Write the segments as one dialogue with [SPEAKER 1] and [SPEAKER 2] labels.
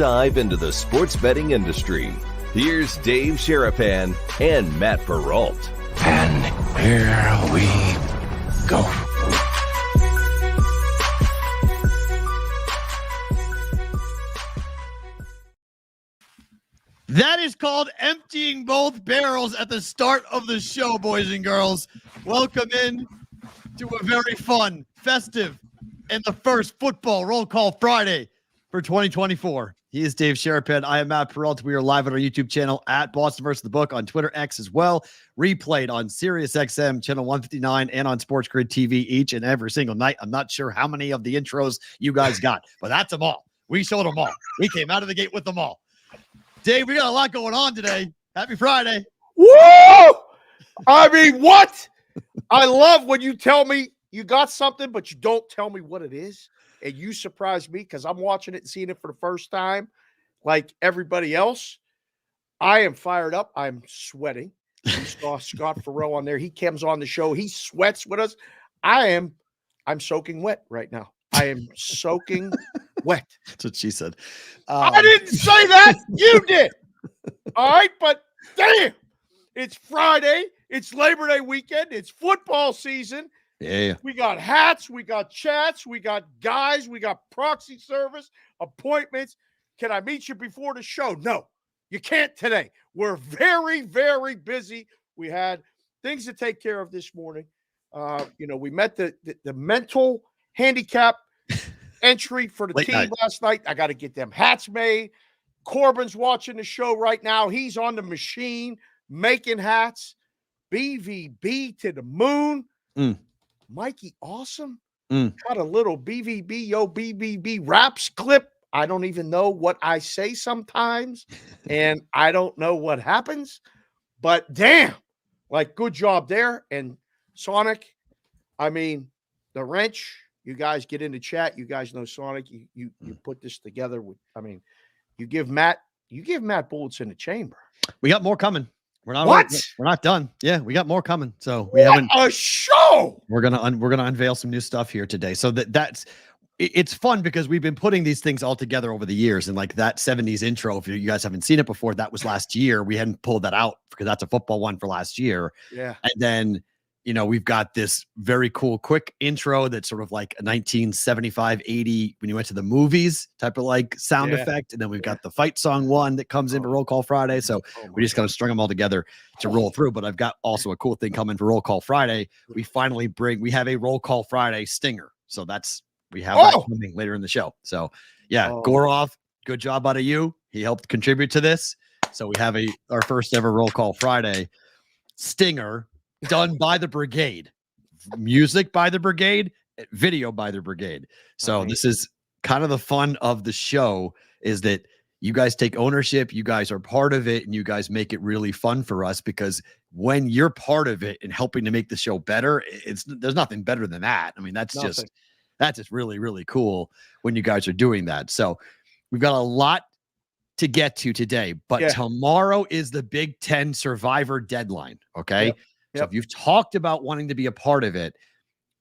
[SPEAKER 1] Dive into the sports betting industry. Here's Dave Sharapan and Matt Perrault.
[SPEAKER 2] And here we go.
[SPEAKER 3] That is called emptying both barrels at the start of the show, boys and girls. Welcome in to a very fun, festive, and the first football roll call Friday for 2024. He is Dave Sharapan. I am Matt Perrault. We are live on our YouTube channel at Boston vs. the Book, on Twitter X as well. Replayed on Sirius XM channel 159 and on Sports Grid TV each and every single night. I'm not sure how many of the intros you guys got, but that's them all. We showed them all. We came out of the gate with them all. Dave, we got a lot going on today. Happy Friday.
[SPEAKER 4] Whoa! I mean, what? I love when you tell me you got something, but you don't tell me what it is. And you surprise me because I'm watching it and seeing it for the first time like everybody else. I am fired up. I'm sweating. You saw Scott Farrell on there. He comes on the show. He sweats with us. I'm soaking wet right now. I am soaking wet.
[SPEAKER 3] That's what she said.
[SPEAKER 4] I didn't say that. You did. All right, but damn, it's Friday. It's Labor Day weekend. It's football season.
[SPEAKER 3] Yeah.
[SPEAKER 4] We got hats. We got chats. We got guys. We got proxy service, appointments. Can I meet you before the show? No, you can't today. We're very, very busy. We had things to take care of this morning. We met the mental handicap entry for the team last night. I got to get them hats made. Corbin's watching the show right now. He's on the machine making hats. BVB to the moon. Mikey Awesome got a little BVB raps clip. I don't even know what I say sometimes, and I don't know what happens, but damn, like, good job there. And Sonic, I mean, the wrench, you guys get in the chat. You guys know Sonic. You put this together with, I mean, you give Matt bullets in the chamber.
[SPEAKER 3] We got more coming. We're not done. Yeah, we got more coming. So we
[SPEAKER 4] haven't a show.
[SPEAKER 3] We're gonna unveil some new stuff here today. So it's fun because we've been putting these things all together over the years. And like that 70s intro, if you guys haven't seen it before, that was last year. We hadn't pulled that out because that's a football one for last year.
[SPEAKER 4] Yeah.
[SPEAKER 3] And then, we've got this very cool, quick intro that's sort of like a 1975, 80, when you went to the movies type of like sound effect. And then we've got the fight song one that comes in for Roll Call Friday. So we just kind of strung them all together to roll through. But I've got also a cool thing coming for Roll Call Friday. We have a Roll Call Friday stinger. So we have that coming later in the show. So Gaudreau, good job out of you. He helped contribute to this. So we have our first ever Roll Call Friday stinger done by the brigade, music by the brigade, video by the brigade. So this is kind of the fun of the show, is that you guys take ownership, you guys are part of it, and you guys make it really fun for us, because when you're part of it and helping to make the show better, there's nothing better than that. I mean, that's just really, really cool when you guys are doing that. So we've got a lot to get to today, but tomorrow is the Big Ten Survivor deadline. Okay.
[SPEAKER 4] Yep.
[SPEAKER 3] So if you've talked about wanting to be a part of it,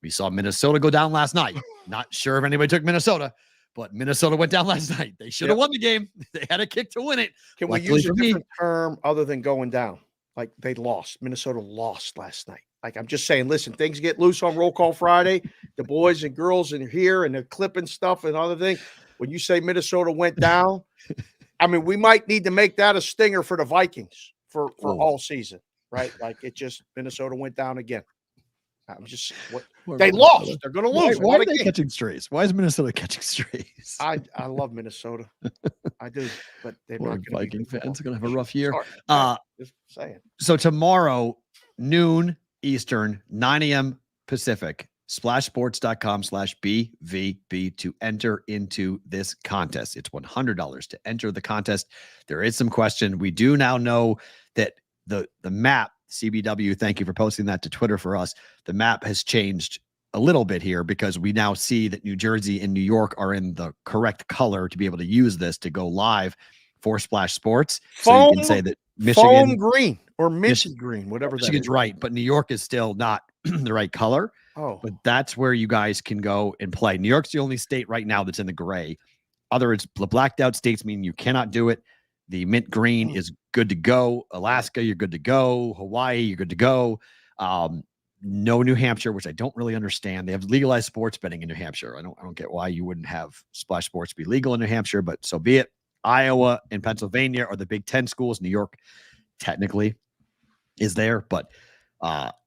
[SPEAKER 3] we saw Minnesota go down last night. Not sure if anybody took Minnesota, but Minnesota went down last night. They should have won the game. They had a kick to win it.
[SPEAKER 4] Can we use a different term other than going down? Like, they lost. Minnesota lost last night. Like, I'm just saying, listen, things get loose on Roll Call Friday. The boys and girls are here and they're clipping stuff and other things. When you say Minnesota went down, I mean, we might need to make that a stinger for the Vikings for all season. Right? Like, Minnesota went down again. I'm just, they lost. They're going to lose.
[SPEAKER 3] Why are they catching strays? Why is Minnesota catching strays?
[SPEAKER 4] I love Minnesota. I do, but they're not
[SPEAKER 3] Viking fans are going to have a rough year.
[SPEAKER 4] Just saying.
[SPEAKER 3] So tomorrow, noon Eastern, 9 a.m. Pacific, splashsports.com/BVB to enter into this contest. It's $100 to enter the contest. There is some question. We do now know that the map, CBW, thank you for posting that to Twitter for us. The map has changed a little bit here because we now see that New Jersey and New York are in the correct color to be able to use this to go live for Splash Sports. So you can say that Michigan
[SPEAKER 4] green or Michigan green, whatever.
[SPEAKER 3] Michigan's right, but New York is still not the right color.
[SPEAKER 4] Oh,
[SPEAKER 3] but that's where you guys can go and play. New York's the only state right now that's in the gray. the blacked out states mean you cannot do it. The mint green is good to go. Alaska, you're good to go. Hawaii, you're good to go. No New Hampshire, which I don't really understand. They have legalized sports betting in New Hampshire. I don't get why you wouldn't have splash sports be legal in New Hampshire, but so be it. Iowa and Pennsylvania are the Big Ten schools. New York technically is there, but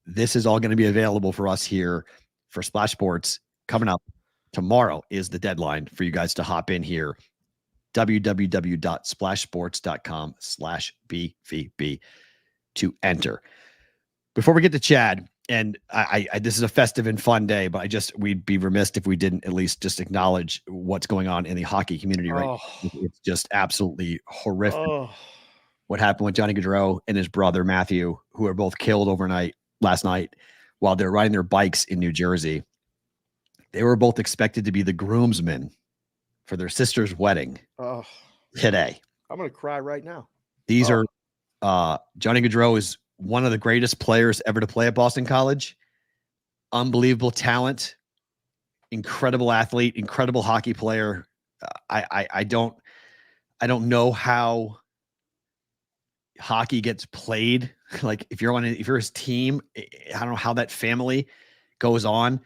[SPEAKER 3] this is all going to be available for us here for Splash Sports coming up. Tomorrow is the deadline for you guys to hop in here. www.splashsports.com/BVB to enter. Before we get to Chad, and I this is a festive and fun day, but we'd be remiss if we didn't at least just acknowledge what's going on in the hockey community right now. It's just absolutely horrific. What happened with Johnny Gaudreau and his brother Matthew, who were both killed last night while they're riding their bikes in New Jersey. They were both expected to be the groomsmen for their sister's wedding today.
[SPEAKER 4] I'm going to cry right now.
[SPEAKER 3] These are Johnny Gaudreau is one of the greatest players ever to play at Boston College. Unbelievable talent, incredible athlete, incredible hockey player. I don't know how hockey gets played. Like if you're his team, I don't know how that family goes on.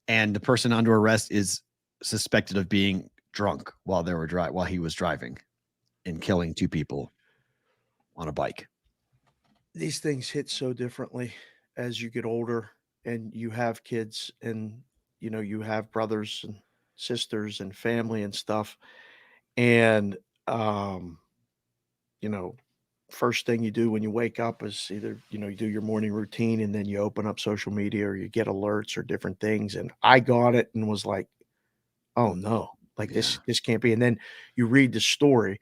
[SPEAKER 3] And the person under arrest is suspected of being drunk while he was driving and killing 2 people on a bike.
[SPEAKER 4] These things hit so differently as you get older and you have kids and, you have brothers and sisters and family and stuff. And, first thing you do when you wake up is either, you do your morning routine and then you open up social media or you get alerts or different things. And I got it and was like, oh no, this can't be. And then you read the story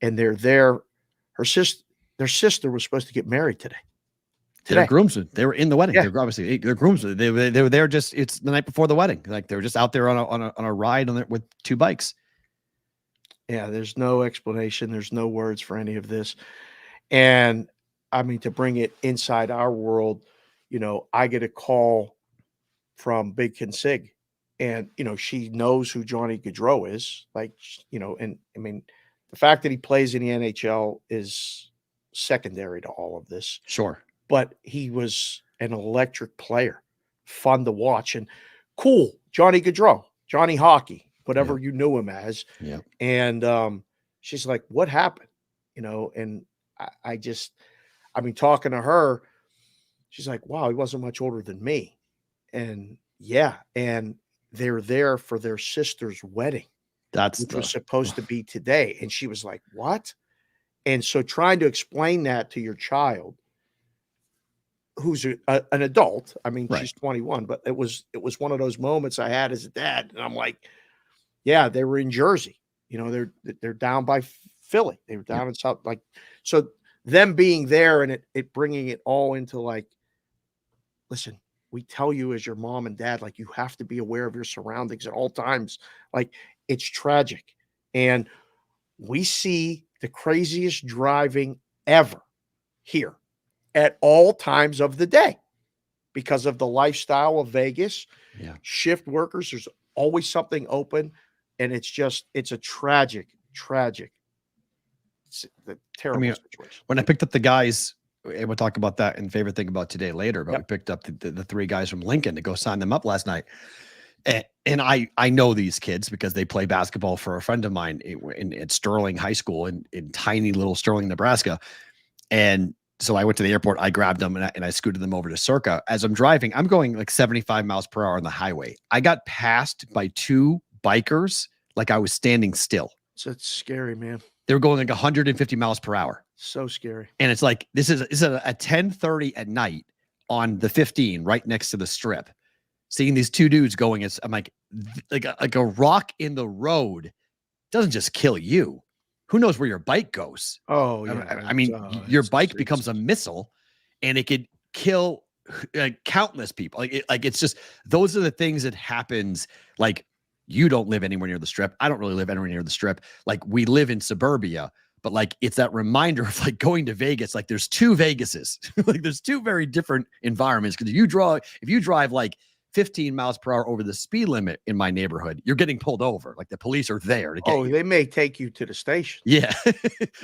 [SPEAKER 4] and they're there. Their sister was supposed to get married today.
[SPEAKER 3] They're groomsmen. They were in the wedding.
[SPEAKER 4] Yeah.
[SPEAKER 3] They're groomsmen. They were there it's the night before the wedding. Like they were just out there on a ride with 2 bikes.
[SPEAKER 4] Yeah. There's no explanation. There's no words for any of this. And I mean, to bring it inside our world, I get a call from Big Consig and, she knows who Johnny Gaudreau is. And I mean, the fact that he plays in the NHL is secondary to all of this.
[SPEAKER 3] Sure.
[SPEAKER 4] But he was an electric player, fun to watch and cool. Johnny Gaudreau, Johnny Hockey, whatever you knew him as.
[SPEAKER 3] Yeah.
[SPEAKER 4] And she's like, what happened? And talking to her, she's like, wow, he wasn't much older than me. And and they're there for their sister's wedding. Which was supposed to be today. And she was like, what? And so trying to explain that to your child, who's an adult, I mean, she's 21, but it was one of those moments I had as a dad. And I'm like, yeah, they were in Jersey. They're down by Philly. They were down in South, so them being there and it bringing it all into listen, we tell you as your mom and dad, you have to be aware of your surroundings at all times. It's tragic. And we see the craziest driving ever here at all times of the day because of the lifestyle of Vegas.
[SPEAKER 3] Yeah.
[SPEAKER 4] Shift workers, there's always something open. And it's a tragic, terrible situation.
[SPEAKER 3] When I picked up the guys, and we'll talk about that and favorite thing about today later, but we picked up the 3 guys from Lincoln to go sign them up last night. And I know these kids because they play basketball for a friend of mine at Sterling High School in tiny little Sterling, Nebraska. And so I went to the airport, I grabbed them and I scooted them over to Circa. As I'm driving, I'm going 75 miles per hour on the highway. I got passed by 2 bikers like I was standing still.
[SPEAKER 4] So it's scary, man.
[SPEAKER 3] They were going 150 miles per hour.
[SPEAKER 4] So scary. And
[SPEAKER 3] it's like, this is at 10:30 at night on the 15 right next to the strip. Seeing these 2 dudes going, I'm like a rock in the road doesn't just kill you. Who knows where your bike goes?
[SPEAKER 4] Oh, yeah.
[SPEAKER 3] I mean, your bike becomes a missile and it could kill countless people. It's just, those are the things that happens. You don't live anywhere near the strip. I don't really live anywhere near the strip. We live in suburbia, but it's that reminder of going to Vegas. There's 2 Vegases. There's 2 very different environments. Because if you drive 15 miles per hour over the speed limit in my neighborhood, you're getting pulled over. Like the police are there to get you.
[SPEAKER 4] They may take you to the station.
[SPEAKER 3] Yeah.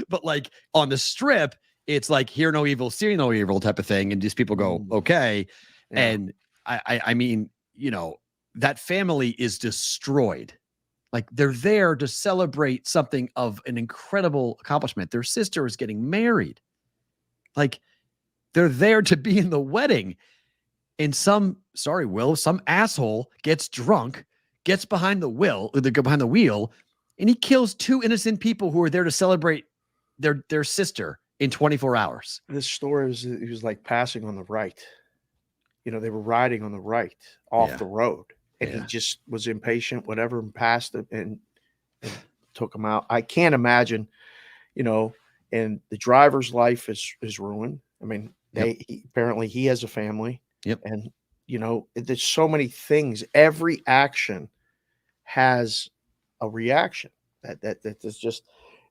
[SPEAKER 3] But like on the strip, it's like hear no evil, see no evil type of thing. And just people go, okay. Yeah. And I mean, you know, that family is destroyed. Like they're there to celebrate something of an incredible accomplishment. Their sister is getting married. Like they're there to be in the wedding. And some asshole gets drunk, gets behind the wheel, and he kills 2 innocent people who are there to celebrate their sister in 24 hours.
[SPEAKER 4] This story was like passing on the right. You know, they were riding on the right off the road, and he just was impatient, whatever, and passed it and took him out. I can't imagine, you know, and the driver's life is ruined. I mean, apparently he has a family.
[SPEAKER 3] Yep.
[SPEAKER 4] And, you know, there's so many things. Every action has a reaction. That's just,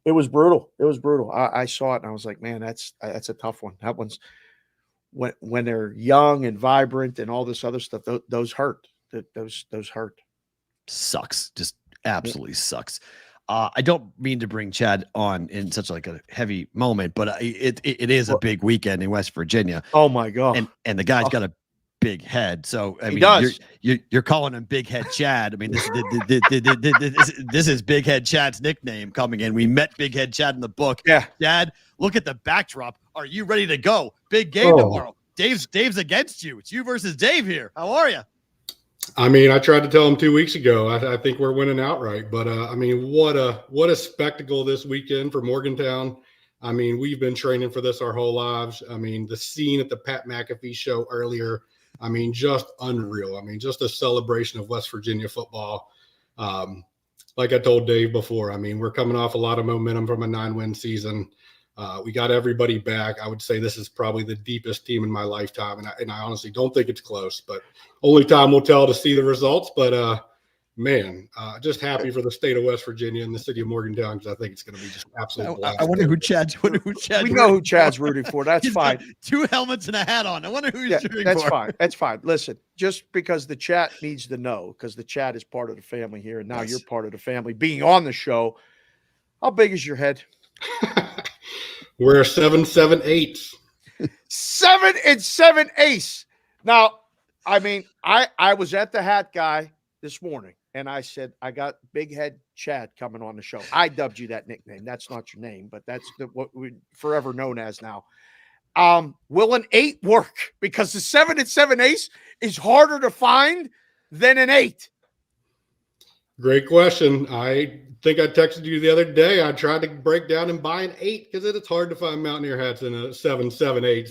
[SPEAKER 4] it was brutal. It was brutal. I saw it and I was like, man, that's a tough one. That one's when they're young and vibrant and all this other stuff, those hurt. Those hurt.
[SPEAKER 3] Sucks. Just absolutely sucks. I don't mean to bring Chad on in such like a heavy moment, but it is a big weekend in West Virginia.
[SPEAKER 4] Oh my God.
[SPEAKER 3] And the guy's got a big head. So I mean, you're calling him Big Head Chad. I mean, this is Big Head Chad's nickname coming in. We met Big Head Chad in the book.
[SPEAKER 4] Yeah.
[SPEAKER 3] Chad, look at the backdrop. Are you ready to go? Big game tomorrow. Dave's against you. It's you versus Dave here. How are you?
[SPEAKER 5] I mean, I tried to tell him 2 weeks ago. I think we're winning outright. But I mean, what a spectacle this weekend for Morgantown. I mean, we've been training for this our whole lives. I mean, the scene at the Pat McAfee show earlier, I mean, just unreal. I mean, just a celebration of West Virginia football. Like I told Dave before, I mean, we're coming off a lot of momentum from a 9-win season. We got everybody back. I would say this is probably the deepest team in my lifetime, and I honestly don't think it's close. But only time will tell to see the results. But man, just happy for the state of West Virginia and the city of Morgantown because I think it's going to be just absolutely blast.
[SPEAKER 3] I wonder who Chad's. We
[SPEAKER 4] know who Chad's rooting for. That's fine.
[SPEAKER 3] 2 helmets and a hat on. I wonder who he's rooting for.
[SPEAKER 4] That's fine. That's fine. Listen, just because the chat needs to know, because the chat is part of the family here, and now you're part of the family. Being on the show, how big is your head?
[SPEAKER 5] We're 7-7-8.
[SPEAKER 4] 7 and 7 ace. Now, I mean, I was at the hat guy this morning, and I said, I got Big Head Chad coming on the show. I dubbed you that nickname. That's not your name, but that's what we're forever known as now. Will an 8 work? Because the 7 and 7 ace is harder to find than an 8.
[SPEAKER 5] Great question. I think I texted you the other day. I tried to break down and buy an 8 because it's hard to find Mountaineer hats in a 7-7-8.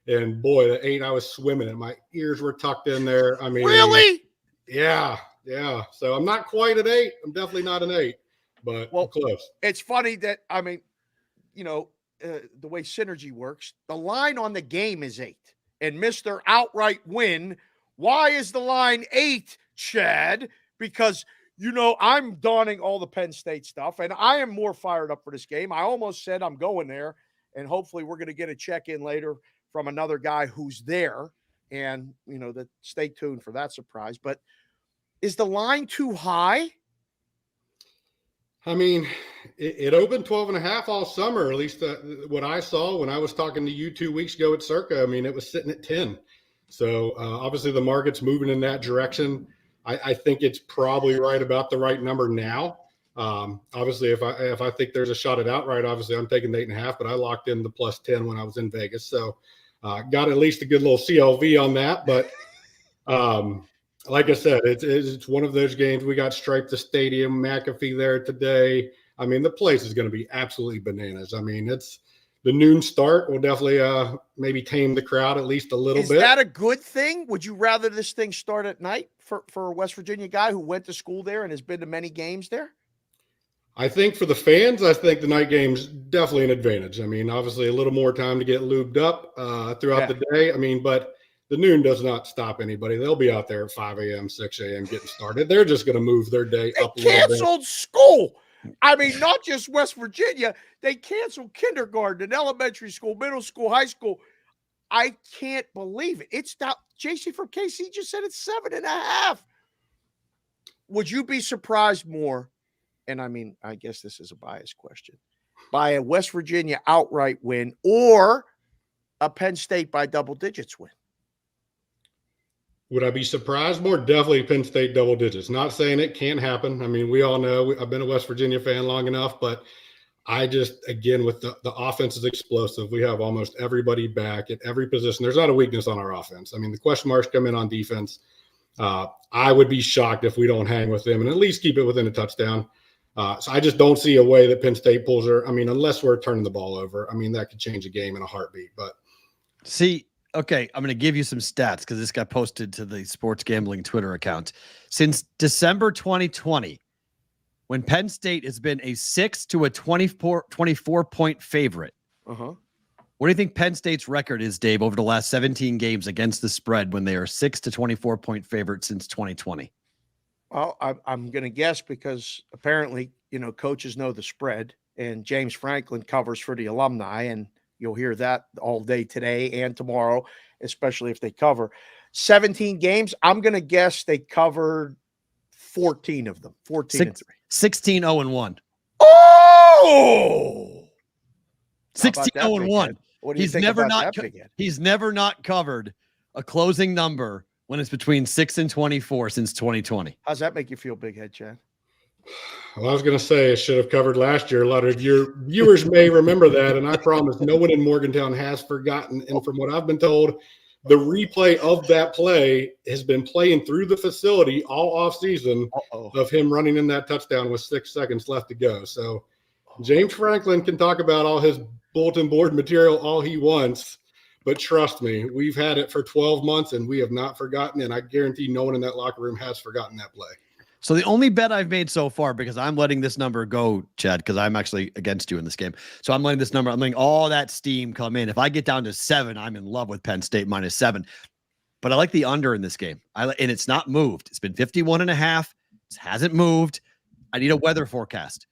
[SPEAKER 5] And boy, the 8, I was swimming and my ears were tucked in there. I mean,
[SPEAKER 4] really?
[SPEAKER 5] Yeah. So I'm not quite an 8. I'm definitely not an 8, but I'm close.
[SPEAKER 4] It's funny that, I mean, you know, the way Synergy works, the line on the game is 8. And Mr. Outright Win, why is the line 8, Chad? Because you know, I'm donning all the Penn State stuff, and I am more fired up for this game. I almost said I'm going there, and hopefully we're going to get a check-in later from another guy who's there, and, you know, stay tuned for that surprise. But is the line too high?
[SPEAKER 5] I mean, it opened 12.5 all summer, at least what I saw when I was talking to you 2 weeks ago at Circa. I mean, it was sitting at 10. So obviously the market's moving in that direction. I think it's probably right about the right number now. Obviously, if I think there's a shot at outright, obviously I'm taking the 8.5, but I locked in the +10 when I was in Vegas. So got at least a good little CLV on that. But like I said, it's one of those games. We got Stripe the Stadium, McAfee there today. I mean, the place is going to be absolutely bananas. I mean, it's the noon start will definitely maybe tame the crowd at least a little bit.
[SPEAKER 4] Is that a good thing? Would you rather this thing start at night for a West Virginia guy who went to school there and has been to many games there?
[SPEAKER 5] I think for the fans, I think the night game's definitely an advantage. I mean, obviously a little more time to get lubed up throughout the day. I mean, but the noon does not stop anybody. They'll be out there at 5 a.m., 6 a.m. getting started. They're just going to move their day up a little bit.
[SPEAKER 4] Canceled school. I mean, not just West Virginia. They canceled kindergarten and elementary school, middle school, high school. I can't believe it. It's now JC from KC just said it's 7.5. Would you be surprised more? And I mean, I guess this is a biased question, by a West Virginia outright win or a Penn State by double digits win?
[SPEAKER 5] Would I be surprised more? Definitely Penn State double digits. Not saying it can't happen. I mean, we all know I've been a West Virginia fan long enough, but I just, again, with the offense is explosive. We have almost everybody back at every position. There's not a weakness on our offense. I mean, the question marks come in on defense. I would be shocked if we don't hang with them and at least keep it within a touchdown. So I just don't see a way that Penn State pulls her. I mean, unless we're turning the ball over. I mean, that could change a game in a heartbeat. But
[SPEAKER 3] see, okay, I'm going to give you some stats because this got posted to the sports gambling Twitter account. Since December 2020, when Penn State has been a 6 to a 24 point favorite.
[SPEAKER 4] Uh-huh.
[SPEAKER 3] What do you think Penn State's record is, Dave, over the last 17 games against the spread when they are 6 to 24 point favorite since 2020?
[SPEAKER 4] Well, I'm going to guess because apparently, coaches know the spread, and James Franklin covers for the alumni, and you'll hear that all day today and tomorrow, especially if they cover 17 games. I'm going to guess they covered 14 of them, 14-3.
[SPEAKER 3] 16-0-1.
[SPEAKER 4] Oh!
[SPEAKER 3] 16-0-1.
[SPEAKER 4] What do you think about that, Big Ed?
[SPEAKER 3] He's never not covered a closing number when it's between 6 and 24 since 2020.
[SPEAKER 4] How's that make you feel, Big Head Chad?
[SPEAKER 5] Well, I was going to say I should have covered last year. A lot of your viewers may remember that, and I promise no one in Morgantown has forgotten. And from what I've been told, the replay of that play has been playing through the facility all offseason of him running in that touchdown with 6 seconds left to go. So James Franklin can talk about all his bulletin board material all he wants, but trust me, we've had it for 12 months and we have not forgotten, and I guarantee no one in that locker room has forgotten that play.
[SPEAKER 3] So the only bet I've made so far, because I'm letting this number go, Chad, because I'm actually against you in this game. So I'm letting this number, I'm letting all that steam come in. If I get down to 7, I'm in love with Penn State -7. But I like the under in this game. And it's not moved. It's been 51.5. It hasn't moved. I need a weather forecast.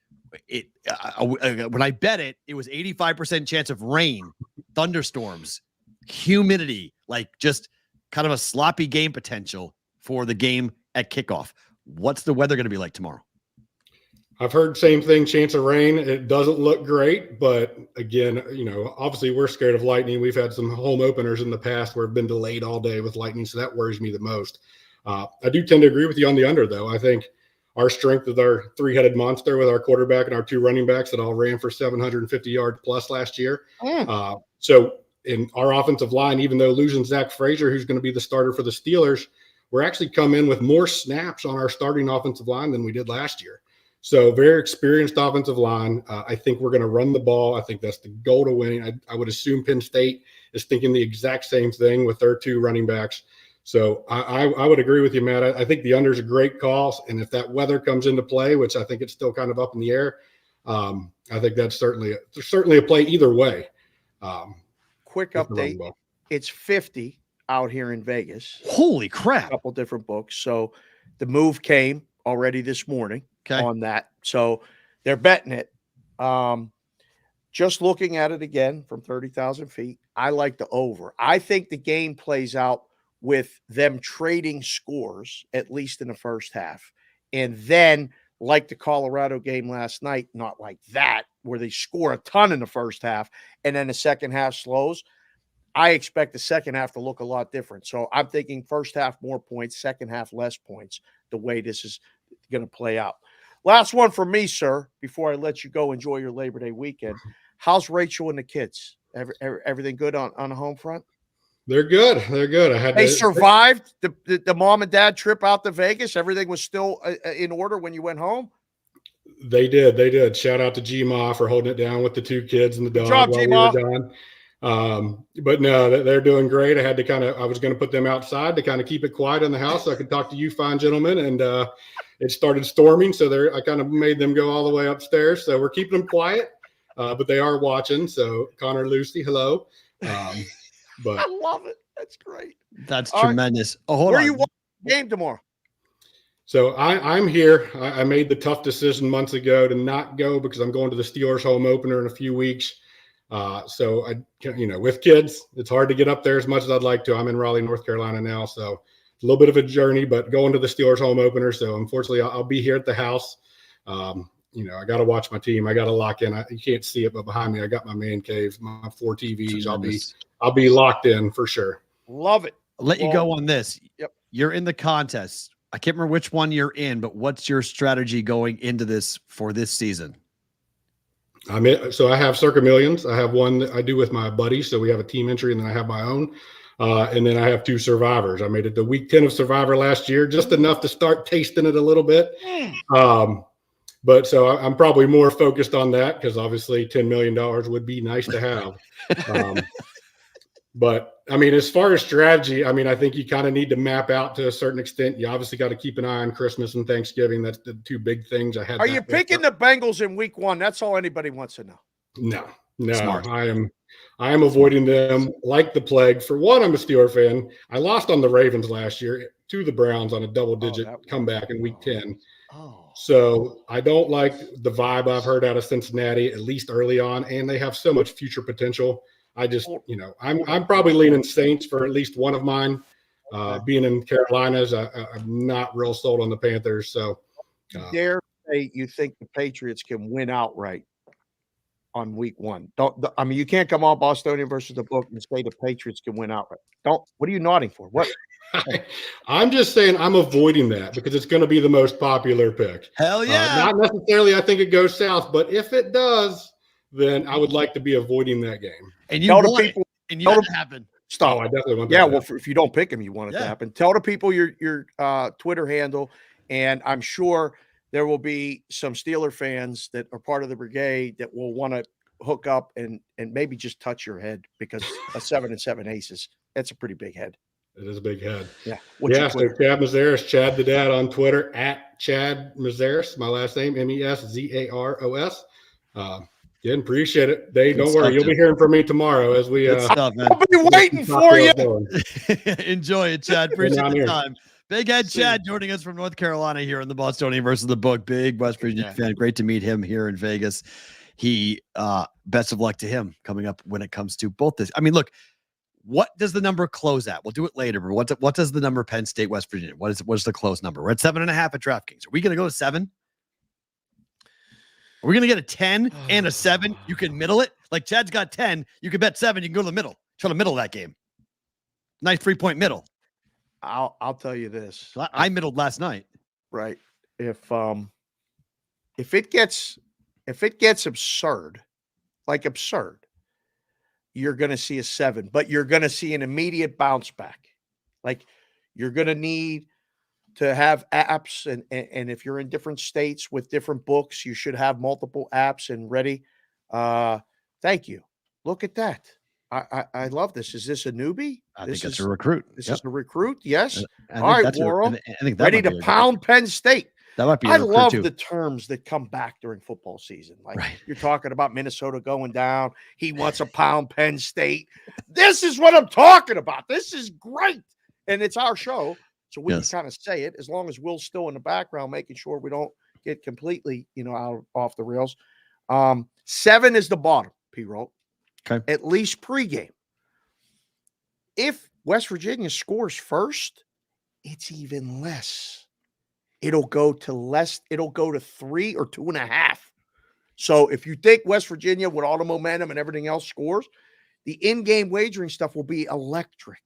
[SPEAKER 3] When I bet it, it was 85% chance of rain, thunderstorms, humidity, like just kind of a sloppy game potential for the game at kickoff. What's the weather going to be like tomorrow?
[SPEAKER 5] I've heard same thing, chance of rain. It doesn't look great, but again, obviously we're scared of lightning. We've had some home openers in the past where have been delayed all day with lightning, so that worries me the most. I do tend to agree with you on the under, though. I think our strength is our three-headed monster with our quarterback and our 2 running backs that all ran for 750 yards plus last year. So in our offensive line, even though losing Zach Frazier, who's going to be the starter for the Steelers, we're actually come in with more snaps on our starting offensive line than we did last year. So very experienced offensive line. I think we're going to run the ball. I think that's the goal to winning. I would assume Penn State is thinking the exact same thing with their 2 running backs. So I would agree with you, Matt. I think the under is a great call. And if that weather comes into play, which I think it's still kind of up in the air, I think that's certainly a play either way.
[SPEAKER 4] Quick update. It's 50 out here in Vegas.
[SPEAKER 3] Holy crap.
[SPEAKER 4] A couple different books. So the move came already this morning on that. So they're betting it. Just looking at it again from 30,000 feet, I like the over. I think the game plays out with them trading scores, at least in the first half. And then, like the Colorado game last night, not like that, where they score a ton in the first half and then the second half slows. I expect the second half to look a lot different. So I'm thinking first half more points, second half less points, the way this is going to play out. Last one for me, sir, before I let you go enjoy your Labor Day weekend. How's Rachel and the kids? Everything good on the home front?
[SPEAKER 5] They're good. They're good.
[SPEAKER 4] They survived the mom and dad trip out to Vegas. Everything was still in order when you went home?
[SPEAKER 5] They did. Shout out to G-Ma for holding it down with the 2 kids and the dog.
[SPEAKER 4] Good job, G-Ma.
[SPEAKER 5] We were done. But no, they're doing great. I was going to put them outside to kind of keep it quiet in the house so I could talk to you fine gentlemen. And it started storming. So I kind of made them go all the way upstairs. So we're keeping them quiet, but they are watching. So Connor, Lucy, hello. But
[SPEAKER 4] I love it. That's great.
[SPEAKER 3] That's
[SPEAKER 4] all
[SPEAKER 3] tremendous. Right. Oh, hold on.
[SPEAKER 4] Where are you watching the game tomorrow?
[SPEAKER 5] So I'm here. I made the tough decision months ago to not go because I'm going to the Steelers home opener in a few weeks. So with kids, it's hard to get up there as much as I'd like to. I'm in Raleigh, North Carolina now, so a little bit of a journey, but going to the Steelers home opener. So unfortunately, I'll be here at the house. I got to watch my team. I got to lock in. You can't see it, but behind me, I got my man cave, my 4 TVs. I'll be locked in for sure.
[SPEAKER 4] Love it.
[SPEAKER 3] I'll let you go on this.
[SPEAKER 4] Yep.
[SPEAKER 3] You're in the contest. I can't remember which one you're in, but what's your strategy going into this for this season?
[SPEAKER 5] So I have Circa Millions. I have one that I do with my buddy. So we have a team entry, and then I have my own. And then I have 2 Survivors. I made it to week 10 of Survivor last year, just enough to start tasting it a little bit. But so I'm probably more focused on that because obviously $10 million would be nice to have. But I mean, as far as strategy, I mean, I think you kind of need to map out to a certain extent. You obviously got to keep an eye on Christmas and Thanksgiving. That's the 2 big things I had.
[SPEAKER 4] Are you picking the Bengals in week 1? That's all anybody wants to know.
[SPEAKER 5] No.
[SPEAKER 3] Smart.
[SPEAKER 5] I am avoiding them like the plague. For one, I'm a Steeler fan. I lost on the Ravens last year to the Browns on a double-digit comeback in week 10. So I don't like the vibe I've heard out of Cincinnati, at least early on, and they have so much future potential. I just, I'm probably leaning Saints for at least one of mine. Being in Carolinas, I'm not real sold on the Panthers. So,
[SPEAKER 4] dare say you think the Patriots can win outright on week 1? You can't come on Bostonian versus the book and say the Patriots can win outright. What are you nodding for? What?
[SPEAKER 5] I'm just saying I'm avoiding that because it's going to be the most popular pick.
[SPEAKER 3] Hell yeah!
[SPEAKER 5] Not necessarily. I think it goes south, but if it does, then I would like to be avoiding that game.
[SPEAKER 3] And you tell the people, and you want it to happen.
[SPEAKER 4] Stop.
[SPEAKER 5] I definitely want that.
[SPEAKER 4] Yeah, well, if you don't pick him, you want it to happen. Tell the people your Twitter handle, and I'm sure there will be some Steeler fans that are part of the brigade that will want to hook up and maybe just touch your head because a 7-7 aces, that's a pretty big head.
[SPEAKER 5] It is a big head.
[SPEAKER 4] Yeah.
[SPEAKER 5] So Chad Mazeris, Chad the Dad on Twitter at Chad Mazeris. My last name, MESZAROS. Again, appreciate it. Dave, don't worry. You'll be hearing from me tomorrow as we
[SPEAKER 3] stuff, man.
[SPEAKER 4] I'll be waiting for you.
[SPEAKER 3] Enjoy it, Chad. Appreciate the time. Big Head Chad joining us from North Carolina here in the Bostonian versus the book. Big West Virginia fan. Great to meet him here in Vegas. He best of luck to him coming up when it comes to both this. I mean, look, what does the number close at? We'll do it later, but what does the number Penn State, West Virginia? What is the close number? We're at 7.5 at DraftKings. Are we going to go to 7? Are we going to get a 10 and a 7? You can middle it. Like Chad's got 10. You can bet 7. You can go to the middle. Try to middle that game. Nice 3-point middle.
[SPEAKER 4] I'll tell you this.
[SPEAKER 3] I middled last night.
[SPEAKER 4] Right. If it gets absurd, you're going to see a 7, but you're going to see an immediate bounce back. Like you're going to need to have apps, and if you're in different states with different books, you should have multiple apps and ready. Thank you. Look at that. I love this. Is this a newbie?
[SPEAKER 3] I think it's a recruit.
[SPEAKER 4] This is a recruit. Yes.
[SPEAKER 3] All
[SPEAKER 4] right, Worrell. Ready to pound Penn State.
[SPEAKER 3] That might be.
[SPEAKER 4] I love the terms that come back during football season. Like
[SPEAKER 3] right.
[SPEAKER 4] You're talking about Minnesota going down. He wants a pound Penn State. This is what I'm talking about. This is great. And it's our show. So we can kind of say it as long as Will's still in the background, making sure we don't get completely, off the rails. 7 is the bottom, P-Roll.
[SPEAKER 3] Okay.
[SPEAKER 4] At least pregame. If West Virginia scores first, it's even less. It'll go to less. It'll go to 3 or 2.5. So if you think West Virginia with all the momentum and everything else scores, the in-game wagering stuff will be electric.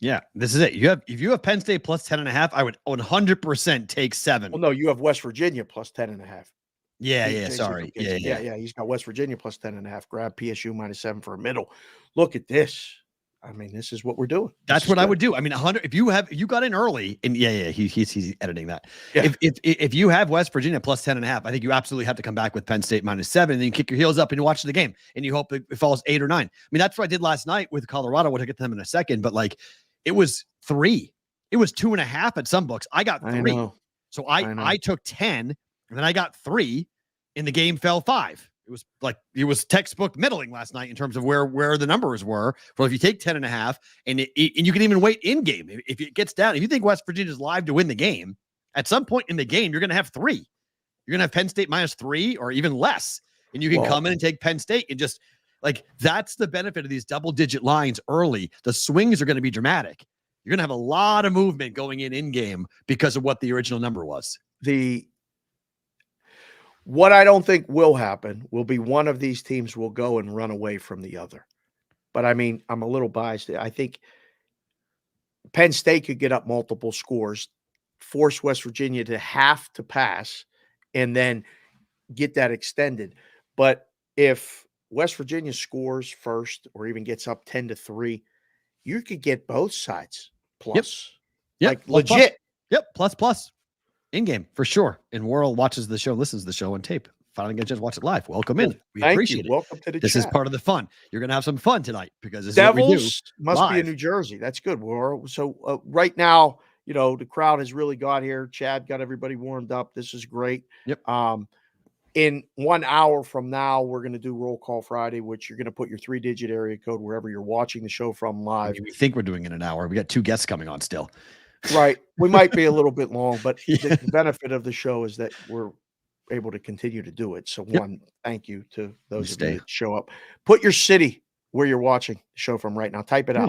[SPEAKER 3] Yeah, this is it. If you have Penn State plus 10.5, I would 100% take 7.
[SPEAKER 4] Well, no, you have West Virginia plus 10.5.
[SPEAKER 3] Yeah. Sorry.
[SPEAKER 4] Yeah. He's got West Virginia plus 10.5. Grab PSU minus 7 for a middle. Look at this. I mean, this is what we're doing.
[SPEAKER 3] That's what I would do. I mean, 100. If you got in early, and he's editing that.
[SPEAKER 4] Yeah.
[SPEAKER 3] If you have West Virginia plus 10.5, I think you absolutely have to come back with Penn State minus 7, and then you kick your heels up and you watch the game, and you hope it falls 8 or 9. I mean, that's what I did last night with Colorado. We'll get to them in a second, but like, it was 3. It was 2.5 at some books. I got 3. So I took 10, and then I got 3, and the game fell 5. It was textbook middling last night in terms of where the numbers were. Well, if you take 10.5 and you can even wait in game, if it gets down, if you think West Virginia is live to win the game, at some point in the game, you're going to have 3. You're going to have Penn State minus 3 or even less. and you can come in and take Penn State and just like, that's the benefit of these double-digit lines early. The swings are going to be dramatic. You're going to have a lot of movement going in game because of what the original number was.
[SPEAKER 4] What I don't think will happen will be one of these teams will go and run away from the other. But I mean, I'm a little biased. I think Penn State could get up multiple scores, force West Virginia to have to pass, and then get that extended. But if West Virginia scores first or even gets up 10-3, you could get both sides plus.
[SPEAKER 3] Yep.
[SPEAKER 4] Like legit.
[SPEAKER 3] Plus. In game for sure. And Worrell watches the show, listens to the show on tape. Finally get a chance to watch it live. Welcome in. We appreciate it.
[SPEAKER 4] Welcome to the
[SPEAKER 3] This
[SPEAKER 4] chat.
[SPEAKER 3] is part of the fun. You're going to have some fun tonight because this
[SPEAKER 4] Devils
[SPEAKER 3] is what we do
[SPEAKER 4] must
[SPEAKER 3] live.
[SPEAKER 4] be in New Jersey. That's good. Worrell. So right now, the crowd has really got here. Chad got everybody warmed up. This is great.
[SPEAKER 3] Yep.
[SPEAKER 4] In 1 hour from now, we're going to do Roll Call Friday, which you're going to put your 3-digit area code wherever you're watching the show from live.
[SPEAKER 3] We think we're doing it in an hour. We got 2 guests coming on still.
[SPEAKER 4] Right. We might be a little bit long, but the benefit of the show is that we're able to continue to do it. So one, thank you to those of you that show up. Put your city where you're watching the show from right now. Type it out.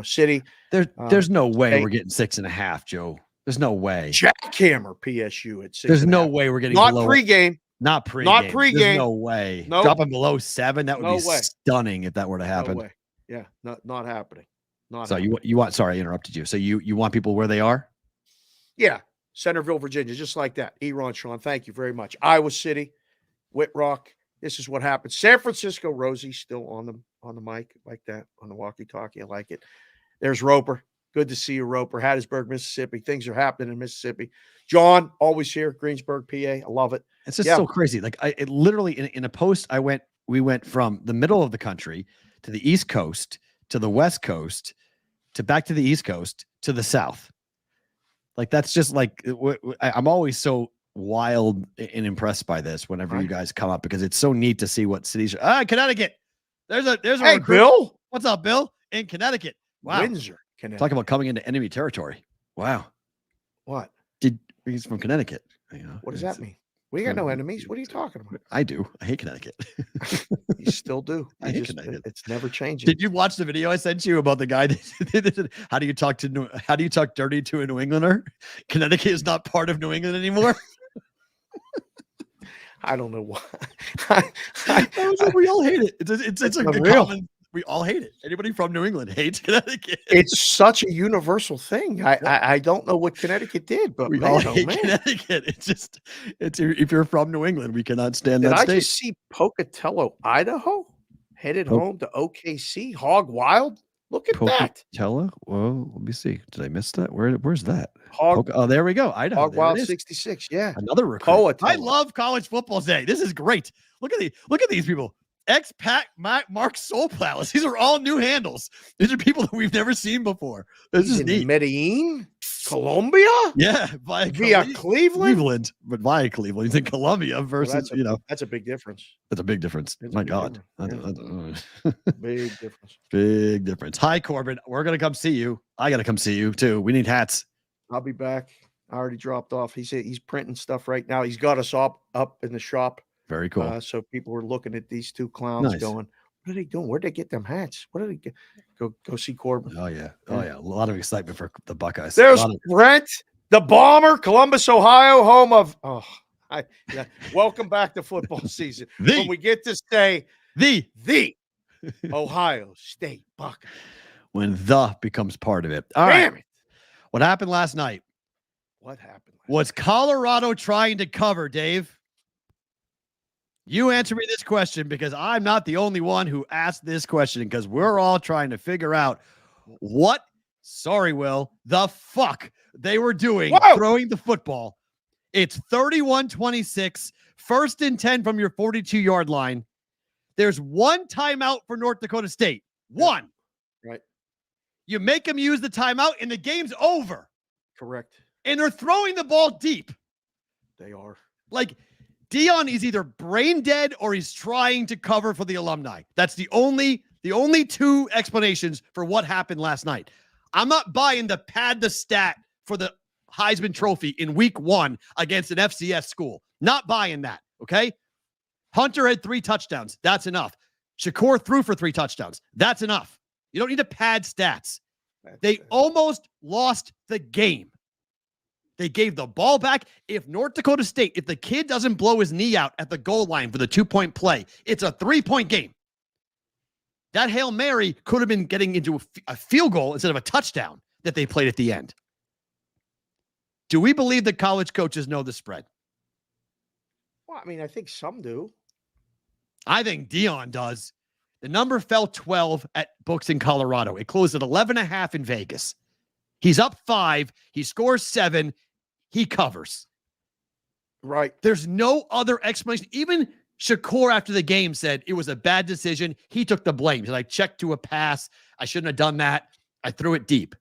[SPEAKER 4] City.
[SPEAKER 3] There's no way we're getting 6.5, Joe. There's no way.
[SPEAKER 4] Jackhammer PSU at 6.
[SPEAKER 3] There's no way we're getting
[SPEAKER 4] not
[SPEAKER 3] below
[SPEAKER 4] pregame.
[SPEAKER 3] Not pregame.
[SPEAKER 4] Not pregame.
[SPEAKER 3] There's no way.
[SPEAKER 4] Nope.
[SPEAKER 3] Dropping below 7. That would be
[SPEAKER 4] way.
[SPEAKER 3] stunning if that were to happen.
[SPEAKER 4] No way. Yeah, not happening.
[SPEAKER 3] So you want? Sorry, I interrupted you. So you want people where they are?
[SPEAKER 4] Yeah, Centerville, Virginia, just like that. Eron, Sean, thank you very much. Iowa City, Whitrock. This is what happens. San Francisco, Rosie still on the mic like that on the walkie-talkie. I like it. There's Roper. Good to see you, Roper. Hattiesburg, Mississippi. Things are happening in Mississippi. John, always here. Greensburg, PA. I love it.
[SPEAKER 3] It's just so crazy. Like it literally in a post, we went from the middle of the country to the East Coast to the West Coast to back to the East Coast to the South. Like that's just like I'm always so wild and impressed by this whenever you guys come up because it's so neat to see what cities are. Connecticut. There's a
[SPEAKER 4] hey,
[SPEAKER 3] recruit.
[SPEAKER 4] Bill.
[SPEAKER 3] What's up, Bill? In Connecticut. Wow.
[SPEAKER 4] Windsor, Connecticut.
[SPEAKER 3] Talk about coming into enemy territory. Wow.
[SPEAKER 4] What?
[SPEAKER 3] He's from Connecticut.
[SPEAKER 4] What does that mean? We got no enemies. What are you talking about?
[SPEAKER 3] I do. I hate Connecticut.
[SPEAKER 4] You still do.
[SPEAKER 3] I hate Connecticut.
[SPEAKER 4] It's never changing.
[SPEAKER 3] Did you watch the video I sent you about the guy that how do you talk dirty to a New Englander? Connecticut is not part of New England anymore.
[SPEAKER 4] I don't know why.
[SPEAKER 3] We all hate it. It's a
[SPEAKER 4] unreal.
[SPEAKER 3] common. We all hate it. Anybody from New England hates Connecticut.
[SPEAKER 4] It's such a universal thing. I don't know what Connecticut did, but
[SPEAKER 3] we all hate Connecticut. It's if you're from New England, we cannot stand that state.
[SPEAKER 4] Did I just see Pocatello, Idaho, headed home to OKC? Hog Wild. Look at that.
[SPEAKER 3] Pocatello. Well, let me see. Did I miss that? Where's that?
[SPEAKER 4] Hog.
[SPEAKER 3] Oh, there we go. Idaho.
[SPEAKER 4] Hog Wild 66. Yeah.
[SPEAKER 3] Another recruit. I love college football today. This is great. Look at these people. Expat Mark Soulpalace. These are all new handles. These are people that we've never seen before. This is neat.
[SPEAKER 4] Medellin, Colombia.
[SPEAKER 3] Yeah,
[SPEAKER 4] via Cleveland,
[SPEAKER 3] but via Cleveland. He's in Colombia versus
[SPEAKER 4] that's a big difference.
[SPEAKER 3] That's a big difference. My God,
[SPEAKER 4] Big difference.
[SPEAKER 3] Big difference. Hi, Corbin. We're gonna come see you. I gotta come see you too. We need hats.
[SPEAKER 4] I'll be back. I already dropped off. He's printing stuff right now. He's got us up in the shop.
[SPEAKER 3] Very cool.
[SPEAKER 4] So people were looking at these two clowns going, what are they doing? Where'd they get them hats? What did they get? Go see Corbin.
[SPEAKER 3] Oh, yeah. A lot of excitement for the Buckeyes.
[SPEAKER 4] There's Brent, the Bomber, Columbus, Ohio, home of welcome back to football season. When we get to say the Ohio State Buckeye.
[SPEAKER 3] When the becomes part of it. All
[SPEAKER 4] Damn
[SPEAKER 3] right.
[SPEAKER 4] It.
[SPEAKER 3] What happened last night?
[SPEAKER 4] What happened?
[SPEAKER 3] Was Colorado trying to cover, Dave? You answer me this question because I'm not the only one who asked this question because we're all trying to figure out what, the fuck they were doing throwing the football. It's 31-26, 1st and 10 from your 42-yard line. There's one timeout for North Dakota State. One.
[SPEAKER 4] Right.
[SPEAKER 3] You make them use the timeout and the game's over.
[SPEAKER 4] Correct.
[SPEAKER 3] And they're throwing the ball deep.
[SPEAKER 4] They are.
[SPEAKER 3] Like, Dion is either brain dead or he's trying to cover for the alumni. That's the only two explanations for what happened last night. I'm not buying the pad the stat for the Heisman Trophy in week 1 against an FCS school. Not buying that, okay? Hunter had 3 touchdowns. That's enough. Shakur threw for 3 touchdowns. That's enough. You don't need to pad stats. They almost lost the game. They gave the ball back. If North Dakota State, if the kid doesn't blow his knee out at the goal line for the 2-point play, it's a 3-point game. That Hail Mary could have been getting into a field goal instead of a touchdown that they played at the end. Do we believe that college coaches know the spread?
[SPEAKER 4] Well, I mean, I think some do.
[SPEAKER 3] I think Dion does. The number fell 12 at books in Colorado. It closed at 11.5 in Vegas. He's up 5. He scores 7. He covers.
[SPEAKER 4] Right.
[SPEAKER 3] There's no other explanation. Even Shakur after the game said it was a bad decision. He took the blame. He said, I checked to a pass. I shouldn't have done that. I threw it deep.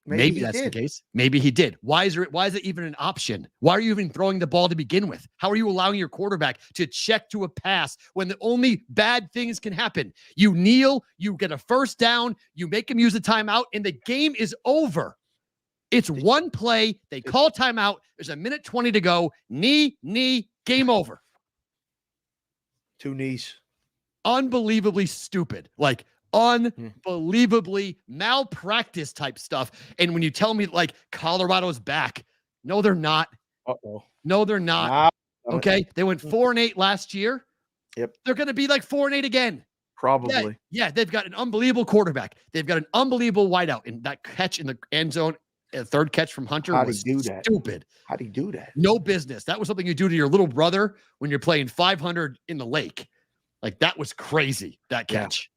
[SPEAKER 3] Maybe that's the case. Maybe he did. Why is it even an option? Why are you even throwing the ball to begin with? How are you allowing your quarterback to check to a pass when the only bad things can happen? You kneel, you get a first down, you make him use a timeout, and the game is over. It's one play. They call timeout. There's 1:20 to go. Knee, game over.
[SPEAKER 4] 2 knees.
[SPEAKER 3] Unbelievably stupid. Like, unbelievably malpractice type stuff. And when you tell me like Colorado's back, no, they're not. No, they're not. Okay. They went 4-8 last year.
[SPEAKER 4] Yep.
[SPEAKER 3] They're going to be like 4-8 again.
[SPEAKER 4] Probably.
[SPEAKER 3] Yeah. They've got an unbelievable quarterback. They've got an unbelievable wideout. And that catch in the end zone, a 3rd catch from Hunter was stupid.
[SPEAKER 4] How do you do that?
[SPEAKER 3] No business. That was something you do to your little brother when you're playing 500 in the lake. Like, that was crazy, that catch.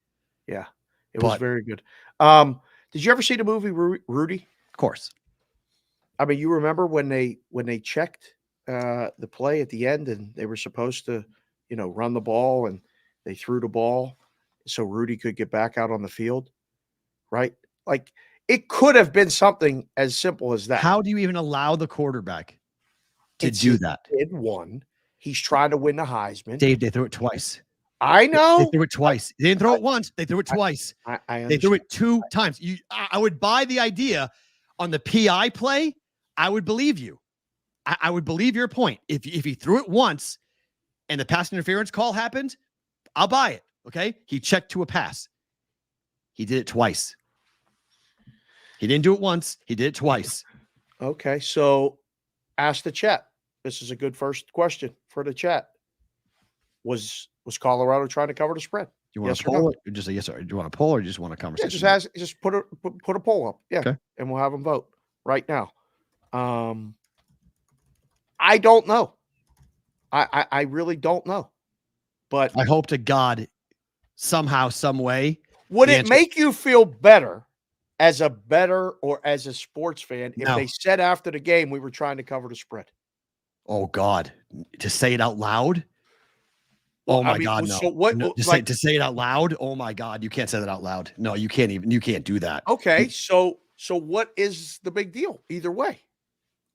[SPEAKER 4] Yeah, it was very good. Did you ever see the movie Rudy?
[SPEAKER 3] Of course.
[SPEAKER 4] I mean, you remember when they checked the play at the end and they were supposed to, run the ball and they threw the ball so Rudy could get back out on the field, right? Like, it could have been something as simple as that.
[SPEAKER 3] How do you even allow the quarterback to do that?
[SPEAKER 4] Did one. He's trying to win the Heisman.
[SPEAKER 3] Dave, they threw it twice.
[SPEAKER 4] I know.
[SPEAKER 3] They threw it twice. They didn't throw it once. They threw it twice. They threw it 2 times. I would buy the idea on the PI play. I would believe you. I would believe your point. If he threw it once and the pass interference call happened, I'll buy it. Okay. He checked to a pass. He did it twice. He didn't do it once. He did it twice.
[SPEAKER 4] Okay. So ask the chat. This is a good first question for the chat. Was Colorado trying to cover the spread?
[SPEAKER 3] You want a poll? Or just a yes or do you want a poll or just want a conversation?
[SPEAKER 4] Yeah, just put a poll up. Yeah.
[SPEAKER 3] Okay.
[SPEAKER 4] And we'll have them vote right now. I don't know. I really don't know. But
[SPEAKER 3] I hope to God somehow, some way.
[SPEAKER 4] Would it make you feel better as a bettor or as a sports fan if they said after the game we were trying to cover the spread?
[SPEAKER 3] Oh God. To say it out loud? Oh my God, no.
[SPEAKER 4] So what?
[SPEAKER 3] No, to say it out loud? Oh my God, you can't say that out loud. No, you can't do that.
[SPEAKER 4] Okay, so what is the big deal? Either way.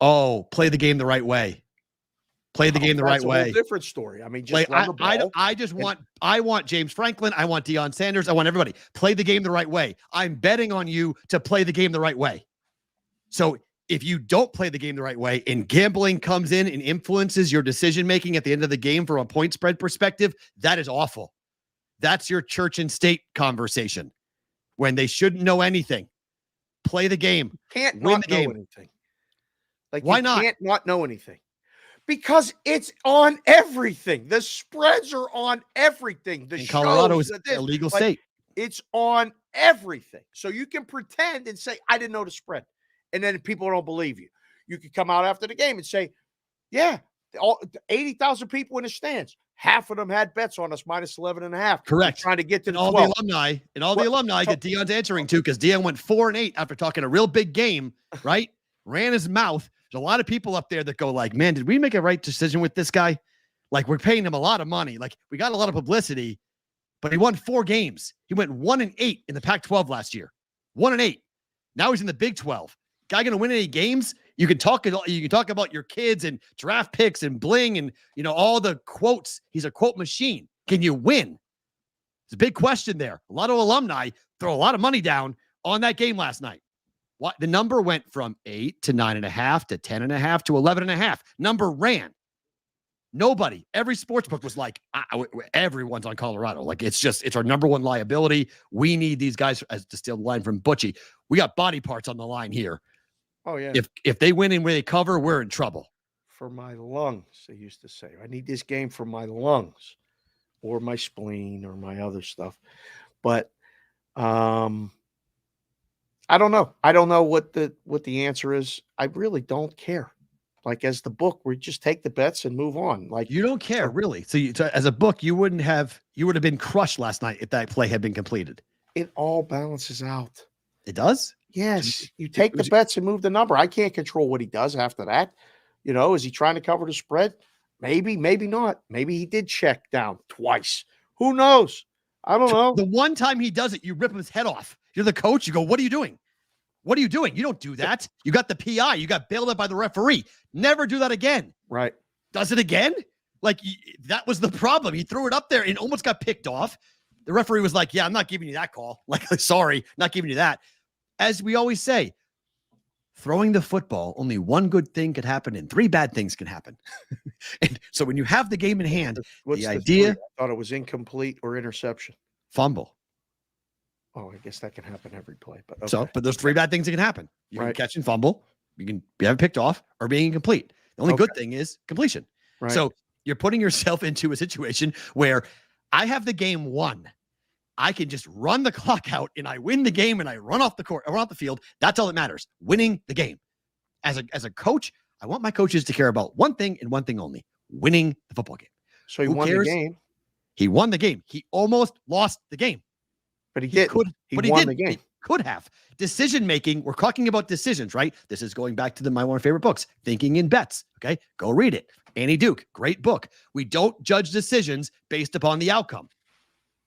[SPEAKER 3] Oh, play the game the right way. Play the game the right way.
[SPEAKER 4] That's a whole different story. I mean, just run the ball.
[SPEAKER 3] I want James Franklin. I want Deion Sanders. I want everybody. Play the game the right way. I'm betting on you to play the game the right way. So if you don't play the game the right way and gambling comes in and influences your decision-making at the end of the game from a point spread perspective, that is awful. That's your church and state conversation when they shouldn't know anything. Play the game.
[SPEAKER 4] Can't
[SPEAKER 3] win
[SPEAKER 4] not
[SPEAKER 3] the game.
[SPEAKER 4] know anything. Like,
[SPEAKER 3] why not?
[SPEAKER 4] Can't not know anything. Because it's on everything. The spreads are on everything. The
[SPEAKER 3] Colorado is a legal state.
[SPEAKER 4] It's on everything. So you can pretend and say, I didn't know the spread. And then people don't believe you. You could come out after the game and say, yeah, 80,000 people in the stands. Half of them had bets on us minus 11.5.
[SPEAKER 3] Correct.
[SPEAKER 4] Trying to get to the
[SPEAKER 3] all
[SPEAKER 4] 12.
[SPEAKER 3] the alumni and all the alumni that Deion's answering to, because Deion went 4-8 after talking a real big game, right? Ran his mouth. There's a lot of people up there that go like, man, did we make a right decision with this guy? Like, we're paying him a lot of money. Like, we got a lot of publicity, but he won 4 games. He went 1-8 in the Pac-12 last year. 1-8. Now he's in the Big 12. Guy going to win any games? You can talk about your kids and draft picks and bling and, all the quotes. He's a quote machine. Can you win? It's a big question there. A lot of alumni throw a lot of money down on that game last night. What the number went from 8 to 9.5 to 10.5 to 11.5. Number ran. Nobody, every sports book was like, everyone's on Colorado. Like, it's our number one liability. We need these guys, as to steal the line from Butchie. We got body parts on the line here.
[SPEAKER 4] Oh, yeah.
[SPEAKER 3] If they win and they cover, we're in trouble.
[SPEAKER 4] For my lungs, they used to say. I need this game for my lungs or my spleen or my other stuff. But I don't know. I don't know what the answer is. I really don't care. Like, as the book, we just take the bets and move on. Like,
[SPEAKER 3] you don't care, really. So as a book, you would have been crushed last night if that play had been completed.
[SPEAKER 4] It all balances out.
[SPEAKER 3] It does?
[SPEAKER 4] Yes. You take the bets and move the number. I can't control what he does after that. You know, is he trying to cover the spread? Maybe, maybe not. Maybe he did check down twice. Who knows? I don't know.
[SPEAKER 3] The one time he does it, you rip his head off. You're the coach. You go, what are you doing? What are you doing? You don't do that. You got the PI. You got bailed out by the referee. Never do that again.
[SPEAKER 4] Right.
[SPEAKER 3] Does it again? Like, that was the problem. He threw it up there and almost got picked off. The referee was like, yeah, I'm not giving you that call. Like, sorry, not giving you that. As we always say, throwing the football, only one good thing could happen and 3 bad things can happen. And so when you have the game in hand,
[SPEAKER 4] What's
[SPEAKER 3] the idea.
[SPEAKER 4] I thought it was incomplete or interception.
[SPEAKER 3] Fumble.
[SPEAKER 4] Oh, I guess that can happen every play. But okay.
[SPEAKER 3] So, but there's 3 bad things that can happen. You can
[SPEAKER 4] Right.
[SPEAKER 3] catch and fumble. You can have it picked off or being incomplete. The only good thing is completion.
[SPEAKER 4] Right.
[SPEAKER 3] So you're putting yourself into a situation where I have the game won. I can just run the clock out and I win the game and I run off the court, I run off the field. That's all that matters. Winning the game. As a coach, I want my coaches to care about one thing and one thing only: winning the football game.
[SPEAKER 4] So he
[SPEAKER 3] Who
[SPEAKER 4] won
[SPEAKER 3] cares?
[SPEAKER 4] the game,
[SPEAKER 3] He won the game. He almost lost the game.
[SPEAKER 4] but he did. He won the game.
[SPEAKER 3] He could have. Decision making. We're talking about decisions, right? This is going back to one of my favorite books, Thinking in Bets. Okay, go read it. Annie Duke, great book. We don't judge decisions based upon the outcome.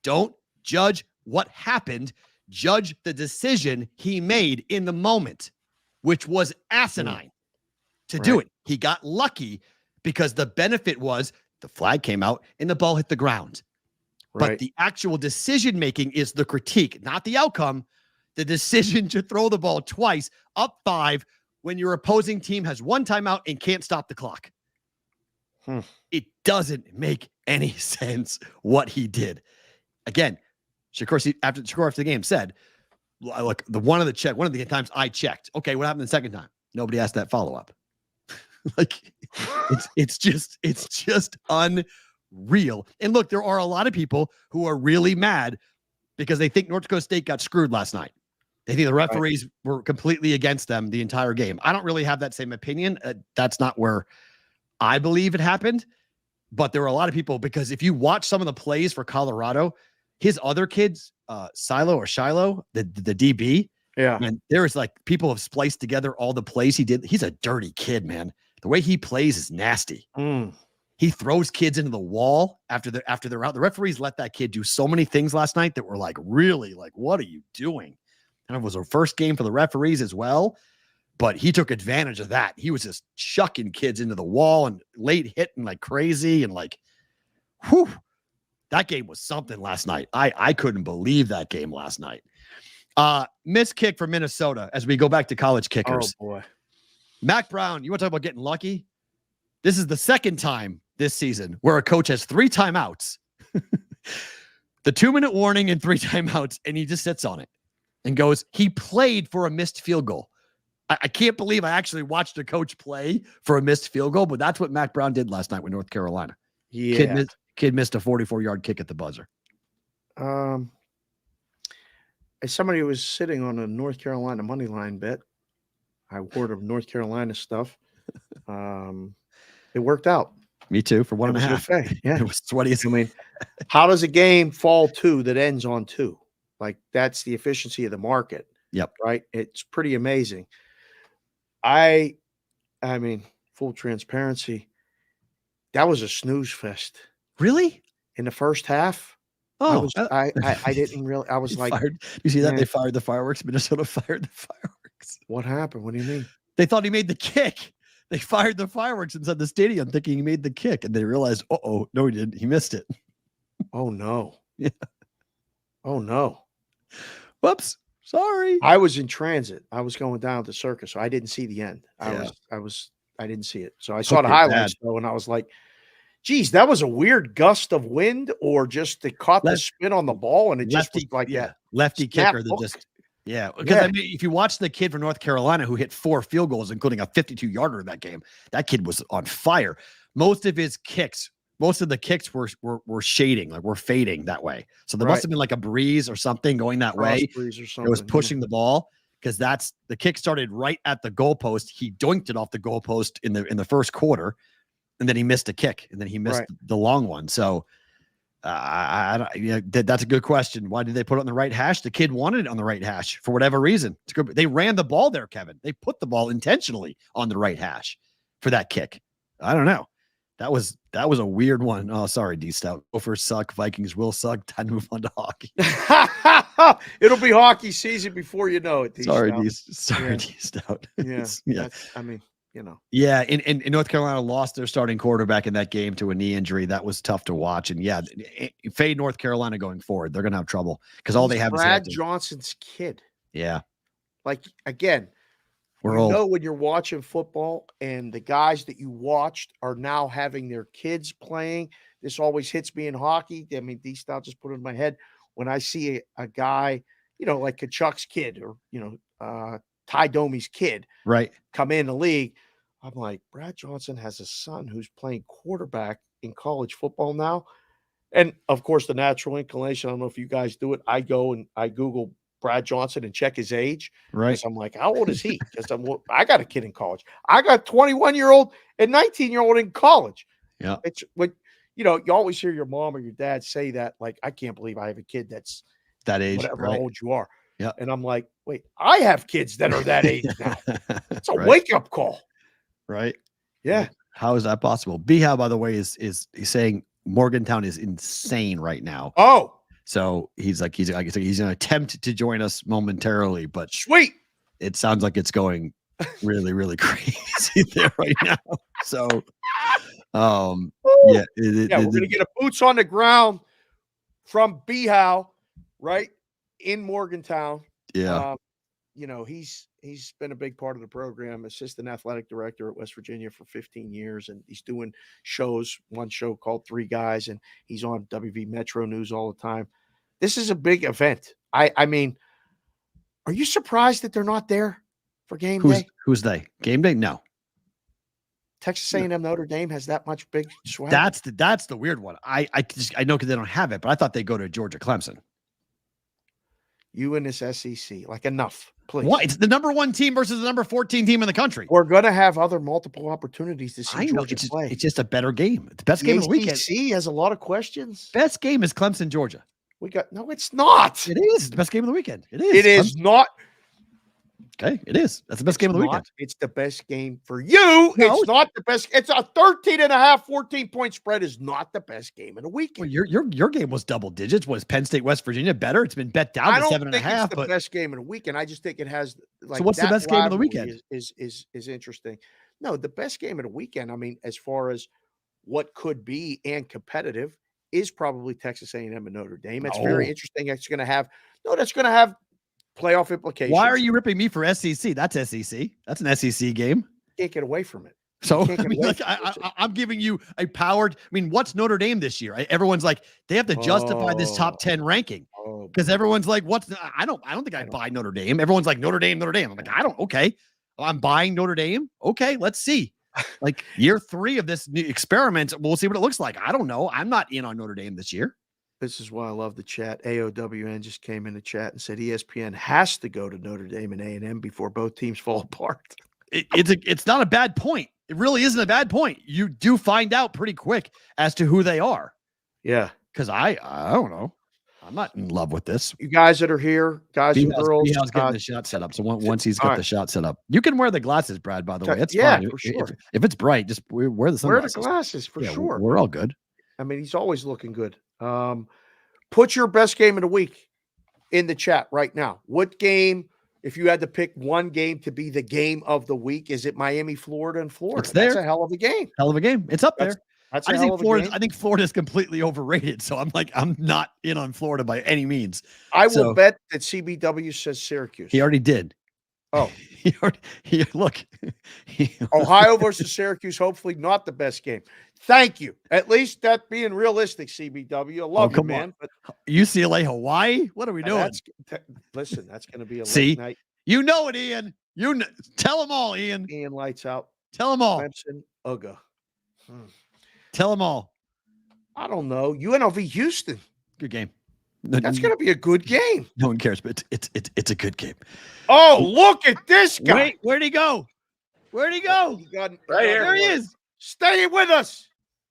[SPEAKER 3] Don't judge what happened. Judge the decision he made in the moment, which was asinine to do it. He got lucky because the benefit was the flag came out and the ball hit the ground. But the actual decision making is the critique, not the outcome. The decision to throw the ball twice, up 5, when your opposing team has 1 timeout and can't stop the clock. It doesn't make any sense what he did. Again, Shakur after the game said, "Look, one of the times I checked. Okay, what happened the second time? Nobody asked that follow up. Like, it's just unreal." And look, there are a lot of people who are really mad because they think North Dakota State got screwed last night. They think the referees were completely against them the entire game. I don't really have that same opinion. That's not where I believe it happened. But there were a lot of people, because if you watch some of the plays for Colorado, his other kids, Shiloh, the DB, and there's like people have spliced together all the plays he did. He's a dirty kid, man. The way he plays is nasty. He throws kids into the wall after they're out. The referees let that kid do so many things last night that were like, really, like, what are you doing? And it was a first game for the referees as well. But he took advantage of that. He was just chucking kids into the wall and late hitting like crazy. And like, whew, that game was something last night. I couldn't believe that game last night. Missed kick for Minnesota as we go back to college kickers.
[SPEAKER 4] Oh, boy.
[SPEAKER 3] Mac Brown, you want to talk about getting lucky? This is the second time this season where a coach has 3 timeouts, the 2-minute warning and 3 timeouts, and he just sits on it and goes, he played for a missed field goal. I can't believe I actually watched a coach play for a missed field goal, but that's what Mac Brown did last night with North Carolina.
[SPEAKER 4] Yeah.
[SPEAKER 3] Kid missed a 44-yard kick at the buzzer.
[SPEAKER 4] As somebody who was sitting on a North Carolina money line bet, I wore the North Carolina stuff. It worked out.
[SPEAKER 3] Me too, for 1.5.
[SPEAKER 4] Yeah.
[SPEAKER 3] It was sweaty.
[SPEAKER 4] I mean, how does a game fall 2 that ends on 2? Like, that's the efficiency of the market.
[SPEAKER 3] Yep.
[SPEAKER 4] Right. It's pretty amazing. I mean, full transparency, that was a snooze fest.
[SPEAKER 3] Really?
[SPEAKER 4] In the first half.
[SPEAKER 3] Oh,
[SPEAKER 4] I didn't really. I was like,
[SPEAKER 3] you see that? They fired the fireworks. Minnesota fired the fireworks.
[SPEAKER 4] What happened? What do you mean?
[SPEAKER 3] They thought he made the kick. They fired the fireworks inside the stadium thinking he made the kick. And they realized, no, he didn't. He missed it.
[SPEAKER 4] Oh, no.
[SPEAKER 3] Yeah.
[SPEAKER 4] Oh, no.
[SPEAKER 3] Whoops. Sorry.
[SPEAKER 4] I was in transit. I was going down to Circus, so I didn't see the end. I didn't see it. So I saw the highlights though, and I was like, Geez, that was a weird gust of wind, or just they caught the spin on the ball and it just was like that
[SPEAKER 3] lefty
[SPEAKER 4] snap
[SPEAKER 3] kicker that
[SPEAKER 4] hook.
[SPEAKER 3] just because I mean, if you watch the kid from North Carolina who hit 4 field goals, including a 52-yarder in that game, that kid was on fire. Most of the kicks were shading, like were fading that way. So there must have been like a breeze or something going that way.
[SPEAKER 4] Breeze or something.
[SPEAKER 3] It was pushing the ball, because the kick started right at the goalpost. He doinked it off the goalpost in the first quarter, and then he missed a kick, and then he missed the long one. So that's a good question. Why did they put it on the right hash? The kid wanted it on the right hash for whatever reason. It's good. They ran the ball there, Kevin. They put the ball intentionally on the right hash for that kick. I don't know. That was a weird one. Oh, sorry, D Stout. Gophers suck. Vikings will suck. Time to move on to hockey.
[SPEAKER 4] It'll be hockey season before you know it. D
[SPEAKER 3] Stout.
[SPEAKER 4] Yeah. I mean, you know.
[SPEAKER 3] Yeah, and North Carolina lost their starting quarterback in that game to a knee injury. That was tough to watch. And yeah, fade North Carolina going forward. They're going to have trouble because all they have is
[SPEAKER 4] Brad Johnson's kid.
[SPEAKER 3] Yeah.
[SPEAKER 4] Like, again,
[SPEAKER 3] we're old.
[SPEAKER 4] Know when you're watching football and the guys that you watched are now having their kids playing. This always hits me in hockey. I mean, these styles just put it in my head when I see a guy, you know, like Kachuk's kid or, you know, Ty Domi's kid come in the league. I'm like, Brad Johnson has a son who's playing quarterback in college football now. And of course, the natural inclination, I don't know if you guys do it. I go and I Google Brad Johnson and check his age.
[SPEAKER 3] Right.
[SPEAKER 4] I'm like, how old is he? Because I got a kid in college. I got 21-year-old and 19-year-old in college.
[SPEAKER 3] Yeah.
[SPEAKER 4] It's when, you know, you always hear your mom or your dad say that, like, I can't believe I have a kid that's
[SPEAKER 3] that age,
[SPEAKER 4] whatever old you are.
[SPEAKER 3] Yeah.
[SPEAKER 4] And I'm like, wait, I have kids that are that age now. It's a wake-up call.
[SPEAKER 3] Right.
[SPEAKER 4] Yeah.
[SPEAKER 3] How is that possible? B Howe, by the way, is saying Morgantown is insane right now.
[SPEAKER 4] Oh.
[SPEAKER 3] So he's going to attempt to join us momentarily, but
[SPEAKER 4] sweet.
[SPEAKER 3] It sounds like it's going really, really crazy there right now. So,
[SPEAKER 4] we're going to get a boots on the ground from B Howe, right in Morgantown.
[SPEAKER 3] Yeah.
[SPEAKER 4] You know, he's been a big part of the program, assistant athletic director at West Virginia for 15 years. And he's doing shows, one show called Three Guys, and he's on WV Metro News all the time. This is a big event. I mean, are you surprised that they're not there for game day?
[SPEAKER 3] Who's they? Game day? No.
[SPEAKER 4] Texas A&M Notre Dame has that much big swag.
[SPEAKER 3] That's the weird one. I know because they don't have it, but I thought they go to Georgia Clemson.
[SPEAKER 4] You and this SEC, like, enough, please.
[SPEAKER 3] What? It's the number 1 team versus the number 14 team in the country.
[SPEAKER 4] We're going to have other multiple opportunities to see Georgia play.
[SPEAKER 3] It's just a better game. It's the best game of the weekend.
[SPEAKER 4] SEC has a lot of questions.
[SPEAKER 3] Best game is Clemson, Georgia.
[SPEAKER 4] No, it's not.
[SPEAKER 3] It is. It's the best game of the weekend. It is.
[SPEAKER 4] It is not.
[SPEAKER 3] Okay, it is. That's the best game of the weekend.
[SPEAKER 4] It's the best game for you. No, it's not the best. It's a 13.5, 14-point spread is not the best game of the weekend.
[SPEAKER 3] Well, your game was double digits. Was Penn State, West Virginia better? It's been bet down to 7.5.
[SPEAKER 4] It's the best game of the weekend. I just think it has, like,
[SPEAKER 3] so what's the best game of the weekend?
[SPEAKER 4] Is interesting. No, the best game of the weekend, I mean, as far as what could be and competitive, is probably Texas A&M and Notre Dame. It's very interesting. That's going to have playoff implications.
[SPEAKER 3] Why are you ripping me for SEC? That's SEC. That's an SEC game.
[SPEAKER 4] Can't get away from it.
[SPEAKER 3] So I mean, like, I'm giving you a powered. I mean, what's Notre Dame this year? Everyone's like, they have to justify this top 10 ranking because everyone's like, I don't think I buy Notre Dame. Everyone's like Notre Dame. I'm like, I don't. Okay, I'm buying Notre Dame. Okay, let's see. Like, year 3 of this new experiment, we'll see what it looks like. I don't know. I'm not in on Notre Dame this year.
[SPEAKER 4] This is why I love the chat. AOWN just came in the chat and said ESPN has to go to Notre Dame and A&M before both teams fall apart.
[SPEAKER 3] It's not a bad point. It really isn't a bad point. You do find out pretty quick as to who they are.
[SPEAKER 4] Yeah.
[SPEAKER 3] Because I don't know. I'm not in love with this.
[SPEAKER 4] You guys that are here, guys and girls.
[SPEAKER 3] B-How's getting the shot set up. So once he's got the shot set up, you can wear the glasses, Brad, by the way. It's fine.
[SPEAKER 4] For sure.
[SPEAKER 3] If it's bright, just wear the sunglasses.
[SPEAKER 4] Wear the glasses for sure.
[SPEAKER 3] We're all good.
[SPEAKER 4] I mean, he's always looking good. Put your best game of the week in the chat right now. What game, if you had to pick one game to be the game of the week, is it Miami, Florida, and Florida?
[SPEAKER 3] It's there.
[SPEAKER 4] That's a hell of a game.
[SPEAKER 3] Hell of a game. It's up there.
[SPEAKER 4] That's
[SPEAKER 3] I think Florida's completely overrated. So I'm not in on Florida by any means.
[SPEAKER 4] I will bet that CBW says Syracuse.
[SPEAKER 3] He already did.
[SPEAKER 4] Oh,
[SPEAKER 3] Look.
[SPEAKER 4] Ohio versus Syracuse, hopefully not the best game. Thank you. At least that being realistic, CBW. I love you, man. But
[SPEAKER 3] UCLA, Hawaii? What are we doing?
[SPEAKER 4] Listen, that's going to be a
[SPEAKER 3] See?
[SPEAKER 4] late night.
[SPEAKER 3] You know it, Ian. Tell them all, Ian.
[SPEAKER 4] Ian lights out.
[SPEAKER 3] Tell them all.
[SPEAKER 4] Clemson, Uga.
[SPEAKER 3] Tell them all.
[SPEAKER 4] I don't know. UNLV Houston.
[SPEAKER 3] Good game.
[SPEAKER 4] That's going to be a good game.
[SPEAKER 3] No one cares, but it's a good game.
[SPEAKER 4] Oh, look at this guy.
[SPEAKER 3] Wait, where'd he go? Where'd he go?
[SPEAKER 4] Right
[SPEAKER 3] here. There he is.
[SPEAKER 4] Stay with us.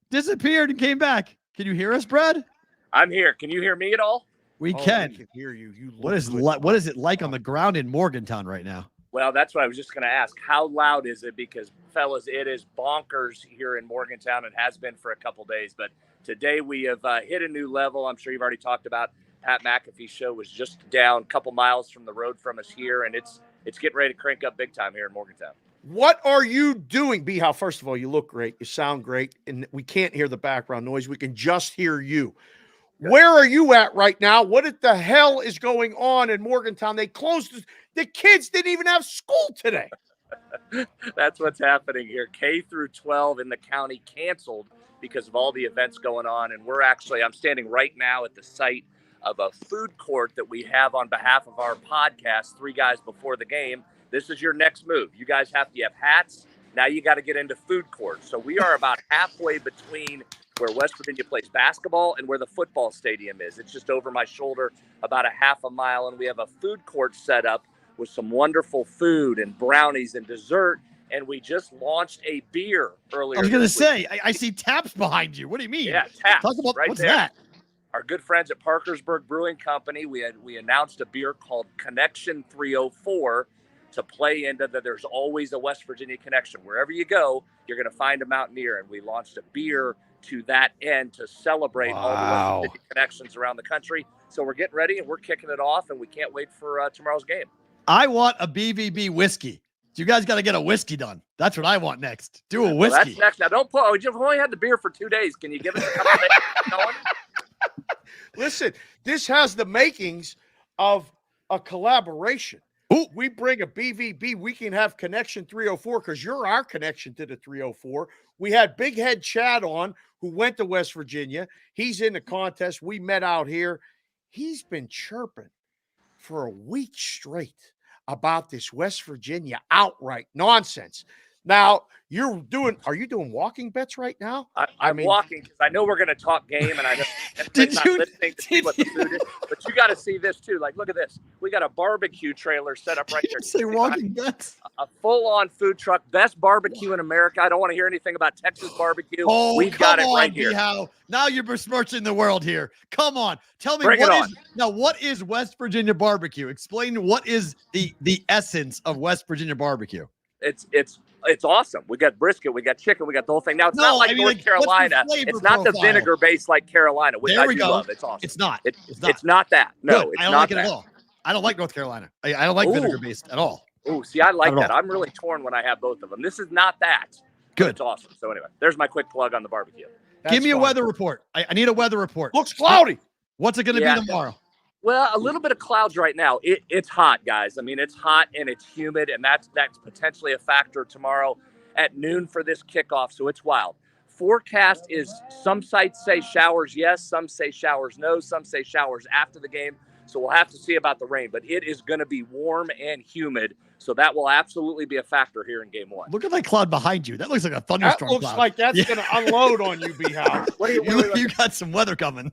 [SPEAKER 3] Disappeared and came back. Can you hear us, Brad?
[SPEAKER 6] I'm here. Can you hear me at all?
[SPEAKER 3] We can.
[SPEAKER 4] We can hear you.
[SPEAKER 3] What is it like on the ground in Morgantown right now?
[SPEAKER 6] Well, that's what I was just going to ask. How loud is it? Because, fellas, it is bonkers here in Morgantown. It has been for a couple days. But today we have hit a new level. I'm sure you've already talked about. Pat McAfee's show was just down a couple miles from the road from us here, and it's getting ready to crank up big time here in Morgantown.
[SPEAKER 4] What are you doing, B? How? First of all, you look great. You sound great, and we can't hear the background noise. We can just hear you. Where are you at right now? What the hell is going on in Morgantown? They closed. The kids didn't even have school today.
[SPEAKER 6] That's what's happening here. K through 12 in the county canceled because of all the events going on. And I'm standing right now at the site of a food court that we have on behalf of our podcast, Three Guys Before the Game. This is your next move. You guys have hats. Now you got to get into food courts. So we are about halfway between where West Virginia plays basketball and where the football stadium is. It's just over my shoulder, about a half a mile. And we have a food court set up with some wonderful food and brownies and dessert. And we just launched a beer earlier.
[SPEAKER 3] I was going to say, I see taps behind you. What do you mean?
[SPEAKER 6] Yeah, taps.
[SPEAKER 3] Talk about
[SPEAKER 6] right
[SPEAKER 3] what's
[SPEAKER 6] there.
[SPEAKER 3] that?
[SPEAKER 6] Our good friends at Parkersburg Brewing Company, we announced a beer called Connection 304 to play into that. There's always a West Virginia connection. Wherever you go, you're going to find a Mountaineer. And we launched a beer to that end to celebrate all the West Virginia connections around the country. So we're getting ready and we're kicking it off, and we can't wait for tomorrow's game.
[SPEAKER 3] I want a BVB whiskey. You guys got to get a whiskey done. That's what I want next. Do a whiskey.
[SPEAKER 6] Well, that's next. Now, don't put. You've only had the beer for 2 days. Can you give us a couple days going?
[SPEAKER 4] Listen, this has the makings of a collaboration.
[SPEAKER 3] Ooh.
[SPEAKER 4] We bring a BVB, we can have Connection 304 because you're our connection to the 304. We had Big Head Chad on, who went to West Virginia. He's in the contest. We met out here. He's been chirping for a week straight about this West Virginia outright nonsense. Now, are you doing walking bets right now?
[SPEAKER 6] I'm walking because I know we're going to talk game, and I know not listening to see what the food is. But you got to see this too. Like, look at this. We got a barbecue trailer set up right there.
[SPEAKER 3] Say walking bets.
[SPEAKER 6] A full-on food truck, best barbecue in America. I don't want to hear anything about Texas barbecue.
[SPEAKER 3] Oh,
[SPEAKER 6] we've got it right here.
[SPEAKER 3] How now you're besmirching the world here. Come on, tell me what is West Virginia barbecue? Explain what is the essence of West Virginia barbecue.
[SPEAKER 6] It's awesome. We got brisket, we got chicken, we got the whole thing. Now it's not like North Carolina. It's not the vinegar base like Carolina, which I do love. It's awesome.
[SPEAKER 3] It's not.
[SPEAKER 6] It's not that. No,
[SPEAKER 3] good.
[SPEAKER 6] it's
[SPEAKER 3] I don't
[SPEAKER 6] not
[SPEAKER 3] like
[SPEAKER 6] that.
[SPEAKER 3] it at all. I don't like North Carolina. I don't like vinegar based at all.
[SPEAKER 6] Oh, see, I like that. I'm really torn when I have both of them. This is not that.
[SPEAKER 3] Good.
[SPEAKER 6] It's awesome. So anyway, there's my quick plug on the barbecue.
[SPEAKER 3] Give me a weather report. I need a weather report.
[SPEAKER 4] Looks cloudy.
[SPEAKER 3] What's it going to be tomorrow?
[SPEAKER 6] Well, a little bit of clouds right now. It's hot, guys. I mean, it's hot and it's humid, and that's potentially a factor tomorrow at noon for this kickoff. So it's wild. Forecast is some sites say showers yes, some say showers no, some say showers after the game. So we'll have to see about the rain, but it is going to be warm and humid. So that will absolutely be a factor here in game one.
[SPEAKER 3] Look at that cloud behind you. That looks like a thunderstorm.
[SPEAKER 4] That looks like that's going to unload on you, B-Howe.
[SPEAKER 3] You got some weather coming.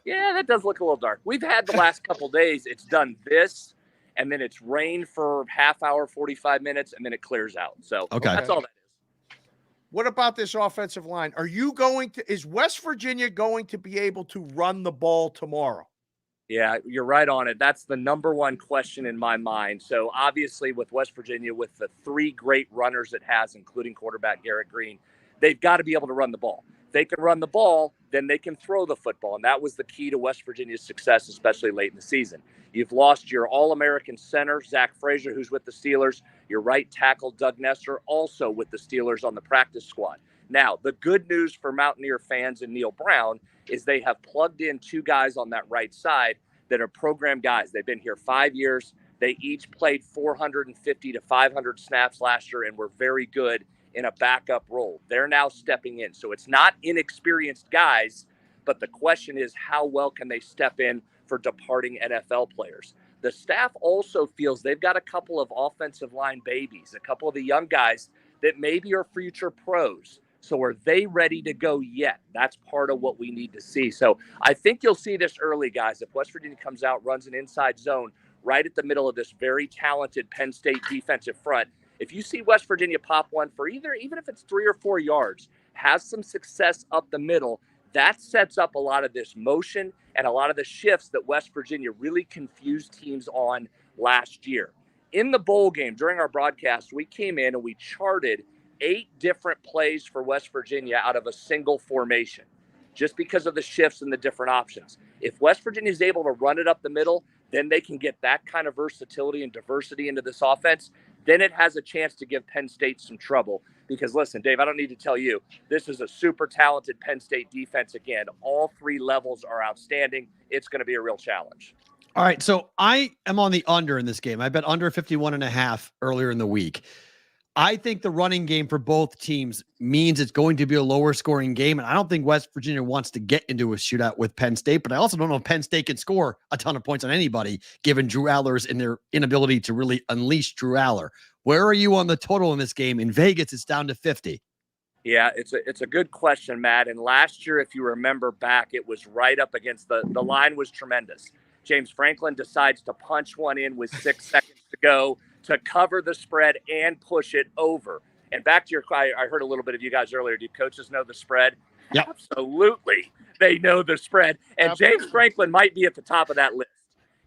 [SPEAKER 6] Yeah, that does look a little dark. We've had the last couple days. It's done this, and then it's rained for half hour, 45 minutes, and then it clears out. So that's all that is.
[SPEAKER 4] What about this offensive line? Is West Virginia going to be able to run the ball tomorrow?
[SPEAKER 6] Yeah, you're right on it. That's the number one question in my mind. So obviously with West Virginia, with the three great runners it has, including quarterback Garrett Green, they've got to be able to run the ball. If they can run the ball, then they can throw the football. And that was the key to West Virginia's success, especially late in the season. You've lost your All-American center, Zach Frazier, who's with the Steelers. Your right tackle, Doug Nestor, also with the Steelers on the practice squad. Now, the good news for Mountaineer fans and Neil Brown is they have plugged in two guys on that right side that are program guys. They've been here 5 years. They each played 450 to 500 snaps last year and were very good in a backup role. They're now stepping in. So it's not inexperienced guys, but the question is, how well can they step in for departing NFL players? The staff also feels they've got a couple of offensive line babies, a couple of the young guys that maybe are future pros. So are they ready to go yet? That's part of what we need to see. So I think you'll see this early, guys. If West Virginia comes out, runs an inside zone right at the middle of this very talented Penn State defensive front, if you see West Virginia pop one for even if it's 3 or 4 yards, has some success up the middle, that sets up a lot of this motion and a lot of the shifts that West Virginia really confused teams on last year. In the bowl game, during our broadcast, we came in and we charted 8 different plays for West Virginia out of a single formation, just because of the shifts and the different options. If West Virginia is able to run it up the middle, then they can get that kind of versatility and diversity into this offense. Then it has a chance to give Penn State some trouble. Because listen, Dave, I don't need to tell you, this is a super talented Penn State defense. Again, all 3 levels are outstanding. It's going to be a real challenge.
[SPEAKER 3] All right. So I am on the under in this game. I bet under 51.5 earlier in the week. I think the running game for both teams means it's going to be a lower scoring game. And I don't think West Virginia wants to get into a shootout with Penn State, but I also don't know if Penn State can score a ton of points on anybody, given Drew Aller's and their inability to really unleash Drew Aller. Where are you on the total in this game? In Vegas, it's down to 50.
[SPEAKER 6] Yeah, it's a good question, Matt. And last year, if you remember back, it was right up against the line was tremendous. James Franklin decides to punch one in with 6 seconds to go to cover the spread and push it over. And back to I heard a little bit of you guys earlier. Do coaches know the spread?
[SPEAKER 3] Yep.
[SPEAKER 6] Absolutely. They know the spread. And James Franklin might be at the top of that list.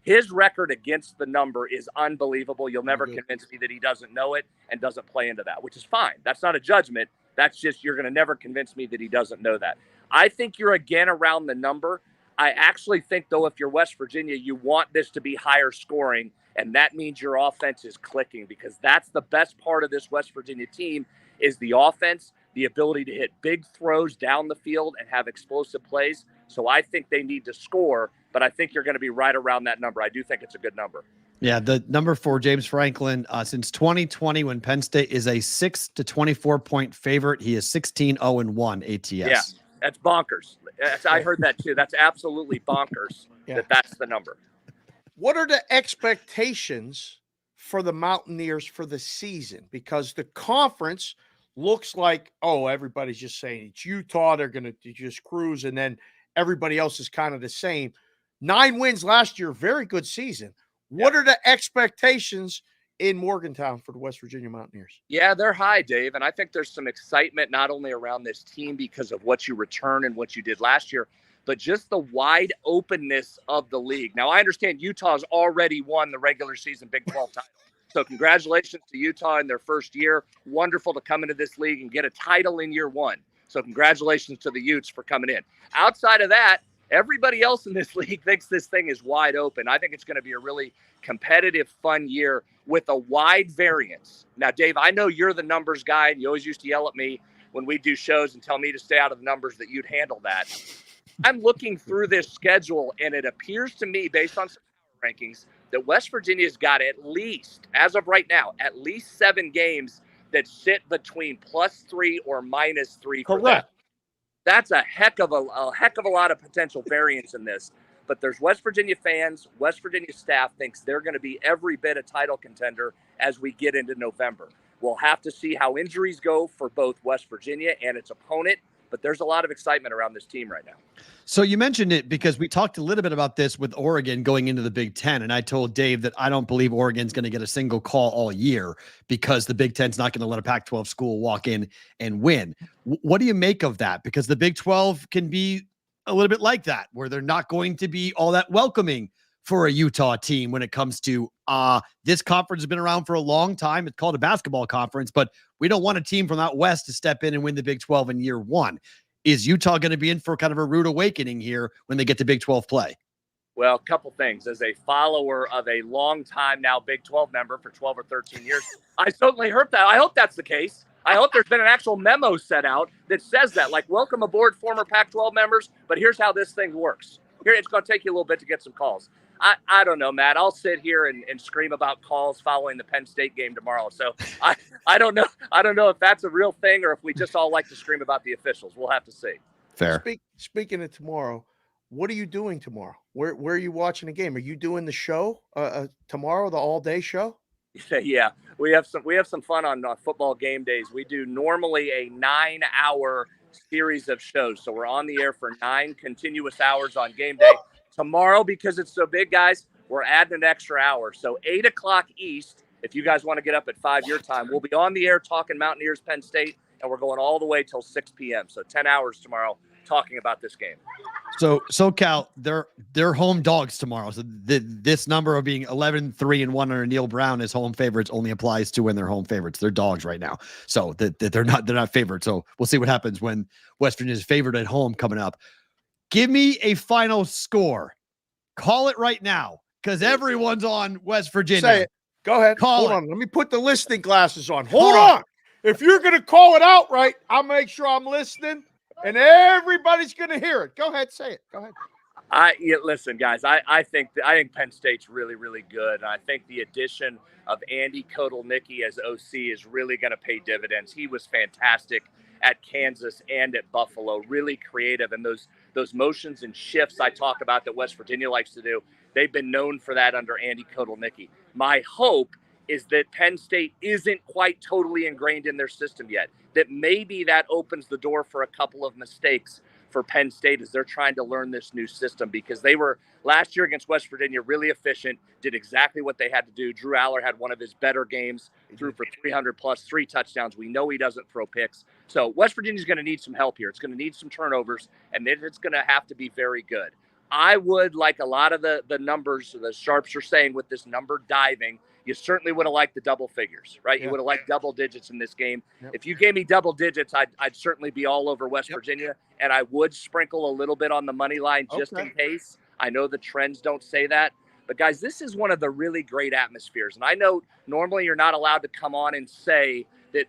[SPEAKER 6] His record against the number is unbelievable. You'll never convince me that he doesn't know it and doesn't play into that, which is fine. That's not a judgment. That's just, you're going to never convince me that he doesn't know that. I think you're again around the number. I actually think, though, if you're West Virginia, you want this to be higher scoring, and that means your offense is clicking, because that's the best part of this West Virginia team is the offense, the ability to hit big throws down the field and have explosive plays. So I think they need to score, but I think you're going to be right around that number. I do think it's a good number.
[SPEAKER 3] Yeah, the number for James Franklin since 2020, when Penn State is a 6 to 24 point favorite, he is 16-0-1 ATS.
[SPEAKER 6] Yeah, that's bonkers. I heard that too. That's absolutely bonkers. That's the number.
[SPEAKER 4] What are the expectations for the Mountaineers for the season? Because the conference looks like, oh, everybody's just saying it's Utah. They're going to just cruise, and then everybody else is kind of the same. 9 wins last year, very good season. What are the expectations in Morgantown for the West Virginia Mountaineers?
[SPEAKER 6] Yeah, they're high, Dave. And I think there's some excitement not only around this team because of what you return and what you did last year, but just the wide openness of the league. Now, I understand Utah's already won the regular season Big 12 title. So congratulations to Utah in their first year. Wonderful to come into this league and get a title in year 1. So congratulations to the Utes for coming in. Outside of that, everybody else in this league thinks this thing is wide open. I think it's going to be a really competitive, fun year with a wide variance. Now, Dave, I know you're the numbers guy, and you always used to yell at me when we do shows and tell me to stay out of the numbers, that you'd handle that. I'm looking through this schedule, and it appears to me, based on some rankings, that West Virginia's got at least, as of right now, at least 7 games that sit between +3 or -3.
[SPEAKER 4] Correct.
[SPEAKER 6] That's a heck of a lot of potential variance in this. But there's West Virginia fans, West Virginia staff thinks they're going to be every bit a title contender as we get into November. We'll have to see how injuries go for both West Virginia and its opponent, but there's a lot of excitement around this team right now.
[SPEAKER 3] So you mentioned it because we talked a little bit about this with Oregon going into the Big Ten. And I told Dave that I don't believe Oregon's going to get a single call all year because the Big Ten's not going to let a Pac-12 school walk in and win. What do you make of that? Because the Big 12 can be a little bit like that, where they're not going to be all that welcoming for a Utah team when it comes to this conference has been around for a long time. It's called a basketball conference, but we don't want a team from out west to step in and win the Big 12 in year 1. Is Utah going to be in for kind of a rude awakening here when they get to Big 12 play?
[SPEAKER 6] Well, a couple things. As a follower of a long time now Big 12 member for 12 or 13 years, I certainly heard that. I hope that's the case. I hope there's been an actual memo set out that says that, like, welcome aboard former Pac-12 members, but here's how this thing works. here it's going to take you a little bit to get some calls. I don't know, Matt. I'll sit here and scream about calls following the Penn State game tomorrow. So I don't know. I don't know if that's a real thing or if we just all like to scream about the officials. We'll have to see.
[SPEAKER 3] Fair.
[SPEAKER 4] Speaking of tomorrow, what are you doing tomorrow? Where are you watching the game? Are you doing the show tomorrow, the all-day show?
[SPEAKER 6] Yeah, we have some fun on football game days. We do normally a 9-hour series of shows. So we're on the air for 9 continuous hours on game day. Tomorrow, because it's so big, guys, we're adding an extra hour. So 8 o'clock East, if you guys want to get up at 5 your time, we'll be on the air talking Mountaineers Penn State, and we're going all the way till 6 p.m. So 10 hours tomorrow talking about this game.
[SPEAKER 3] So SoCal, they're home dogs tomorrow. So this number of being 11-3-1 under Neil Brown as home favorites only applies to when they're home favorites. They're dogs right now. So that they're not favored. So we'll see what happens when West Virginia is favored at home coming up. Give me a final score. Call it right now because everyone's on West Virginia.
[SPEAKER 4] Say it. Go ahead.
[SPEAKER 3] Call
[SPEAKER 4] Hold
[SPEAKER 3] it.
[SPEAKER 4] on. Let me put the listening glasses on. Hold on. If you're going to call it out right, I'll make sure I'm listening and everybody's going to hear it. Go ahead. Say it. Go ahead.
[SPEAKER 6] Listen, guys, I think Penn State's really, really good. And I think the addition of Andy Kotelnicki as OC is really going to pay dividends. He was fantastic at Kansas and at Buffalo, really creative. And those motions and shifts I talk about that West Virginia likes to do, they've been known for that under Andy Kotelnicki. My hope is that Penn State isn't quite totally ingrained in their system yet, that maybe that opens the door for a couple of mistakes for Penn State as they're trying to learn this new system, because they were last year against West Virginia really efficient, did exactly what they had to do. Drew Aller had one of his better games, threw for 300 plus, 3 touchdowns. We know he doesn't throw picks. So West Virginia's going to need some help here. It's going to need some turnovers, and then it's going to have to be very good. I would like a lot of the numbers the sharps are saying with this number diving. You certainly would have liked the double figures, right?
[SPEAKER 4] Yeah.
[SPEAKER 6] You would have liked double digits in this game.
[SPEAKER 4] Yep.
[SPEAKER 6] If you gave me double digits, I'd certainly be all over West Virginia, and I would sprinkle a little bit on the money line just in case. I know the trends don't say that. But, guys, this is one of the really great atmospheres. And I know normally you're not allowed to come on and say that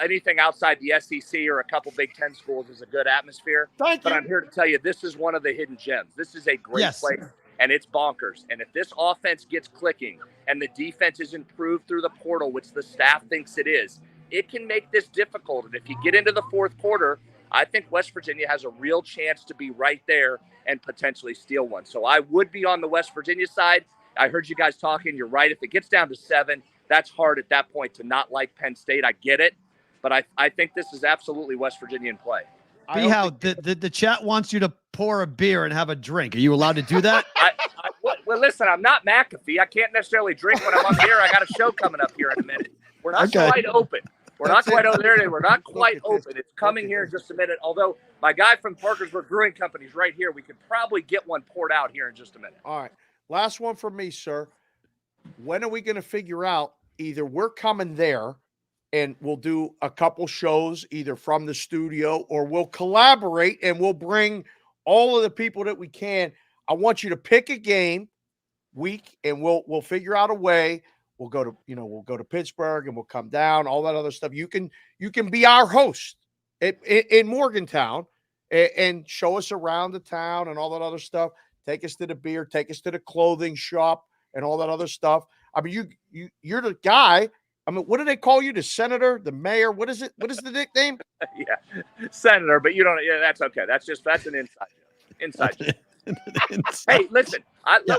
[SPEAKER 6] anything outside the SEC or a couple Big Ten schools is a good atmosphere.
[SPEAKER 4] Thank
[SPEAKER 6] but
[SPEAKER 4] you.
[SPEAKER 6] I'm here to tell you this is one of the hidden gems. This is a great place. And it's bonkers. And if this offense gets clicking and the defense is improved through the portal, which the staff thinks it is, it can make this difficult. And if you get into the fourth quarter, I think West Virginia has a real chance to be right there and potentially steal one. So I would be on the West Virginia side. I heard you guys talking. You're right. If it gets down to 7, that's hard at that point to not like Penn State. I get it. But I think this is absolutely West Virginia in play.
[SPEAKER 3] How the chat wants you to pour a beer and have a drink. Are you allowed to do that?
[SPEAKER 6] Well, listen, I'm not McAfee. I can't necessarily drink when I'm on the air. I got a show coming up here in a minute. We're not quite open. We're not quite over there. We're not quite open. It's coming here in just a minute. Although my guy from Parkersburg Brewing Company is right here. We could probably get one poured out here in just a minute.
[SPEAKER 4] All right. Last one for me, sir. When are we going to figure out either we're coming there and we'll do a couple shows either from the studio or we'll collaborate and we'll bring all of the people that we can. I want you to pick a game week and we'll figure out a way. We'll go to Pittsburgh and we'll come down, all that other stuff. You can be our host in Morgantown and show us around the town and all that other stuff. Take us to the beer, take us to the clothing shop and all that other stuff. I mean, you're the guy. I mean, what do they call you? The senator, the mayor? What is it? What is the nickname?
[SPEAKER 6] Yeah, senator, but you don't. Yeah, that's okay. That's an inside joke. Hey, listen,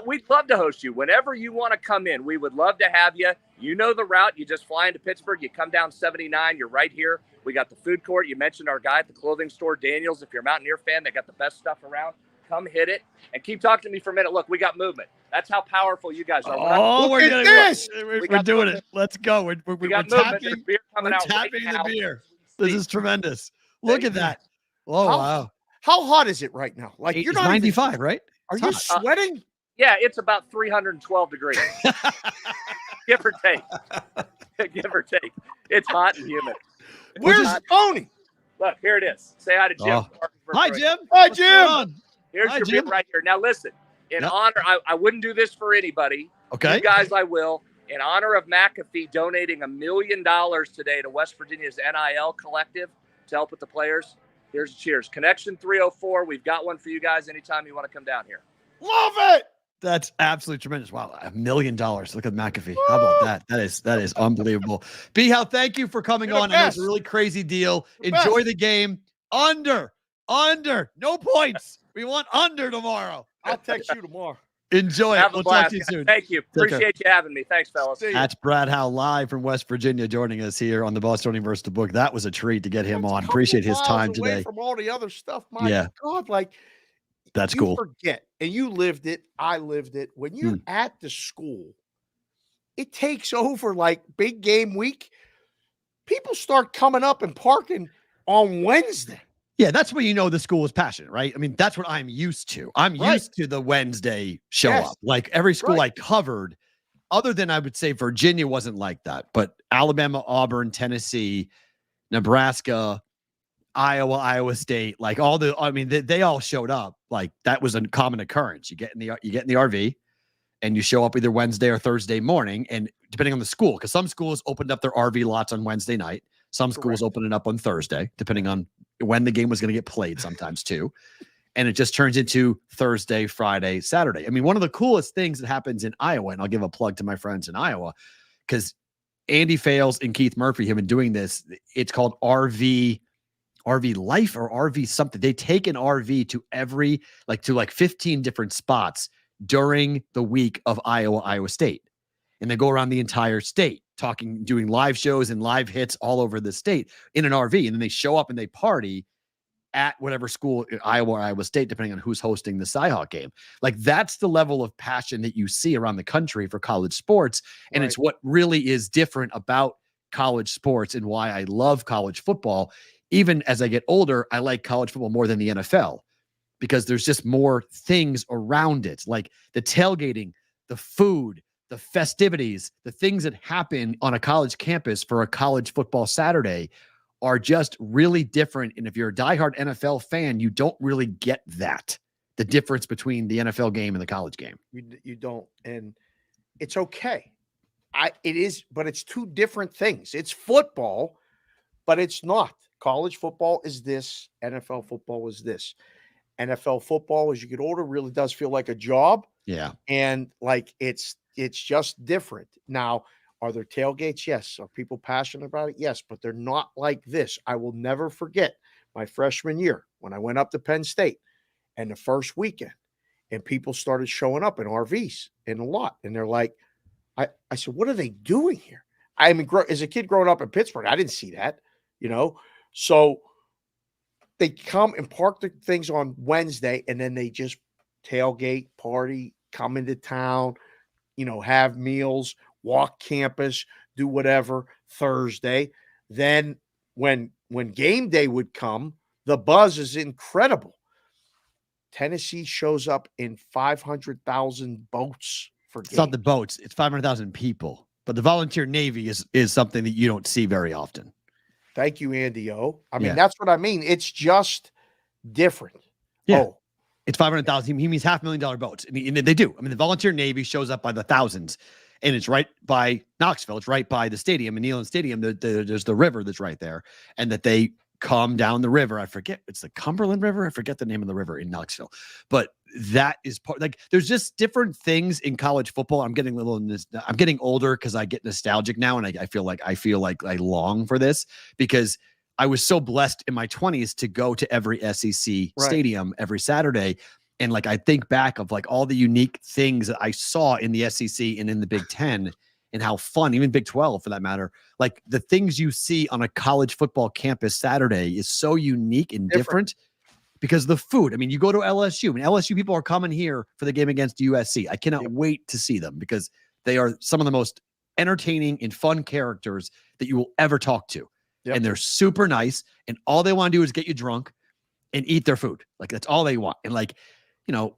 [SPEAKER 6] we'd love to host you whenever you want to come in. We would love to have you. You know the route. You just fly into Pittsburgh. You come down 79. You're right here. We got the food court. You mentioned our guy at the clothing store, Daniels. If you're a Mountaineer fan, they got the best stuff around. Come hit it and keep talking to me for a minute. Look, we got movement. That's how powerful you guys are.
[SPEAKER 3] We're doing it. Let's go. We're tapping the beer. This is tremendous. Look at that. Oh, wow.
[SPEAKER 4] How hot is it right now? Like you're not
[SPEAKER 3] 95, right?
[SPEAKER 4] Are you sweating?
[SPEAKER 6] Yeah, it's about 312 degrees. Give or take. Give or take. It's hot and humid.
[SPEAKER 4] Where's Tony?
[SPEAKER 6] Look, here it is. Say hi to Jim.
[SPEAKER 3] Hi, Jim.
[SPEAKER 4] Hi, Jim.
[SPEAKER 6] Here's your beer right here. Now, listen. In honor, I wouldn't do this for anybody.
[SPEAKER 3] Okay.
[SPEAKER 6] You guys, I will. In honor of McAfee donating $1 million today to West Virginia's NIL collective to help with the players, here's a cheers. Connection 304. We've got one for you guys anytime you want to come down here.
[SPEAKER 4] Love it.
[SPEAKER 3] That's absolutely tremendous. Wow, $1 million. Look at McAfee. How about that? That is unbelievable. B Howe, thank you for coming
[SPEAKER 4] You're the
[SPEAKER 3] on. I know it's a
[SPEAKER 4] best.
[SPEAKER 3] really crazy deal.
[SPEAKER 4] The
[SPEAKER 3] Enjoy
[SPEAKER 4] best.
[SPEAKER 3] the game. Under, no points. We want under tomorrow.
[SPEAKER 4] I'll text you tomorrow.
[SPEAKER 3] Enjoy
[SPEAKER 6] Have
[SPEAKER 3] it.
[SPEAKER 6] a
[SPEAKER 3] We'll
[SPEAKER 6] blast.
[SPEAKER 3] talk to you soon.
[SPEAKER 6] Thank you.
[SPEAKER 3] Take care.
[SPEAKER 6] Appreciate you having me. Thanks, fellas.
[SPEAKER 4] See ya.
[SPEAKER 3] That's Brad Howe live from West Virginia joining us here on the Bostonian versus the Book. That was a treat to get him
[SPEAKER 4] That's a
[SPEAKER 3] on.
[SPEAKER 4] couple
[SPEAKER 3] Appreciate his
[SPEAKER 4] miles
[SPEAKER 3] time
[SPEAKER 4] away
[SPEAKER 3] today.
[SPEAKER 4] From all the other stuff, my
[SPEAKER 3] Yeah.
[SPEAKER 4] God, like
[SPEAKER 3] That's
[SPEAKER 4] you
[SPEAKER 3] cool.
[SPEAKER 4] forget, and you lived it. I lived it. When you're at the school, it takes over like big game week. People start coming up and parking on Wednesday.
[SPEAKER 3] Yeah, that's when you know the school is passionate, right? I mean, that's what I'm used to. I'm
[SPEAKER 4] Right.
[SPEAKER 3] used to the Wednesday show
[SPEAKER 4] Yes.
[SPEAKER 3] up. Like every school
[SPEAKER 4] Right.
[SPEAKER 3] I covered, other than I would say Virginia wasn't like that, but Alabama, Auburn, Tennessee, Nebraska, Iowa State, like all the, I mean, they all showed up. Like that was a common occurrence. You get in the RV and you show up either Wednesday or Thursday morning, and depending on the school, because some schools opened up their RV lots on Wednesday night. Some schools
[SPEAKER 4] Correct.
[SPEAKER 3] opened it up on Thursday, depending on when the game was going to get played sometimes too. And it just turns into Thursday, Friday, Saturday. I mean, one of the coolest things that happens in Iowa, and I'll give a plug to my friends in Iowa, because Andy Fales and Keith Murphy have been doing this. It's called RV Life or RV something. They take an RV to to 15 different spots during the week of Iowa State. And they go around the entire state doing live shows and live hits all over the state in an RV. And then they show up and they party at whatever school in Iowa or Iowa State, depending on who's hosting the Cyhawk game. Like that's the level of passion that you see around the country for college sports. And
[SPEAKER 4] Right.
[SPEAKER 3] it's what really is different about college sports and why I love college football. Even as I get older, I like college football more than the NFL because there's just more things around it, like the tailgating, the food, the festivities, the things that happen on a college campus for a college football Saturday are just really different. And if you're a diehard NFL fan, you don't really get that, the difference between the NFL game and the college game.
[SPEAKER 4] You don't, and it's okay. It is, but it's two different things. It's football, but it's not. College football is this. NFL football is this. NFL football, as you get older, really does feel like a job.
[SPEAKER 3] Yeah.
[SPEAKER 4] And like it's just different. Now, are there tailgates? Yes. Are people passionate about it? Yes, but they're not like this. I will never forget my freshman year when I went up to Penn State and the first weekend, and people started showing up in RVs in a lot. And they're like, I said, what are they doing here? I mean, as a kid growing up in Pittsburgh, I didn't see that, So they come and park the things on Wednesday, and then they just tailgate, party, come into town, have meals, walk campus, do whatever Thursday. Then when game day would come, the buzz is incredible. Tennessee shows up in 500,000 boats for games.
[SPEAKER 3] It's not the boats, it's 500,000 people. But the volunteer Navy is something that you don't see very often.
[SPEAKER 4] Thank you, Andy O. I mean,
[SPEAKER 3] Yeah.
[SPEAKER 4] that's what I mean. It's just different.
[SPEAKER 3] Yeah.
[SPEAKER 4] Oh,
[SPEAKER 3] It's 500,000. He means $500,000 boats. And they do. I mean, the volunteer Navy shows up by the thousands, and it's right by Knoxville. It's right by the stadium, and Neyland Stadium. There's the river that's right there, and that they come down the river. I forget. It's the Cumberland River. I forget the name of the river in Knoxville, but that is part. Like, there's just different things in college football. I'm getting I'm getting older because I get nostalgic now, and I feel like I long for this because I was so blessed in my 20s to go to every SEC stadium every Saturday. And like, I think back of like all the unique things that I saw in the SEC and in the Big Ten and how fun, even Big 12 for that matter, like the things you see on a college football campus Saturday is so unique and different because the food. I mean, you go to LSU, and LSU people are coming here for the game against USC. I cannot wait to see them because they are some of the most entertaining and fun characters that you will ever talk to.
[SPEAKER 4] Yep.
[SPEAKER 3] And they're super nice, and all they want to do is get you drunk and eat their food. Like, that's all they want. And like,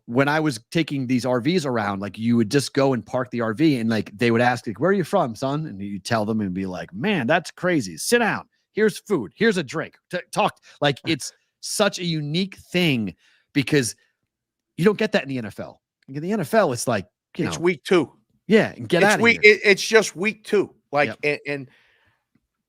[SPEAKER 3] when I was taking these RVs around, like, you would just go and park the RV, and like, they would ask, like, where are you from, son? And you tell them and be like, man, that's crazy. Sit down. Here's food. Here's a drink. Talk. Like, it's such a unique thing because you don't get that in the NFL. In the NFL, it's like,
[SPEAKER 4] it's week 2.
[SPEAKER 3] Yeah. And get out of here.
[SPEAKER 4] It's just week 2. Like, and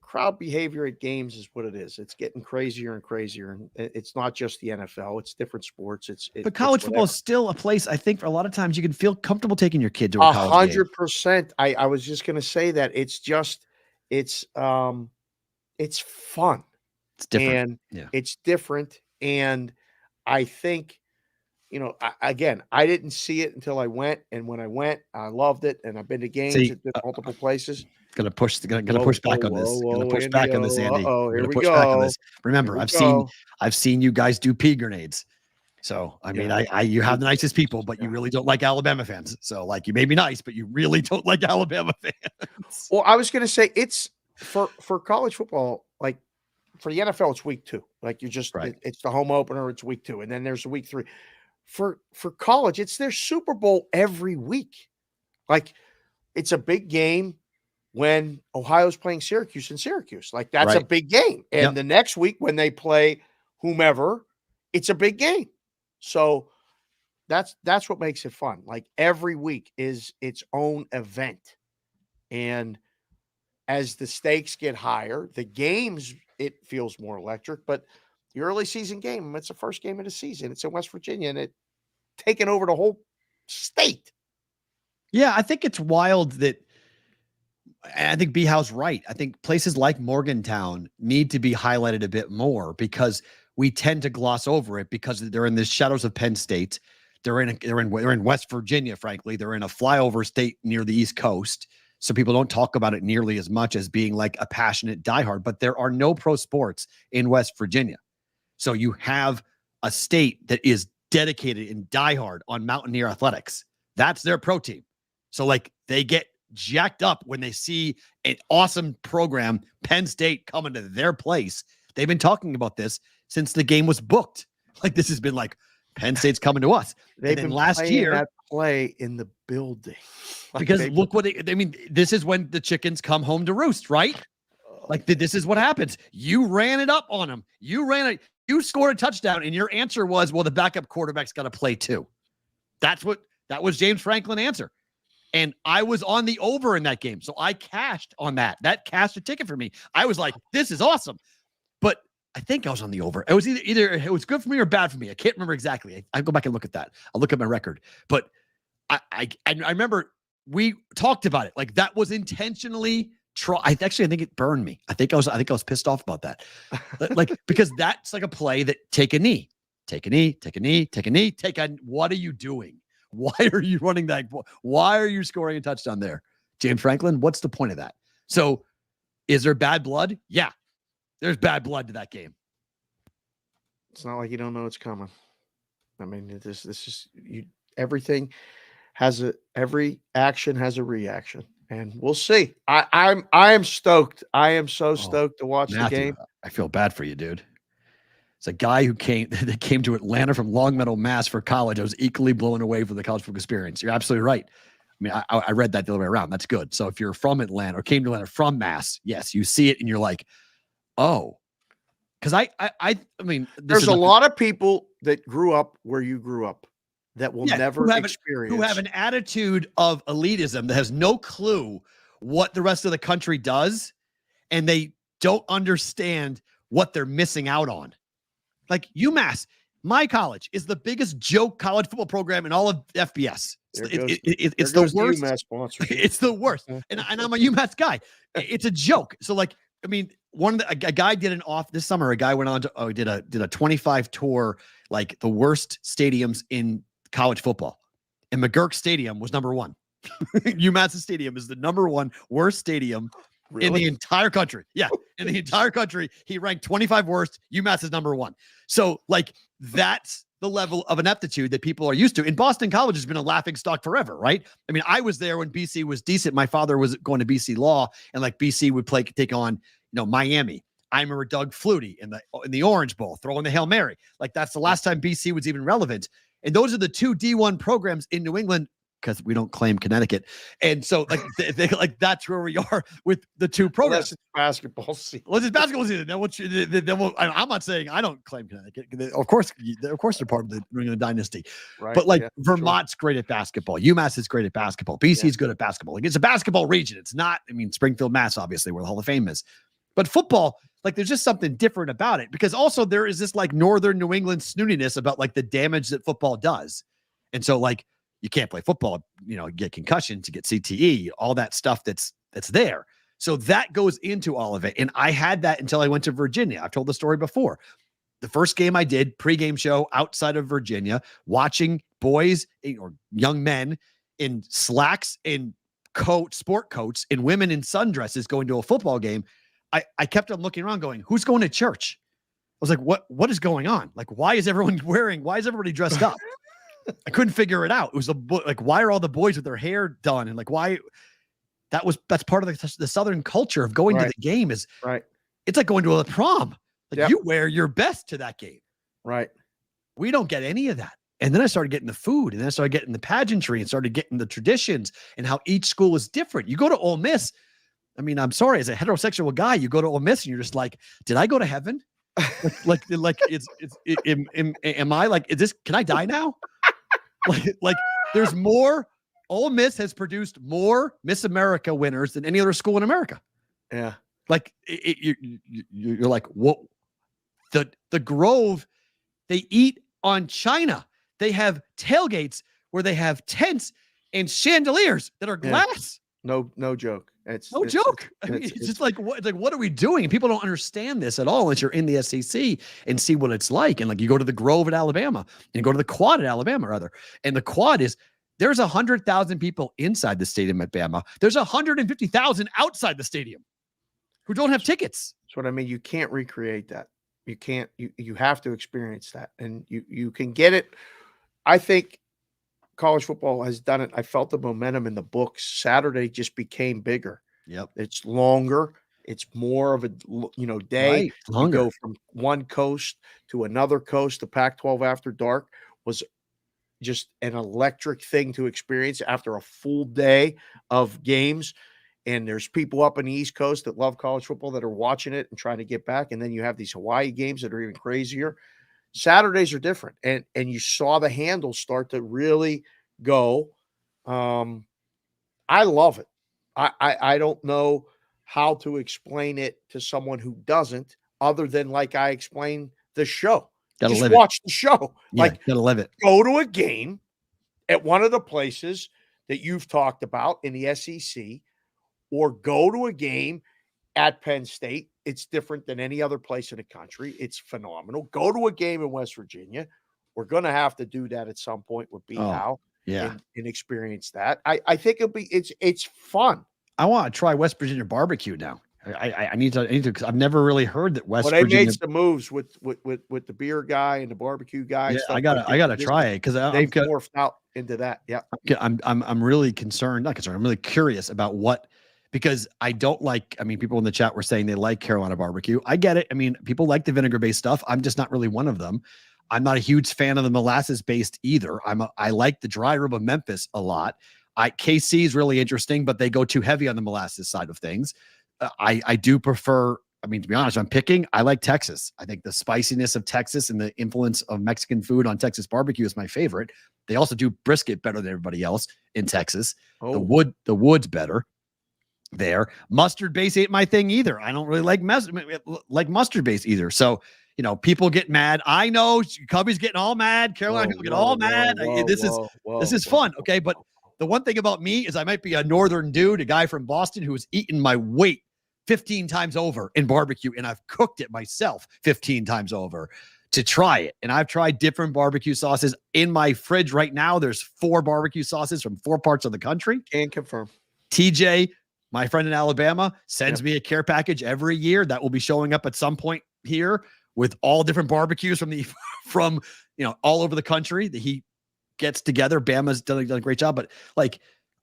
[SPEAKER 4] crowd behavior at games is what it is. It's getting crazier and crazier, and it's not just the NFL. It's different sports.
[SPEAKER 3] But college football is still a place, I think, for a lot of times you can feel comfortable taking your kid to a college game.
[SPEAKER 4] 100%. I was just going to say that it's fun.
[SPEAKER 3] It's different.
[SPEAKER 4] And it's different. And I think, again, I didn't see it until I went. And when I went, I loved it. And I've been to games at multiple places.
[SPEAKER 3] Gonna push back on this. Gonna push back on this, Andy.
[SPEAKER 4] Oh, here we
[SPEAKER 3] push
[SPEAKER 4] go.
[SPEAKER 3] Back on this. Remember, I've seen you guys do pea grenades. So I mean, you have the nicest people, but you really don't like Alabama fans. So like, you may be nice, but you really don't like Alabama fans.
[SPEAKER 4] Well, I was gonna say it's for college football, like for the NFL, it's week 2. Like you just it's the home opener, it's week 2, and then there's week 3. For college, it's their Super Bowl every week. Like it's a big game when Ohio's playing Syracuse in Syracuse. Like that's a big game. And the next week when they play whomever, it's a big game. So that's what makes it fun. Like every week is its own event. And as the stakes get higher, the games, it feels more electric, but the early season game, it's the first game of the season. It's in West Virginia and it's taken over the whole state.
[SPEAKER 3] Yeah, I think it's wild that, and I think B. Howe's right. I think places like Morgantown need to be highlighted a bit more because we tend to gloss over it because they're in the shadows of Penn State. They're in West Virginia, frankly. They're in a flyover state near the East Coast. So people don't talk about it nearly as much as being like a passionate diehard, but there are no pro sports in West Virginia. So you have a state that is dedicated and diehard on Mountaineer athletics. That's their pro team. So like they get jacked up when they see an awesome program, Penn State, coming to their place. They've been talking about this since the game was booked. Like this has been like Penn State's coming to us.
[SPEAKER 4] They've been last year that play in the building.
[SPEAKER 3] Because look what this is when the chickens come home to roost, right? Like this is what happens. You ran it up on them. You scored a touchdown, and your answer was, well, the backup quarterback's got to play too. That was James Franklin's answer. And I was on the over in that game. So I cashed on that. That cashed a ticket for me. I was like, this is awesome. But I think I was on the over. It was either it was good for me or bad for me. I can't remember exactly. I go back and look at that. I'll look at my record. But I remember we talked about it. Like that was intentionally I think it burned me. I think I was pissed off about that. Like, because that's like a play that take a knee. What are you doing? Why are you running that? Why are you scoring a touchdown there? James Franklin, what's the point of that? So is there bad blood? Yeah, there's bad blood to that game.
[SPEAKER 4] It's not like you don't know it's coming. I mean, this is everything every action has a reaction, and we'll see. I am stoked. I am so stoked to watch the game.
[SPEAKER 3] I feel bad for you, dude. It's a guy who came to Atlanta from Longmeadow, Mass for college. I was equally blown away from the college football experience. You're absolutely right. I mean, I read that the other way around. That's good. So if you're from Atlanta or came to Atlanta from Mass, yes, you see it and you're like, oh, because I mean,
[SPEAKER 4] there's a lot of people that grew up where you grew up that will never experience,
[SPEAKER 3] who have an attitude of elitism that has no clue what the rest of the country does, and they don't understand what they're missing out on. Like UMass, my college, is the biggest joke college football program in all of FBS. It's the worst. It's the worst. And I'm a UMass guy. It's a joke. So like, I mean, a guy did this summer. A guy went on to did a 25 tour, like the worst stadiums in college football, and McGurk Stadium was number 1. UMass Stadium is the number 1 worst stadium in the entire country. Yeah, in the entire country, he ranked 25 worst. UMass is number 1. So like that's the level of ineptitude that people are used to. And Boston College has been a laughing stock forever, right? I mean, I was there when BC was decent. My father was going to BC Law, and like BC would take on, Miami. I remember Doug Flutie in the Orange Bowl throwing the Hail Mary. Like that's the last time BC was even relevant. And those are the 2 D1 programs in New England, because we don't claim Connecticut. And so like like that's where we are with the 2 programs.
[SPEAKER 4] Unless it's basketball season.
[SPEAKER 3] It's basketball season. I'm not saying I don't claim Connecticut. Of course they're part of the New England dynasty. Right. But like Vermont's great at basketball. UMass is great at basketball. BC's good at basketball. Like it's a basketball region. It's not, Springfield, Mass, obviously, where the Hall of Fame is. But football, like there's just something different about it, because also there is this like Northern New England snootiness about like the damage that football does. And so like you can't play football, you know, get concussions, you get CTE, all that stuff that's there. So that goes into all of it. And I had that until I went to Virginia. I've told the story before. The first game I did, pregame show outside of Virginia, watching boys or young men in slacks and sport coats, and women in sundresses going to a football game. I kept on looking around going, who's going to church? I was like, what is going on? Like, why is everybody dressed up? I couldn't figure it out. It was like, why are all the boys with their hair done? And like, why that's part of the Southern culture of going to the game is
[SPEAKER 7] right.
[SPEAKER 3] It's like going to a prom. Like you wear your best to that game.
[SPEAKER 7] Right.
[SPEAKER 3] We don't get any of that. And then I started getting the food, and then I started getting the pageantry, and started getting the traditions and how each school is different. You go to Ole Miss. I mean, I'm sorry, as a heterosexual guy, you go to Ole Miss and you're just like, did I go to heaven? Am I like, is this, can I die now? like there's more. Ole Miss has produced more Miss America winners than any other school in America.
[SPEAKER 7] Yeah.
[SPEAKER 3] Like you're like, what? The Grove, they eat on China. They have tailgates where they have tents and chandeliers that are glass.
[SPEAKER 7] No joke. It's
[SPEAKER 3] no joke. It's just like what are we doing? And people don't understand this at all unless you're in the SEC and see what it's like. And like you go to the Grove at Alabama and you go to the Quad at Alabama, rather. And the Quad is there's 100,000 people inside the stadium at Bama. There's 150,000 outside the stadium who don't have tickets.
[SPEAKER 7] That's what I mean. You can't recreate that. You can't. You have to experience that, and you can get it. I think college football has done it. I felt the momentum in the books. Saturday just became bigger.
[SPEAKER 3] Yep.
[SPEAKER 7] It's longer. It's more of a day.
[SPEAKER 3] Right. Longer.
[SPEAKER 7] You go from one coast to another coast. The Pac-12 after dark was just an electric thing to experience after a full day of games. And there's people up in the East Coast that love college football that are watching it and trying to get back. And then you have these Hawaii games that are even crazier. Saturdays are different. And you saw the handles start to really go. I love it. I don't know how to explain it to someone who doesn't, other than like I explained the show. Just watch the show.
[SPEAKER 3] Yeah,
[SPEAKER 7] like,
[SPEAKER 3] gotta live it.
[SPEAKER 7] Go to a game at one of the places that you've talked about in the SEC, or go to a game at Penn State. It's different than any other place in the country. It's phenomenal. Go to a game in West Virginia. We're going to have to do that at some point with B. Howe.
[SPEAKER 3] Yeah.
[SPEAKER 7] And experience that. I think it's fun.
[SPEAKER 3] I want to try West Virginia barbecue now. I need to, because I've never really heard that West
[SPEAKER 7] Virginia.
[SPEAKER 3] Virginia.
[SPEAKER 7] They made some moves with the beer guy and the barbecue guy.
[SPEAKER 3] Yeah, I gotta try it, because
[SPEAKER 7] they've morphed out into that. Yeah.
[SPEAKER 3] I'm really concerned. Not concerned. I'm really curious about because I don't like, people in the chat were saying they like Carolina barbecue. I get it. People like the vinegar-based stuff. I'm just not really one of them. I'm not a huge fan of the molasses-based either. I like the dry rub of Memphis a lot. KC is really interesting, but they go too heavy on the molasses side of things. I do prefer, to be honest, I'm picking, I like Texas. I think the spiciness of Texas and the influence of Mexican food on Texas barbecue is my favorite. They also do brisket better than everybody else in Texas.
[SPEAKER 7] Oh.
[SPEAKER 3] The wood's better there. Mustard base ain't my thing either. I don't really like mustard base either. So, people get mad. I know Cubby's getting all mad. Carolina people get all mad. This is fun. Okay. But the one thing about me is I might be a northern dude, a guy from Boston who has eaten my weight 15 times over in barbecue, and I've cooked it myself 15 times over to try it. And I've tried different barbecue sauces. In my fridge right now, there's 4 barbecue sauces from 4 parts of the country.
[SPEAKER 7] Can confirm.
[SPEAKER 3] TJ, my friend in Alabama, sends me a care package every year that will be showing up at some point here with all different barbecues from all over the country that he gets together. Bama's done a great job, but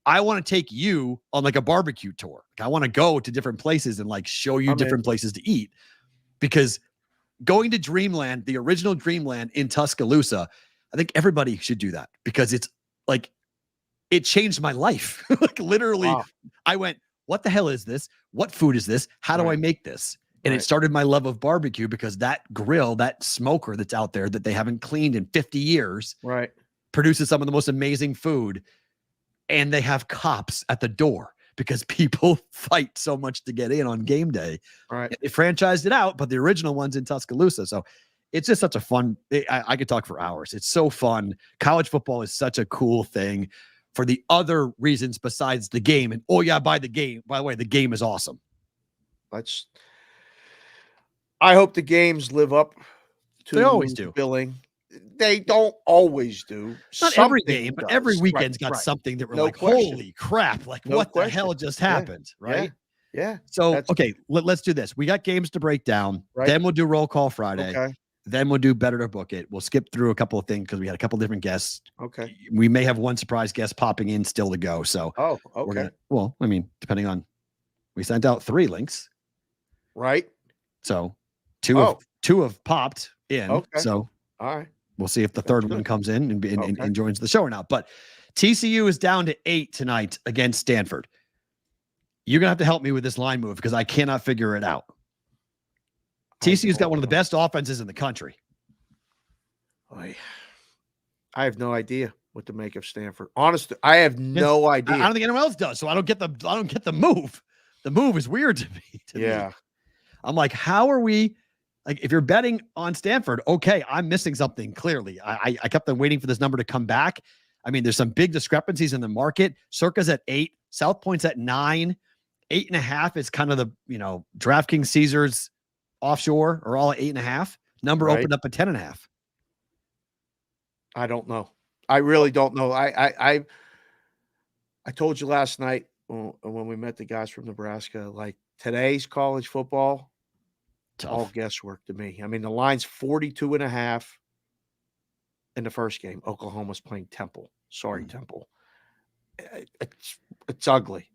[SPEAKER 3] I want to take you on a barbecue tour. I want to go to different places and show you different places to eat, because going to Dreamland, the original Dreamland in Tuscaloosa, I think everybody should do that, because it's it changed my life. Literally, wow. I went, what the hell is this? What food is this? How do I make this? And it started my love of barbecue, because that grill, that smoker that's out there that they haven't cleaned in 50 years, produces some of the most amazing food. And they have cops at the door because people fight so much to get in on game day.
[SPEAKER 7] Right.
[SPEAKER 3] They franchised it out, but the original one's in Tuscaloosa. So it's just such a fun, I could talk for hours. It's so fun. College football is such a cool thing for the other reasons besides the game. And by the way, the game is awesome.
[SPEAKER 7] I hope the games live up to
[SPEAKER 3] They always do.
[SPEAKER 7] billing. They don't always do.
[SPEAKER 3] Not every game, but every weekend's got
[SPEAKER 7] right.
[SPEAKER 3] something that we're
[SPEAKER 7] No
[SPEAKER 3] like,
[SPEAKER 7] question.
[SPEAKER 3] holy crap, like
[SPEAKER 7] No
[SPEAKER 3] what
[SPEAKER 7] question.
[SPEAKER 3] the hell just happened, right?
[SPEAKER 7] Yeah.
[SPEAKER 3] So, okay, let's do this. We got games to break down.
[SPEAKER 7] Right.
[SPEAKER 3] Then we'll do roll call Friday.
[SPEAKER 7] Okay.
[SPEAKER 3] Then we'll do better to book it. We'll skip through a couple of things because we had a couple different guests.
[SPEAKER 7] Okay.
[SPEAKER 3] We may have one surprise guest popping in still to go. So,
[SPEAKER 7] okay.
[SPEAKER 3] Depending on, we sent out 3 links.
[SPEAKER 7] Right.
[SPEAKER 3] So, two have popped in.
[SPEAKER 7] Okay.
[SPEAKER 3] So,
[SPEAKER 7] all right.
[SPEAKER 3] We'll see if the third one comes in and joins the show or not. But TCU is down to 8 tonight against Stanford. You're going to have to help me with this line move because I cannot figure it out. TCU's got one of the best offenses in the country.
[SPEAKER 7] I have no idea what to make of Stanford. Honestly, I have no idea.
[SPEAKER 3] I don't think anyone else does. So I don't get the move. The move is weird to me. I'm like, how are we? Like, if you're betting on Stanford, okay, I'm missing something clearly. I kept on waiting for this number to come back. I mean, there's some big discrepancies in the market. Circa's at 8, South Point's at 9, 8.5 is kind of the, DraftKings, Caesars, offshore are all at 8.5. Number opened up at 10.5.
[SPEAKER 7] I don't know. I really don't know. I told you last night when we met the guys from Nebraska, like today's college football,
[SPEAKER 3] tough.
[SPEAKER 7] All guesswork to me. I mean, the line's 42.5 in the first game. Oklahoma's playing Temple. Sorry, Temple. It's ugly.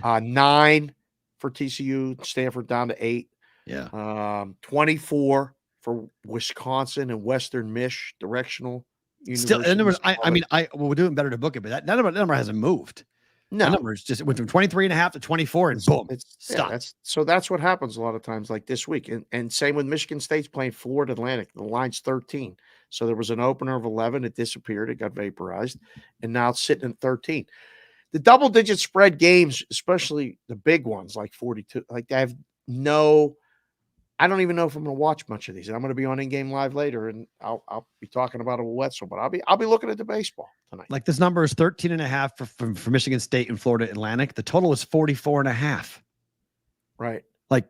[SPEAKER 7] 9 for TCU. Stanford down to 8.
[SPEAKER 3] Yeah.
[SPEAKER 7] 24 for Wisconsin and Western Mich directional.
[SPEAKER 3] Still, we're doing better to book it, but that number hasn't moved.
[SPEAKER 7] No,
[SPEAKER 3] the numbers just went from 23.5 to 24 and boom,
[SPEAKER 7] that's what happens a lot of times like this week. And same with Michigan State's playing Florida Atlantic. The line's 13. So there was an opener of 11. It disappeared. It got vaporized. And now it's sitting at 13. The double-digit spread games, especially the big ones like 42, like I don't even know if I'm going to watch much of these. And I'm going to be on In-Game Live later, and I'll be talking about it with Wetzel, but I'll be looking at the baseball tonight.
[SPEAKER 3] Like this number is 13.5 for Michigan State and Florida Atlantic. The total is 44.5.
[SPEAKER 7] Right.
[SPEAKER 3] Like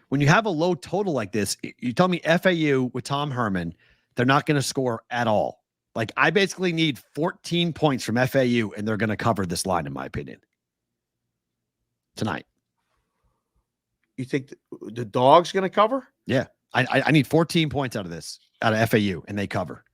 [SPEAKER 3] when you have a low total like this, you tell me FAU with Tom Herman, they're not going to score at all. Like I basically need 14 points from FAU, and they're going to cover this line, in my opinion, tonight.
[SPEAKER 7] You think the dog's going to cover?
[SPEAKER 3] Yeah. I need 14 points out of FAU, and they cover.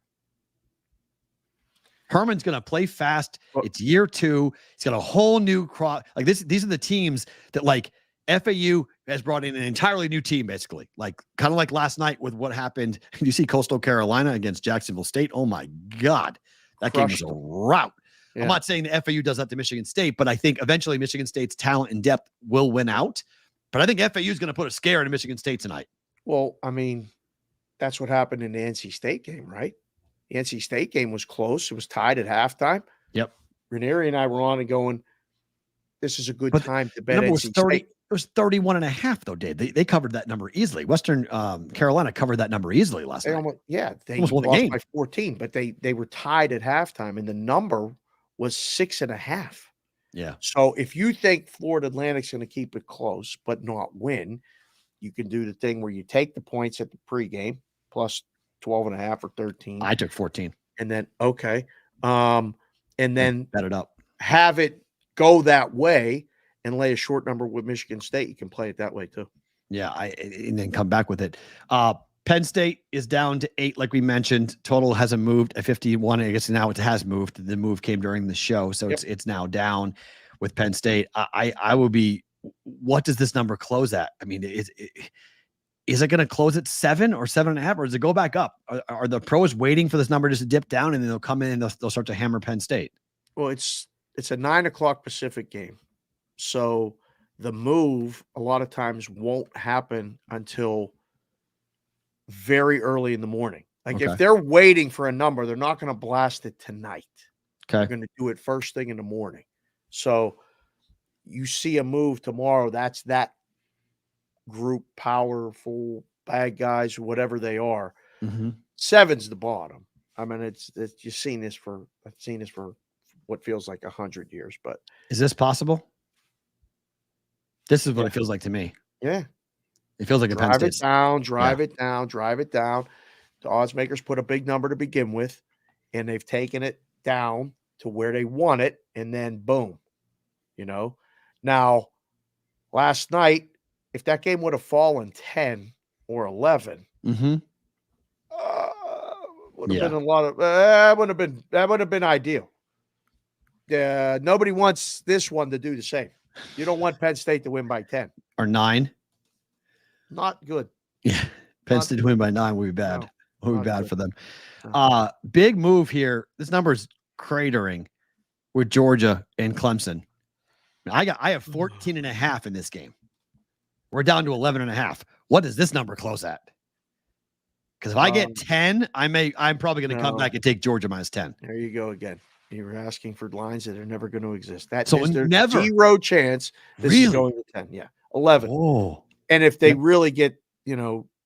[SPEAKER 3] Herman's going to play fast. It's year 2. He's got a whole new crop. Like these are the teams that like FAU has brought in an entirely new team, basically. Like kind of like last night with what happened. You see Coastal Carolina against Jacksonville State. Oh my God. That game was a rout. Yeah. I'm not saying the FAU does that to Michigan State, but I think eventually Michigan State's talent and depth will win out. But I think FAU is going to put a scare into Michigan State tonight.
[SPEAKER 7] Well, I mean, that's what happened in the NC State game, right? The NC State game was close. It was tied at halftime.
[SPEAKER 3] Yep.
[SPEAKER 7] Ranieri and I were on and going, this is a good time to bet NC State.
[SPEAKER 3] It was 31.5, though, Dave. They covered that number easily. Western Carolina covered that number easily last night.
[SPEAKER 7] They
[SPEAKER 3] almost won the game
[SPEAKER 7] by 14, but they were tied at halftime, and the number was 6.5.
[SPEAKER 3] Yeah.
[SPEAKER 7] So if you think Florida Atlantic's going to keep it close but not win, you can do the thing where you take the points at the pregame plus 12.5 or 13.
[SPEAKER 3] I took 14.
[SPEAKER 7] And then, and then
[SPEAKER 3] bet it up.
[SPEAKER 7] Have it go that way and lay a short number with Michigan State. You can play it that way too.
[SPEAKER 3] Yeah. And then come back with it. Penn State is down to 8, like we mentioned. Total hasn't moved at 51. I guess now it has moved. The move came during the show, so it's now down with Penn State. I will be. What does this number close at? I mean, is it going to close at 7 or 7.5, or does it go back up? Are the pros waiting for this number just to dip down, and then they'll come in and they'll start to hammer Penn State?
[SPEAKER 7] Well, it's a 9:00 Pacific game, so the move a lot of times won't happen until very early in the morning. Like if they're waiting for a number, they're not going to blast it tonight.
[SPEAKER 3] Okay.
[SPEAKER 7] They're going to do it first thing in the morning. So you see a move tomorrow, that's that group, powerful bad guys, whatever they are.
[SPEAKER 3] Mm-hmm.
[SPEAKER 7] 7's the bottom. I mean, it's I've seen this for what feels like 100 years, but
[SPEAKER 3] Is this possible? This is what
[SPEAKER 7] Yeah.
[SPEAKER 3] it feels like to me.
[SPEAKER 7] yeah,
[SPEAKER 3] It feels like a Penn
[SPEAKER 7] drive it
[SPEAKER 3] State.
[SPEAKER 7] down, drive it down, drive it down. The odds makers put a big number to begin with, and they've taken it down to where they want it, and then boom, Now, last night, if that game would have fallen 10 or 11,
[SPEAKER 3] Mm-hmm.
[SPEAKER 7] would have been a lot of that would have been ideal. Nobody wants this one to do the same. You don't want Penn State to win by 10
[SPEAKER 3] or 9.
[SPEAKER 7] Not good.
[SPEAKER 3] Yeah, Penn
[SPEAKER 7] Not
[SPEAKER 3] State to win by 9 would be bad.
[SPEAKER 7] No,
[SPEAKER 3] would be
[SPEAKER 7] not
[SPEAKER 3] bad
[SPEAKER 7] good.
[SPEAKER 3] for them.
[SPEAKER 7] No.
[SPEAKER 3] Big move here. This number is cratering with Georgia and Clemson. I have 14.5 in this game. We're down to 11.5. What does this number close at? Because if I get 10, I'm probably going to come back and take Georgia minus 10.
[SPEAKER 7] There you go again. You're asking for lines that are never going to exist. That
[SPEAKER 3] So
[SPEAKER 7] is there's
[SPEAKER 3] never.
[SPEAKER 7] zero chance this is going to 10. Yeah, 11.
[SPEAKER 3] Oh,
[SPEAKER 7] And if they really get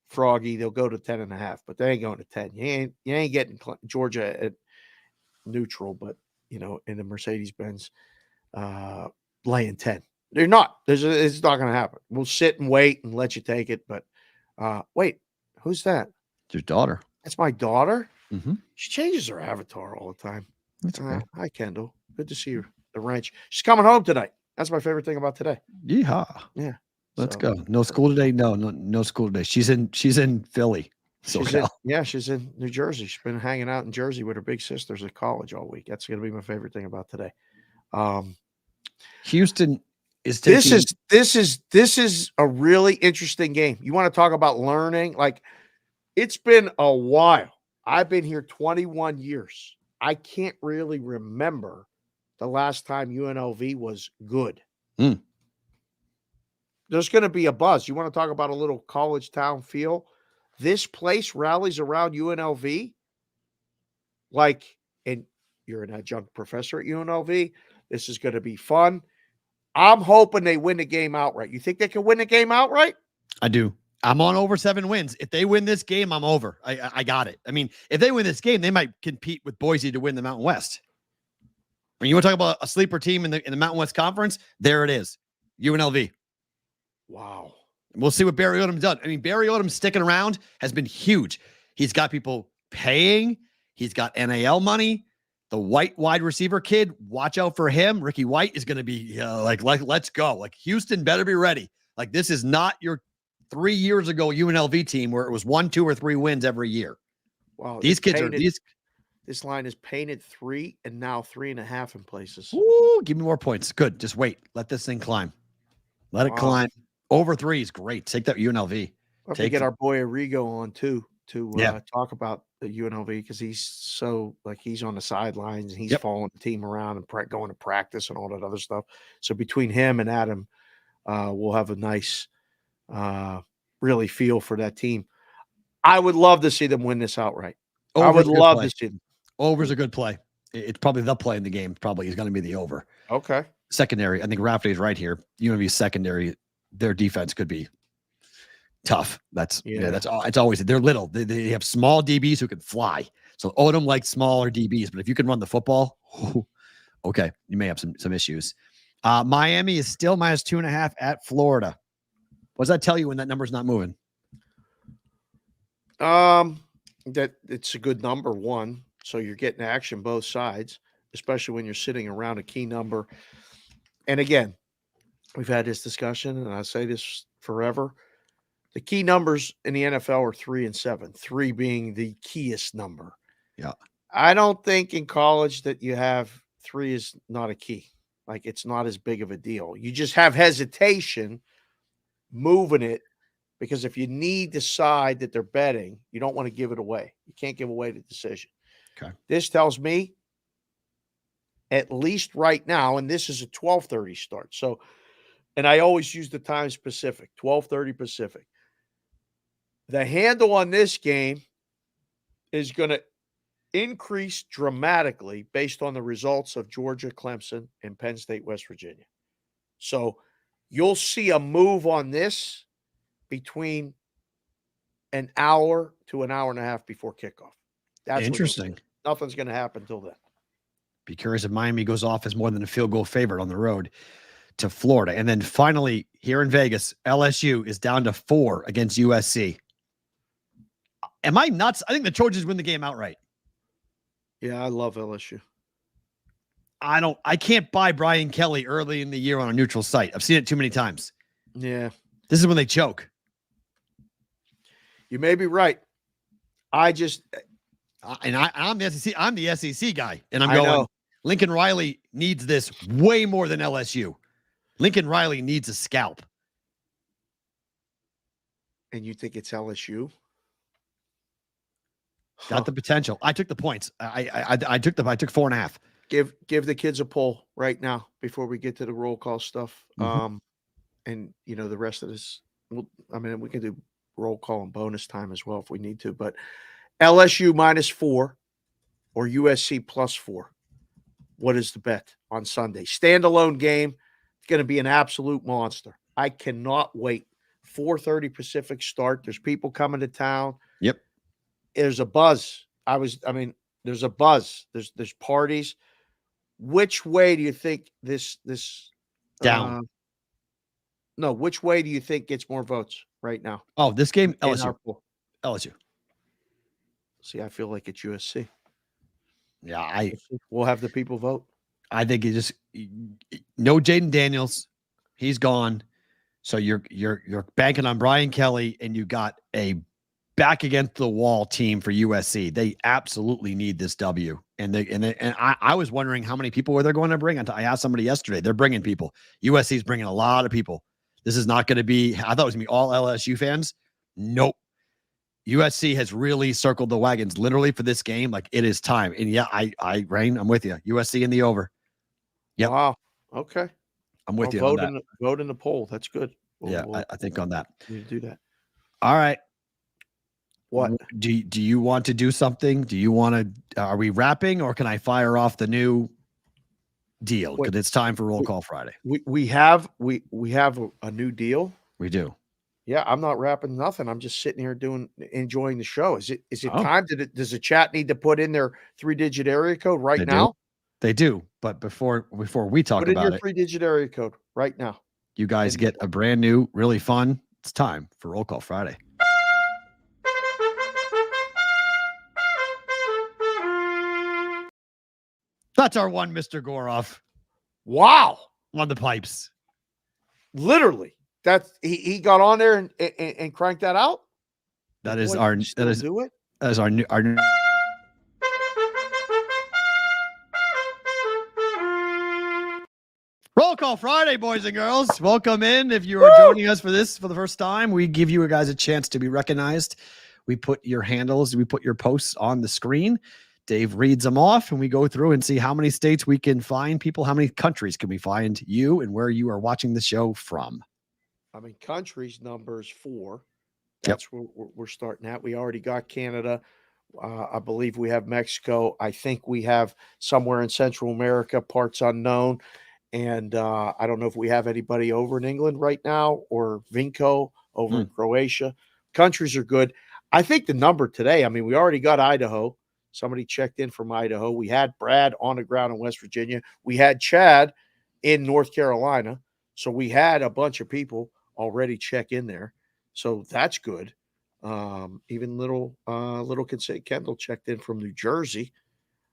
[SPEAKER 7] froggy, they'll go to 10.5. But they ain't going to 10. You ain't getting Georgia at neutral, but in the Mercedes-Benz laying 10. They're not. It's not going to happen. We'll sit and wait and let you take it. But wait, who's that?
[SPEAKER 3] it's your daughter.
[SPEAKER 7] That's my daughter.
[SPEAKER 3] Mm-hmm.
[SPEAKER 7] She changes her avatar all the time.
[SPEAKER 3] That's okay.
[SPEAKER 7] Hi, Kendall. Good to see you. The ranch. She's coming home tonight. That's my favorite thing about today.
[SPEAKER 3] Yeehaw.
[SPEAKER 7] Yeah.
[SPEAKER 3] Let's
[SPEAKER 7] So,
[SPEAKER 3] go. No school today. No school today. She's in Philly.
[SPEAKER 7] She's in New Jersey. She's been hanging out in Jersey with her big sisters at college all week. That's going to be my favorite thing about today.
[SPEAKER 3] Houston is taking.
[SPEAKER 7] This is a really interesting game. You want to talk about learning? Like, it's been a while. I've been here 21 years. I can't really remember the last time UNLV was good.
[SPEAKER 3] Mm.
[SPEAKER 7] There's going to be a buzz. You want to talk about a little college town feel? This place rallies around UNLV. And you're an adjunct professor at UNLV. This is going to be fun. I'm hoping they win the game outright. You think they can win the game outright?
[SPEAKER 3] I do. I'm on over 7 wins. If they win this game, I'm over. I got it. I mean, if they win this game, they might compete with Boise to win the Mountain West. When you want to talk about a sleeper team in the Mountain West Conference, there it is. UNLV.
[SPEAKER 7] Wow.
[SPEAKER 3] We'll see what Barry Odom's done. I mean, Barry Odom sticking around has been huge. He's got people paying. He's got NAL money. The white wide receiver kid, watch out for him. Ricky White is going to be let's go. Like, Houston better be ready. Like, this is not your 3 years ago UNLV team where it was 1, 2, or 3 wins every year.
[SPEAKER 7] Wow.
[SPEAKER 3] These kids are these.
[SPEAKER 7] This line is painted 3 and now 3.5 in places.
[SPEAKER 3] Ooh, give me more points. Good. Just wait. Let this thing climb. Let it climb. Over 3 is great. Take that UNLV.
[SPEAKER 7] Take get our boy Arrigo on too to talk about the UNLV, because he's he's on the sidelines and he's following the team around and going to practice and all that other stuff. So between him and Adam, we'll have a nice really feel for that team. I would love to see them win this outright. I would love to see them.
[SPEAKER 3] Over's a good play. It's probably the play in the game. Probably is going to be the over.
[SPEAKER 7] Okay.
[SPEAKER 3] Secondary. I think Rafferty is right here. UNLV secondary. Their defense could be tough. That's all. It's always, they're little. They have small DBs who can fly. So Odom likes smaller DBs, but if you can run the football, okay, you may have some issues. Miami is still minus 2.5 at Florida. What does that tell you when that number's not moving?
[SPEAKER 7] That it's a good number, one. So you're getting action both sides, especially when you're sitting around a key number. And again, we've had this discussion, and I say this forever. The key numbers in the NFL are 3 and 7, 3 being the keyest number.
[SPEAKER 3] Yeah.
[SPEAKER 7] I don't think in college that you have 3 is not a key. Like, it's not as big of a deal. You just have hesitation moving it, because if you need the side that they're betting, you don't want to give it away. You can't give away the decision.
[SPEAKER 3] Okay.
[SPEAKER 7] This tells me, at least right now, and this is a 12:30 start. So, and I always use the time Pacific, 12:30 Pacific. The handle on this game is going to increase dramatically based on the results of Georgia, Clemson, and Penn State, West Virginia. So you'll see a move on this between an hour to an hour and a half before kickoff. That's
[SPEAKER 3] Interesting.
[SPEAKER 7] Nothing's going to happen till then.
[SPEAKER 3] Be curious if Miami goes off as more than a field goal favorite on the road to Florida. And then finally, here in Vegas, LSU is down to 4 against USC. Am I nuts? I think the Trojans win the game outright.
[SPEAKER 7] Yeah, I love LSU.
[SPEAKER 3] I can't buy Brian Kelly early in the year on a neutral site. I've seen it too many times.
[SPEAKER 7] Yeah.
[SPEAKER 3] This is when they choke.
[SPEAKER 7] You may be right. I'm
[SPEAKER 3] the SEC. I'm the SEC guy, and I'm
[SPEAKER 7] I
[SPEAKER 3] going.
[SPEAKER 7] know.
[SPEAKER 3] Lincoln Riley needs this way more than LSU. Lincoln Riley needs a scalp.
[SPEAKER 7] And you think it's LSU?
[SPEAKER 3] Got the potential. I took the points. I took 4.5.
[SPEAKER 7] Give the kids a poll right now before we get to the roll call stuff.
[SPEAKER 3] Mhm.
[SPEAKER 7] And the rest of this. We can do roll call and bonus time as well if we need to. But LSU -4 or USC +4. What is the bet on Sunday? Standalone game. It's going to be an absolute monster. I cannot wait. 4:30 Pacific start. There's people coming to town.
[SPEAKER 3] Yep.
[SPEAKER 7] There's a buzz. There's a buzz. There's parties. Which way do you think this
[SPEAKER 3] Down?
[SPEAKER 7] No, which way do you think gets more votes right now?
[SPEAKER 3] Oh, this game,
[SPEAKER 7] in our
[SPEAKER 3] LSU.
[SPEAKER 7] poll?
[SPEAKER 3] LSU.
[SPEAKER 7] See, I feel like it's USC.
[SPEAKER 3] Yeah,
[SPEAKER 7] We'll have the people vote.
[SPEAKER 3] I think no Jaden Daniels. He's gone. So you're banking on Brian Kelly, and you got a back against the wall team for USC. They absolutely need this W. And I was wondering how many people were they going to bring. I asked somebody yesterday. They're bringing people. USC is bringing a lot of people. This is not going to be. I thought it was going to be all LSU fans. Nope. USC has really circled the wagons literally for this game. Like, it is time. And yeah, Rain, I'm with you. USC in the over. Yep.
[SPEAKER 7] Wow. Okay.
[SPEAKER 3] I'm with you.
[SPEAKER 7] Vote in the poll. That's good.
[SPEAKER 3] I think on that.
[SPEAKER 7] We do that.
[SPEAKER 3] All right.
[SPEAKER 7] What
[SPEAKER 3] do you want to do something? Do you want to? Are we wrapping, or can I fire off the new deal? Because it's time for Roll Call Friday.
[SPEAKER 7] We have a new deal.
[SPEAKER 3] We do.
[SPEAKER 7] Yeah, I'm not wrapping nothing. I'm just sitting here enjoying the show. Is it
[SPEAKER 3] Oh.
[SPEAKER 7] time? Does the chat need to put in their 3-digit area code right
[SPEAKER 3] They do.
[SPEAKER 7] now?
[SPEAKER 3] They do. But before we talk
[SPEAKER 7] Put in
[SPEAKER 3] about
[SPEAKER 7] your
[SPEAKER 3] it,
[SPEAKER 7] 3-digit area code right now.
[SPEAKER 3] you guys get a brand new, really fun. It's time for Roll Call Friday. That's our one, Mr. Goroff,
[SPEAKER 7] Wow.
[SPEAKER 3] on the pipes.
[SPEAKER 7] Literally. That's he got on there and cranked that out.
[SPEAKER 3] That is
[SPEAKER 7] Boy,
[SPEAKER 3] our
[SPEAKER 7] you still
[SPEAKER 3] that is
[SPEAKER 7] do it.
[SPEAKER 3] that is our new Roll Call Friday, boys and girls. Welcome in. If you are joining us for the first time, we give you guys a chance to be recognized. We put your handles, we put your posts on the screen. Dave reads them off, and we go through and see how many states we can find people, how many countries can we find you, and where you are watching the show from.
[SPEAKER 7] Countries number is 4. That's where we're starting at. We already got Canada. I believe we have Mexico. I think we have somewhere in Central America, parts unknown. And I don't know if we have anybody over in England right now, or Vinco over in Croatia. Countries are good. I think the number today, we already got Idaho. Somebody checked in from Idaho. We had Brad on the ground in West Virginia. We had Chad in North Carolina. So we had a bunch of people already check in there. So that's good. Even little Kendall checked in from New Jersey.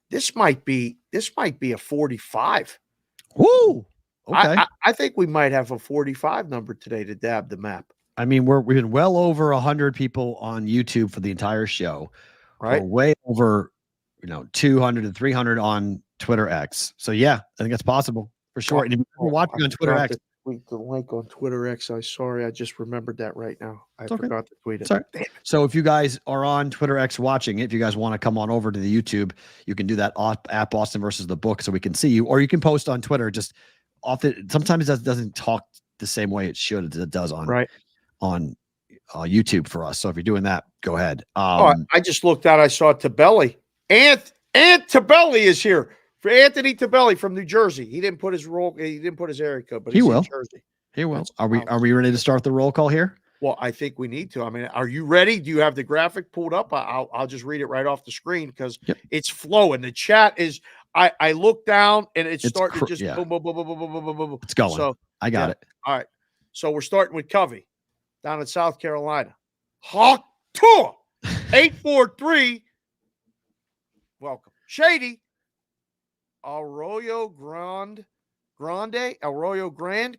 [SPEAKER 7] This might be a 45.
[SPEAKER 3] Woo! Okay.
[SPEAKER 7] I think we might have a 45 number today to dab the map.
[SPEAKER 3] We've been well over 100 people on YouTube for the entire show.
[SPEAKER 7] Right.
[SPEAKER 3] We're way over, 200 to 300 on Twitter X. So yeah, I think it's possible for sure. And if you're watching on Twitter X,
[SPEAKER 7] tweet the link on Twitter X. I'm sorry, I just remembered that right now. I forgot to tweet it.
[SPEAKER 3] Sorry.
[SPEAKER 7] Damn it.
[SPEAKER 3] So if you guys are on Twitter X watching it, if you guys want to come on over to the YouTube, you can do that at Boston versus the book so we can see you, or you can post on Twitter. Just sometimes it doesn't talk the same way it should as it does on YouTube for us. So if you're doing that, go ahead.
[SPEAKER 7] I just looked out. I saw Tabelli. Ant Tabelli is here For Anthony Tabelli from New Jersey. He didn't put his area code, but
[SPEAKER 3] He
[SPEAKER 7] he's
[SPEAKER 3] will.
[SPEAKER 7] in Jersey.
[SPEAKER 3] He will. Are we ready to start the roll call here?
[SPEAKER 7] Well, I think we need to. I mean, are you ready? Do you have the graphic pulled up? I'll just read it right off the screen because it's flowing. The chat is. I look down and it's starting to just boom, boom, boom, boom, boom, boom, boom, boom.
[SPEAKER 3] It's going.
[SPEAKER 7] So
[SPEAKER 3] I got it.
[SPEAKER 7] All right. So we're starting with Covey down in South Carolina. Hawk Tour 843. Welcome. Shady. Arroyo Grande,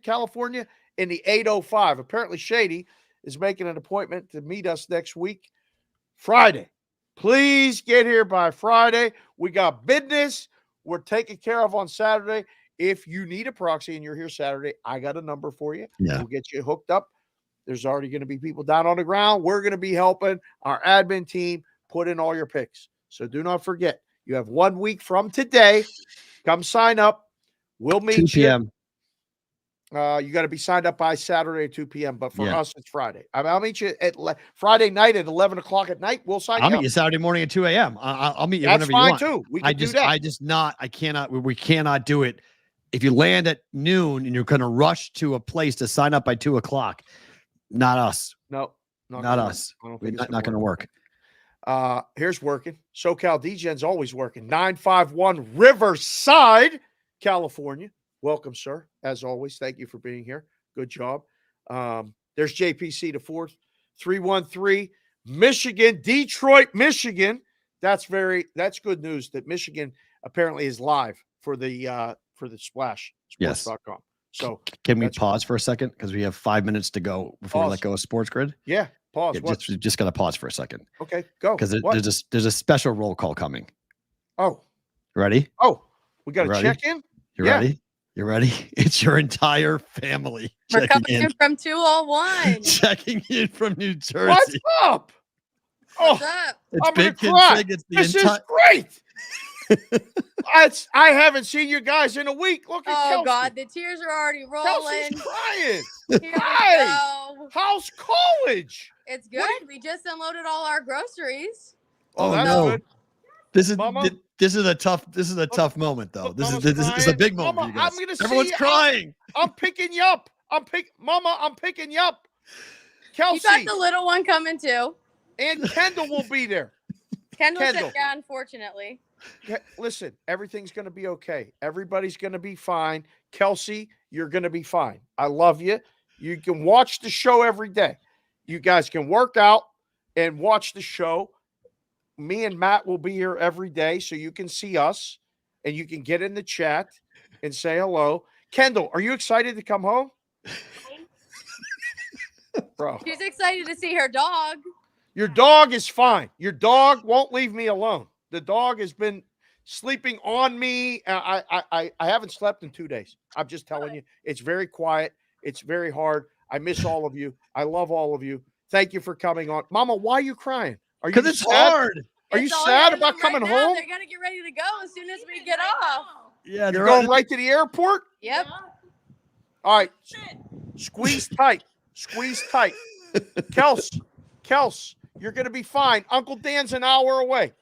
[SPEAKER 7] California in the 805. Apparently Shady is making an appointment to meet us next week, Friday. Please get here by Friday. We got business we're taken care of on Saturday. If you need a proxy and you're here Saturday, I got a number for you.
[SPEAKER 3] Yeah.
[SPEAKER 7] We'll get you hooked up. There's already going to be people down on the ground. We're going to be helping our admin team put in all your picks. So do not forget, you have 1 week from today. Come sign up. We'll meet
[SPEAKER 3] 2 p.m.
[SPEAKER 7] You got to be signed up by Saturday at 2 p.m. But for us, it's Friday. I'll meet you at Friday night at 11 o'clock at night. We'll sign
[SPEAKER 3] I'll
[SPEAKER 7] you
[SPEAKER 3] meet
[SPEAKER 7] up.
[SPEAKER 3] you Saturday morning at 2 a.m. I'll meet you
[SPEAKER 7] That's
[SPEAKER 3] whenever
[SPEAKER 7] fine
[SPEAKER 3] you want.
[SPEAKER 7] too. We can do that.
[SPEAKER 3] We cannot do it. If you land at noon and you're going to rush to a place to sign up by 2 o'clock, not us.
[SPEAKER 7] No,
[SPEAKER 3] not us. We're not going to work.
[SPEAKER 7] Here's working. SoCal DGen's always working. 951 Riverside, California. Welcome, sir. As always, thank you for being here. Good job. There's JPC the fourth. 313 Michigan, Detroit, Michigan. That's good news that Michigan apparently is live for the Splash Sports.com. So
[SPEAKER 3] can we pause for a second? Because we have 5 minutes to go before we let go of Sports Grid.
[SPEAKER 7] Yeah. Pause.
[SPEAKER 3] Just gotta pause for a second.
[SPEAKER 7] Okay, go.
[SPEAKER 3] Because there's a special roll call coming.
[SPEAKER 7] Oh.
[SPEAKER 3] Ready?
[SPEAKER 7] Oh, we got to check in?
[SPEAKER 3] You ready? You ready? It's your entire family.
[SPEAKER 8] We're coming in from 201.
[SPEAKER 3] Checking in from New Jersey.
[SPEAKER 7] What's up?
[SPEAKER 8] What's up?
[SPEAKER 3] It's
[SPEAKER 7] I'm
[SPEAKER 3] Big Kid
[SPEAKER 7] cry.
[SPEAKER 3] Sig. It's the
[SPEAKER 7] This is great. I haven't seen you guys in a week. Look at Kelsey.
[SPEAKER 8] God, the tears are already rolling.
[SPEAKER 7] Kelsey's crying.
[SPEAKER 8] Here
[SPEAKER 7] Hi.
[SPEAKER 8] we go.
[SPEAKER 7] How's college?
[SPEAKER 8] It's good. We just unloaded all our groceries.
[SPEAKER 7] Oh, that's
[SPEAKER 3] no.
[SPEAKER 7] good.
[SPEAKER 3] This is a tough moment though. This is a big moment
[SPEAKER 7] Mama,
[SPEAKER 3] for you guys.
[SPEAKER 7] I'm gonna
[SPEAKER 3] Everyone's crying.
[SPEAKER 7] I'm picking you up. Mama, I'm picking you up. Kelsey.
[SPEAKER 8] You got the little one coming too.
[SPEAKER 7] And Kendall will be there.
[SPEAKER 8] Kendall. Yeah, unfortunately.
[SPEAKER 7] Listen, everything's going to be okay. Everybody's going to be fine. Kelsey, you're going to be fine. I love you. You can watch the show every day. You guys can work out and watch the show. Me and Matt will be here every day so you can see us and you can get in the chat and say hello. Kendall, are you excited to come home? Bro.
[SPEAKER 8] She's excited to see her dog.
[SPEAKER 7] Your dog is fine. Your dog won't leave me alone. The dog has been sleeping on me. I haven't slept in 2 days. I'm just telling you. It's very quiet. It's very hard. I miss all of you. I love all of you. Thank you for coming on. Mama, why are you crying? Are you
[SPEAKER 3] Because it's
[SPEAKER 7] sad?
[SPEAKER 3] hard.
[SPEAKER 7] Are you sad about coming
[SPEAKER 8] now.
[SPEAKER 7] home?
[SPEAKER 8] They're going to get ready to go as soon as we get off.
[SPEAKER 3] Yeah,
[SPEAKER 7] You're going right to the airport?
[SPEAKER 8] Yep.
[SPEAKER 7] All right. Squeeze tight. Squeeze tight. Kels, you're going to be fine. Uncle Dan's an hour away.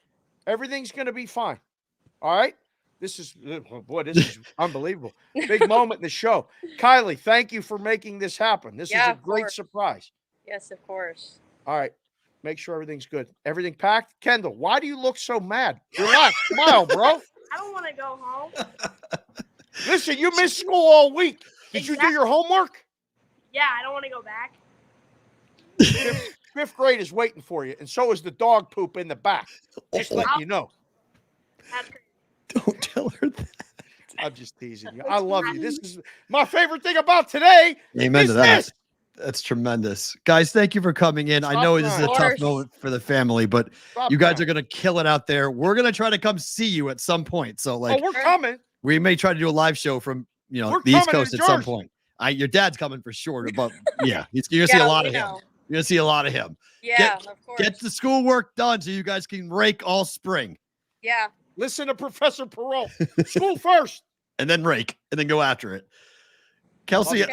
[SPEAKER 7] Everything's going to be fine. All right? This is unbelievable. Big moment in the show. Kylie, thank you for making this happen. This is a great surprise.
[SPEAKER 8] Yes, of course.
[SPEAKER 7] All right. Make sure everything's good. Everything packed? Kendall, why do you look so mad? Relax. Smile, bro.
[SPEAKER 9] I don't want to go home.
[SPEAKER 7] Listen, you missed school all week. Did you do your homework?
[SPEAKER 9] Yeah, I don't want to go back.
[SPEAKER 7] Fifth grade is waiting for you, and so is the dog poop in the back. Just letting you know.
[SPEAKER 9] That's crazy.
[SPEAKER 3] Don't tell her that.
[SPEAKER 7] I'm just teasing you. I love you. This is my favorite thing about today.
[SPEAKER 3] Amen to that.
[SPEAKER 7] This.
[SPEAKER 3] That's tremendous. Guys, thank you for coming in. I know this is a tough moment for the family, but you guys are going to kill it out there. We're going to try to come see you at some point. So, like,
[SPEAKER 7] we're coming.
[SPEAKER 3] We may try to do a live show from, the East Coast at some point. Your dad's coming for sure, but yeah, you're going to see a lot of him. You're going to see a lot of him.
[SPEAKER 8] Yeah, of course.
[SPEAKER 3] Get the schoolwork done so you guys can rake all spring.
[SPEAKER 8] Yeah.
[SPEAKER 7] Listen to Professor Perot. School first.
[SPEAKER 3] And then rake, and then go after it. Kelsey,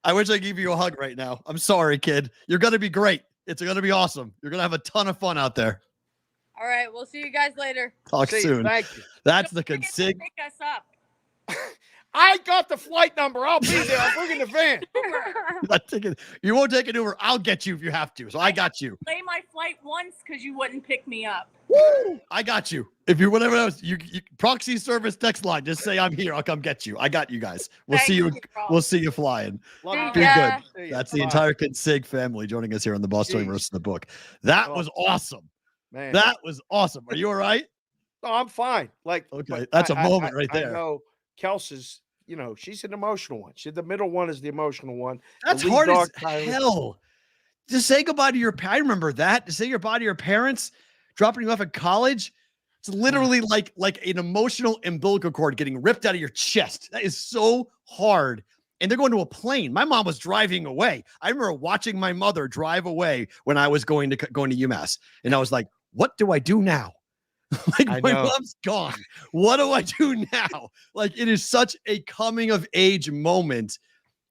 [SPEAKER 3] I wish I could give you a hug right now. I'm sorry, kid. You're going to be great. It's going to be awesome. You're going to have a ton of fun out there.
[SPEAKER 8] All right, we'll see you guys later.
[SPEAKER 3] Talk
[SPEAKER 7] See you.
[SPEAKER 3] soon.
[SPEAKER 7] Thank you.
[SPEAKER 3] That's the
[SPEAKER 9] Forget to
[SPEAKER 3] consig.
[SPEAKER 9] pick us up.
[SPEAKER 4] I got the flight number. I'll be there. I'm bringing the van.
[SPEAKER 3] Not taking- You won't take an Uber. I'll get you if you have to. So I got you.
[SPEAKER 9] Delay my flight once because you wouldn't pick me up.
[SPEAKER 3] I got you. If you whatever else, you proxy service text line. Just say I'm here. I'll come get you. I got you guys. We'll
[SPEAKER 9] Thank
[SPEAKER 3] see you.
[SPEAKER 9] you, bro.
[SPEAKER 3] We'll see you flying.
[SPEAKER 4] Love you.
[SPEAKER 3] Be
[SPEAKER 8] Yeah.
[SPEAKER 3] good.
[SPEAKER 4] See ya.
[SPEAKER 3] That's the
[SPEAKER 4] Bye.
[SPEAKER 3] entire consig family joining us here on the Boss Toy
[SPEAKER 4] Jeez.
[SPEAKER 3] versus the book. That
[SPEAKER 4] Oh.
[SPEAKER 3] was awesome.
[SPEAKER 4] Man.
[SPEAKER 3] That was awesome. Are you all right?
[SPEAKER 4] No, I'm fine. Like,
[SPEAKER 3] Okay,
[SPEAKER 4] but
[SPEAKER 3] that's a moment right
[SPEAKER 4] I
[SPEAKER 3] there.
[SPEAKER 4] know Kelsey's, she's an emotional one. The middle one is the emotional one. The
[SPEAKER 3] That's
[SPEAKER 4] lead
[SPEAKER 3] hard as
[SPEAKER 4] dog, Tyler.
[SPEAKER 3] hell. To say goodbye to your I remember that. To say goodbye to your parents, dropping you off at college. It's literally like an emotional umbilical cord getting ripped out of your chest. That is so hard. And they're going to a plane. My mom was driving away. I remember watching my mother drive away when I was going to UMass. And I was like, what do I do now? Like,
[SPEAKER 7] I
[SPEAKER 3] my
[SPEAKER 7] know.
[SPEAKER 3] mom's gone. What do I do now? Like, it is such a coming of age moment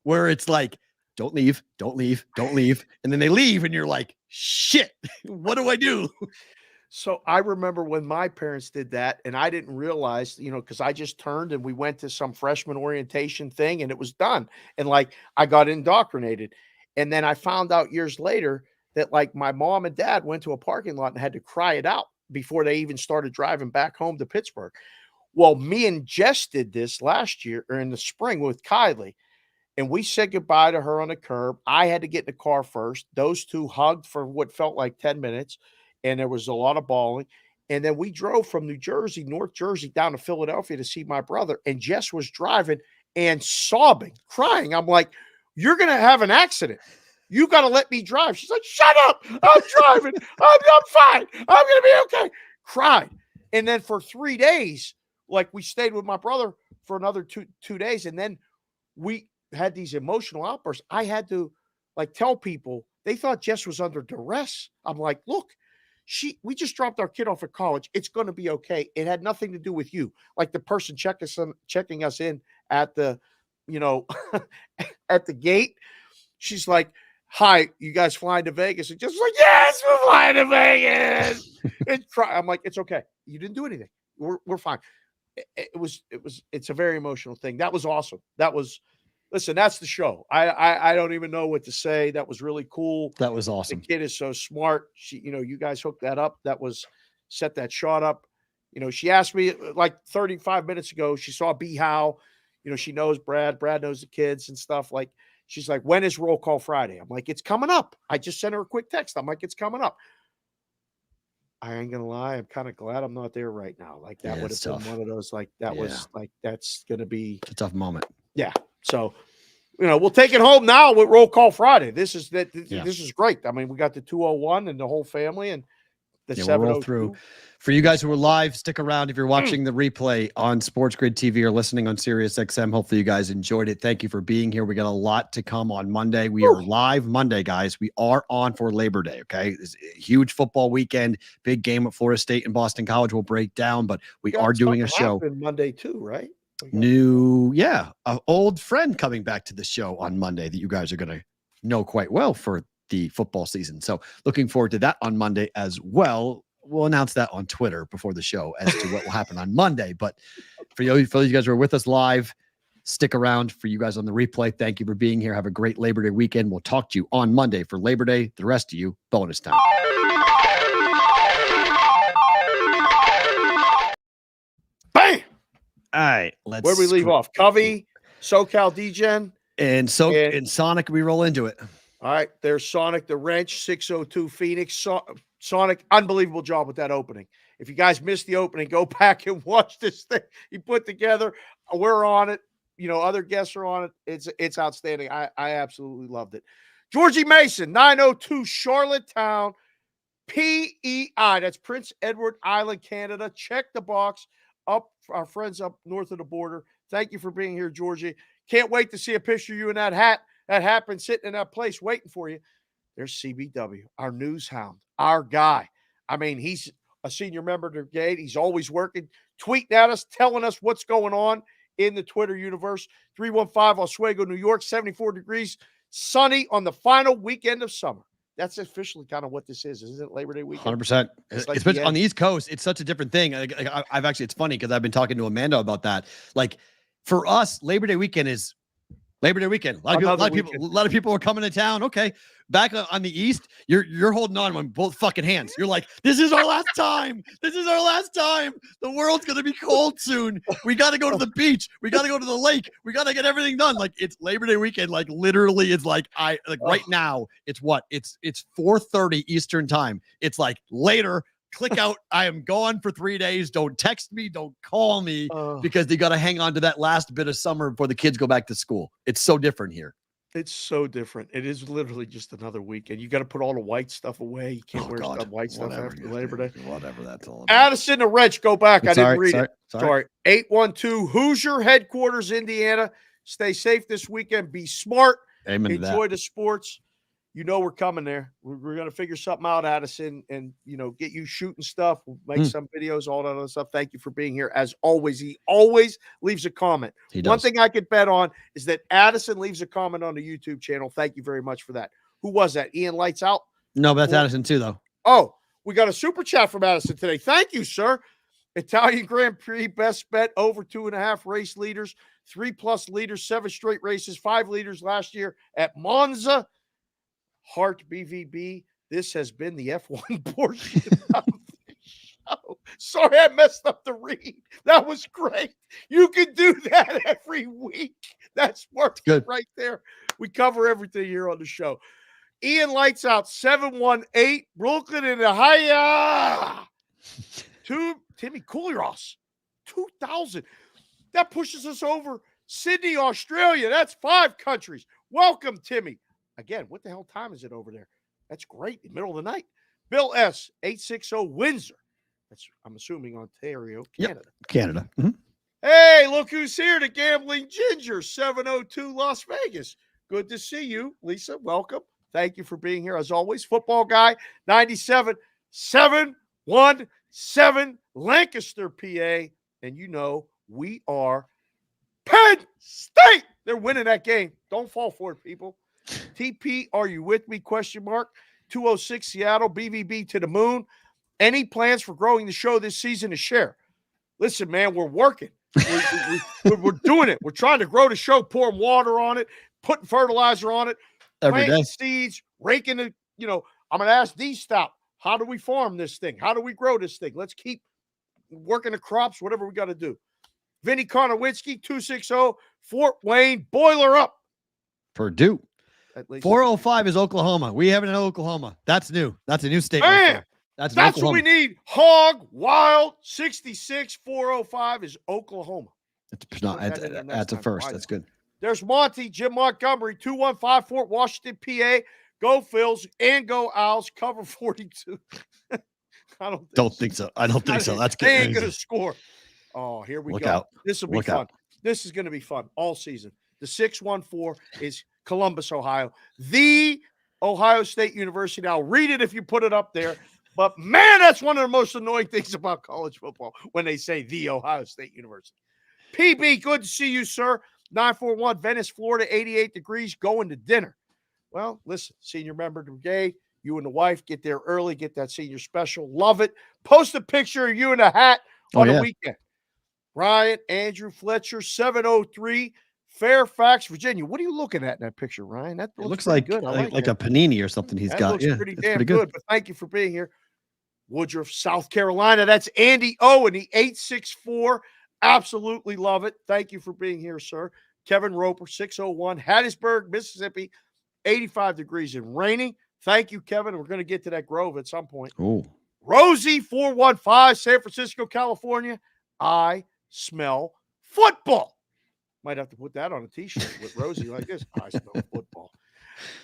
[SPEAKER 3] where it's like, don't leave, don't leave, don't leave. And then they leave and you're like, shit, what do I do?
[SPEAKER 7] So I remember when my parents did that, and I didn't realize, because I just turned and we went to some freshman orientation thing and it was done. And like I got indoctrinated. And then I found out years later that like my mom and dad went to a parking lot and had to cry it out before they even started driving back home to Pittsburgh. Well, me and Jess did this last year or in the spring with Kylie. And we said goodbye to her on the curb. I had to get in the car first. Those two hugged for what felt like 10 minutes. And there was a lot of bawling. And then we drove from New Jersey, North Jersey, down to Philadelphia to see my brother. And Jess was driving and sobbing, crying. I'm like, you're going to have an accident. You got to let me drive. She's like, shut up. I'm driving. I'm fine. I'm going to be okay. Cried. And then for 3 days, like we stayed with my brother for another two days. And then we had these emotional outbursts. I had to like tell people, they thought Jess was under duress. I'm like, look, we just dropped our kid off at college. It's going to be okay. It had nothing to do with you. Like the person checking us in at the, at the gate. She's like, hi, you guys flying to Vegas? And just like, yes, we're flying to Vegas. I'm like, it's okay. You didn't do anything. We're fine. It's a very emotional thing. That was awesome. Listen, that's the show. I don't even know what to say. That was really cool.
[SPEAKER 3] That was awesome.
[SPEAKER 7] The kid is so smart. She, you guys hooked that up. Set that shot up. She asked me like 35 minutes ago. She saw B. Howe. She knows Brad. Brad knows the kids and stuff. Like, she's like, when is Roll Call Friday? I'm like, it's coming up. I just sent her a quick text. I'm like, it's coming up. I ain't gonna lie. I'm kind of glad I'm not there right now. Like that would have been one of those. Like that was like that's gonna be
[SPEAKER 3] It's a tough moment.
[SPEAKER 7] Yeah. So, we'll take it home now with Roll Call Friday. This is great. I mean, we got the 201 and the whole family and the
[SPEAKER 3] we'll
[SPEAKER 7] 702.
[SPEAKER 3] roll through. For you guys who are live, stick around. If you're watching the replay on Sports Grid TV or listening on Sirius XM, hopefully you guys enjoyed it. Thank you for being here. We got a lot to come on Monday. We are live Monday, guys. We are on for Labor Day, okay? It's a huge football weekend. Big game at Florida State and Boston College will break down, but we are doing a show.
[SPEAKER 7] Monday too, right?
[SPEAKER 3] An old friend coming back to the show on Monday that you guys are going to know quite well for the football season. So looking forward to that on Monday as well. We'll announce that on Twitter before the show as to what will happen on Monday. But for you guys who are with us live, stick around. For you guys on the replay, thank you for being here. Have a great Labor Day weekend. We'll talk to you on Monday for Labor Day. The rest of you, bonus time.
[SPEAKER 7] Bam!
[SPEAKER 3] All right, let's.
[SPEAKER 7] Where we leave off? Covey, SoCal DGen.
[SPEAKER 3] And Sonic, we roll into it.
[SPEAKER 7] All right, there's Sonic the Wrench, 602 Phoenix. Sonic, unbelievable job with that opening. If you guys missed the opening, go back and watch this thing he put together. We're on it. Other guests are on it. It's outstanding. I absolutely loved it. Georgie Mason, 902 Charlottetown, PEI. That's Prince Edward Island, Canada. Check the box. Up, our friends up north of the border. Thank you for being here, Georgie. Can't wait to see a picture of you in that hat. That happened sitting in that place waiting for you. There's CBW, our news hound, our guy. I mean, he's a senior member of the brigade. He's always working, tweeting at us, telling us what's going on in the Twitter universe. 315 Oswego, New York, 74 degrees, sunny on the final weekend of summer. That's officially kind of what this is, isn't it? Labor Day weekend.
[SPEAKER 3] 100%.
[SPEAKER 7] It's like
[SPEAKER 3] Especially
[SPEAKER 7] the
[SPEAKER 3] on the East Coast, it's such a different thing. I've actually, it's funny because I've been talking to Amanda about that. Like for us, Labor Day weekend is Labor Day weekend. A lot of people are coming to town. Okay. Back on the East, you're holding on both fucking hands. You're like, this is our last time. This is our last time. The world's going to be cold soon. We got to go to the beach. We got to go to the lake. We got to get everything done. Like it's Labor Day weekend. Like literally it's like right now it's what? It's 4:30 Eastern time. It's like later. Click out. I am gone for 3 days. Don't text me. Don't call me because they got to hang on to that last bit of summer before the kids go back to school. It's so different here.
[SPEAKER 7] It's so different. It is literally just another weekend. You got to put all the white stuff away. You can't wear white stuff after Labor Day.
[SPEAKER 3] Whatever that's all about.
[SPEAKER 7] Addison and Reg, go back. I didn't read it.
[SPEAKER 3] Sorry.
[SPEAKER 7] 812 Hoosier headquarters, Indiana. Stay safe this weekend. Be smart.
[SPEAKER 3] Amen.
[SPEAKER 7] Enjoy the sports. You know we're coming there. We're going to figure something out, Addison, and, get you shooting stuff. We'll make some videos, all that other stuff. Thank you for being here. As always, he always leaves a comment. One thing I could bet on is that Addison leaves a comment on the YouTube channel. Thank you very much for that. Who was that? Ian Lights Out?
[SPEAKER 3] No, but that's Addison too, though.
[SPEAKER 7] Oh, we got a super chat from Addison today. Thank you, sir. Italian Grand Prix, best bet, over 2.5 race leaders, 3+ leaders, 7 straight races, 5 leaders last year at Monza. Heart BVB. This has been the F1 portion of the show. Sorry, I messed up the read. That was great. You can do that every week. That's good right there. We cover everything here on the show. Ian Lights Out 718 Brooklyn in the Haya. Timmy Cooliros 2000. That pushes us over Sydney, Australia. That's 5 countries. Welcome, Timmy. Again, what the hell time is it over there? That's great. In the middle of the night. Bill S. 860 Windsor. That's, I'm assuming, Ontario, Canada.
[SPEAKER 3] Yep, Canada. Mm-hmm.
[SPEAKER 7] Hey, look who's here. The Gambling Ginger, 702 Las Vegas. Good to see you, Lisa. Welcome. Thank you for being here. As always, Football Guy, 97 717 Lancaster, PA. And we are Penn State. They're winning that game. Don't fall for it, people. TP, are you with me? ? 206 Seattle, BVB to the moon. Any plans for growing the show this season to share? Listen, man, we're working. We're doing it. We're trying to grow the show, pouring water on it, putting fertilizer on it, planting seeds, raking it. I'm going to ask D-Stout, how do we farm this thing? How do we grow this thing? Let's keep working the crops, whatever we got to do. Vinny Konowinski, 260, Fort Wayne, boiler up.
[SPEAKER 3] Purdue. 405 is Oklahoma. We have it in Oklahoma. That's new. That's a new state.
[SPEAKER 7] Man,
[SPEAKER 3] right that's
[SPEAKER 7] what we need. Hog Wild 66 405 is Oklahoma.
[SPEAKER 3] That's a first. That's good.
[SPEAKER 7] There's Monty, Jim Montgomery, 215 Fort Washington, PA. Go Phils and go Owls. Cover 42. I don't think so. I don't think so. That's good. They ain't gonna score. Oh, here we
[SPEAKER 3] Look
[SPEAKER 7] go.
[SPEAKER 3] Out.
[SPEAKER 7] This will be fun. This is going to be fun all season. The 614 is Columbus, Ohio, the Ohio State University. I'll read it if you put it up there. But, man, that's one of the most annoying things about college football when they say the Ohio State University. PB, good to see you, sir. 941 Venice, Florida, 88 degrees, going to dinner. Well, listen, senior member brigade, you and the wife get there early, get that senior special. Love it. Post a picture of you in a hat on the weekend. Ryan, Andrew Fletcher, 703 Fairfax, Virginia. What are you looking at in that picture, Ryan? That
[SPEAKER 3] looks like good. Like a panini or something he's got.
[SPEAKER 7] Looks pretty damn good. But thank you for being here. Woodruff, South Carolina. That's Andy O in the 864. Absolutely love it. Thank you for being here, sir. Kevin Roper, 601. Hattiesburg, Mississippi, 85 degrees and rainy. Thank you, Kevin. We're going to get to that Grove at some point.
[SPEAKER 3] Oh.
[SPEAKER 7] Rosie, 415, San Francisco, California. I smell football. Might have to put that on a t-shirt with Rosie like this. I smell football.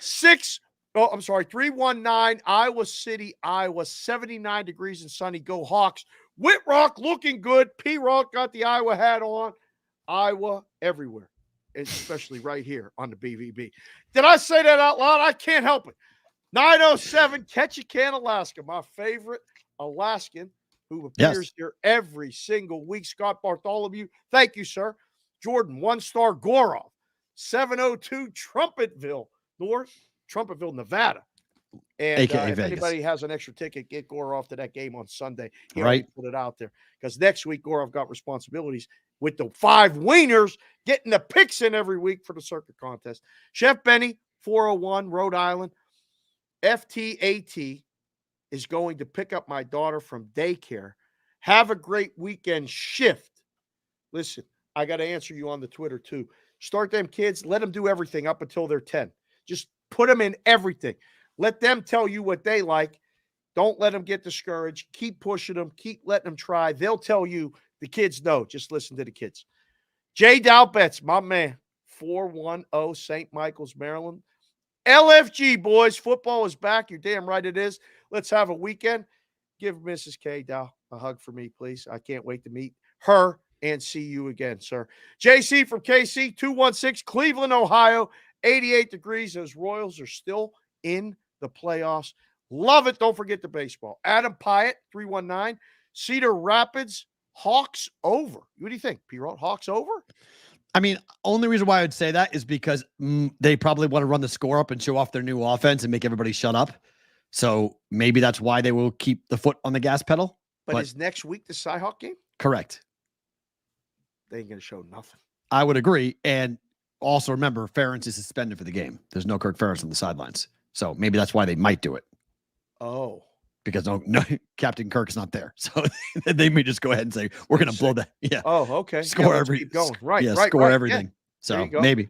[SPEAKER 7] 319 Iowa City, Iowa, 79 degrees and sunny. Go Hawks. Whitrock looking good. P-Rock got the Iowa hat on. Iowa everywhere, especially right here on the BVB. Did I say that out loud? I can't help it. 907 Ketchikan, Alaska, my favorite Alaskan who appears here every single week. Scott Bartholomew, thank you, sir. Jordan, 1-star Gorov, 702 Trumpetville, Nevada. And
[SPEAKER 3] AKA
[SPEAKER 7] if
[SPEAKER 3] Vegas.
[SPEAKER 7] anybody has an extra ticket, get Gore off to that game on Sunday. He
[SPEAKER 3] Right.
[SPEAKER 7] already put it out there. Because next week, Gore, I've got responsibilities with the 5 wieners, getting the picks in every week for the circuit contest. Chef Benny, 401, Rhode Island. FTAT is going to pick up my daughter from daycare. Have a great weekend shift. Listen, I got to answer you on the Twitter too. Start them kids. Let them do everything up until they're 10. Just put them in everything. Let them tell you what they like. Don't let them get discouraged. Keep pushing them. Keep letting them try. They'll tell you. The kids know. Just listen to the kids. Jay Dalbets, my man, 410 St. Michael's, Maryland. LFG, boys. Football is back. You're damn right it is. Let's have a weekend. Give Mrs. K. Dow a hug for me, please. I can't wait to meet her and see you again, sir. JC from KC, 216, Cleveland, Ohio, 88 degrees. Those Royals are still in the playoffs. Love it. Don't forget the baseball. Adam Pyatt, 319, Cedar Rapids, Hawks over. What do you think, P-Rod? Hawks over?
[SPEAKER 3] I mean, only reason why I would say that is because they probably want to run the score up and show off their new offense and make everybody shut up. So maybe that's why they will keep the foot on the gas pedal.
[SPEAKER 7] But is next week the Cy-Hawk game?
[SPEAKER 3] Correct.
[SPEAKER 7] They ain't going to show nothing.
[SPEAKER 3] I would agree. And also remember, Ferentz is suspended for the game. There's no Kirk Ferentz on the sidelines. So maybe that's why they might do it.
[SPEAKER 7] Oh.
[SPEAKER 3] Because no, Captain Kirk is not there. So they may just go ahead and say, we're going to blow that. Yeah.
[SPEAKER 7] Oh, okay.
[SPEAKER 3] Score
[SPEAKER 7] yeah,
[SPEAKER 3] every
[SPEAKER 7] keep going. Right.
[SPEAKER 3] Yeah,
[SPEAKER 7] right,
[SPEAKER 3] score
[SPEAKER 7] right.
[SPEAKER 3] everything.
[SPEAKER 7] Yeah.
[SPEAKER 3] So
[SPEAKER 7] There
[SPEAKER 3] maybe.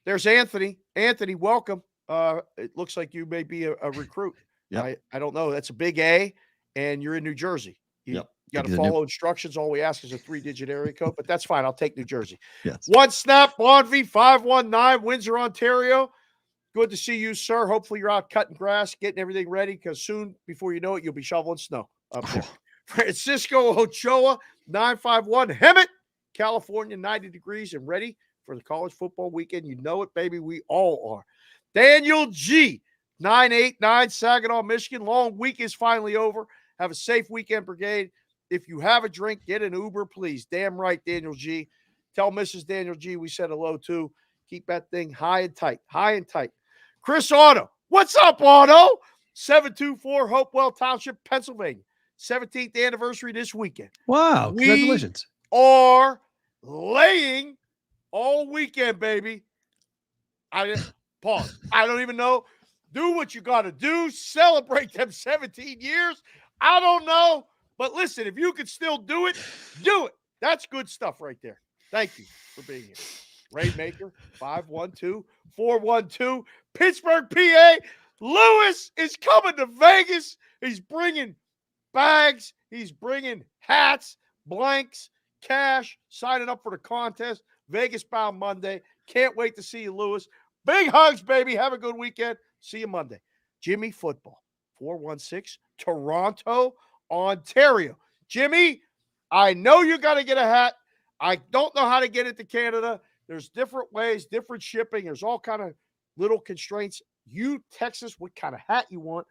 [SPEAKER 7] There's Anthony. Anthony, welcome. It looks like you may be a recruit.
[SPEAKER 3] Yep.
[SPEAKER 7] I don't know. That's a big A, and you're in New Jersey. You got to follow instructions. All we ask is a 3-digit area code, but that's fine. I'll take New Jersey.
[SPEAKER 3] Yes.
[SPEAKER 7] One Snap, Bonvie, 519, Windsor, Ontario. Good to see you, sir. Hopefully you're out cutting grass, getting everything ready, because soon, before you know it, you'll be shoveling snow up there. Francisco Ochoa, 951, Hemet, California, 90 degrees and ready for the college football weekend. You know it, baby. We all are. Daniel G, 989, Saginaw, Michigan. Long week is finally over. Have a safe weekend, brigade. If you have a drink, get an Uber, please. Damn right, Daniel G. Tell Mrs. Daniel G we said hello too. Keep that thing high and tight, high and tight. Chris Otto. What's up, Otto? 724 Hopewell Township, Pennsylvania. 17th anniversary this weekend.
[SPEAKER 3] Wow. Congratulations.
[SPEAKER 7] We are laying all weekend, baby. Pause. I don't even know. Do what you got to do. Celebrate them 17 years. I don't know. But listen, if you can still do it, do it. That's good stuff right there. Thank you for being here. Ray Maker, 512-412, Pittsburgh, PA. Lewis is coming to Vegas. He's bringing bags. He's bringing hats, blanks, cash, signing up for the contest. Vegas bound Monday. Can't wait to see you, Lewis. Big hugs, baby. Have a good weekend. See you Monday. Jimmy Football, 416, Toronto, Ontario. Jimmy, I know you got to get a hat. I don't know how to get it to Canada. There's different ways, different shipping. There's all kind of little constraints. You text us what kind of hat you want.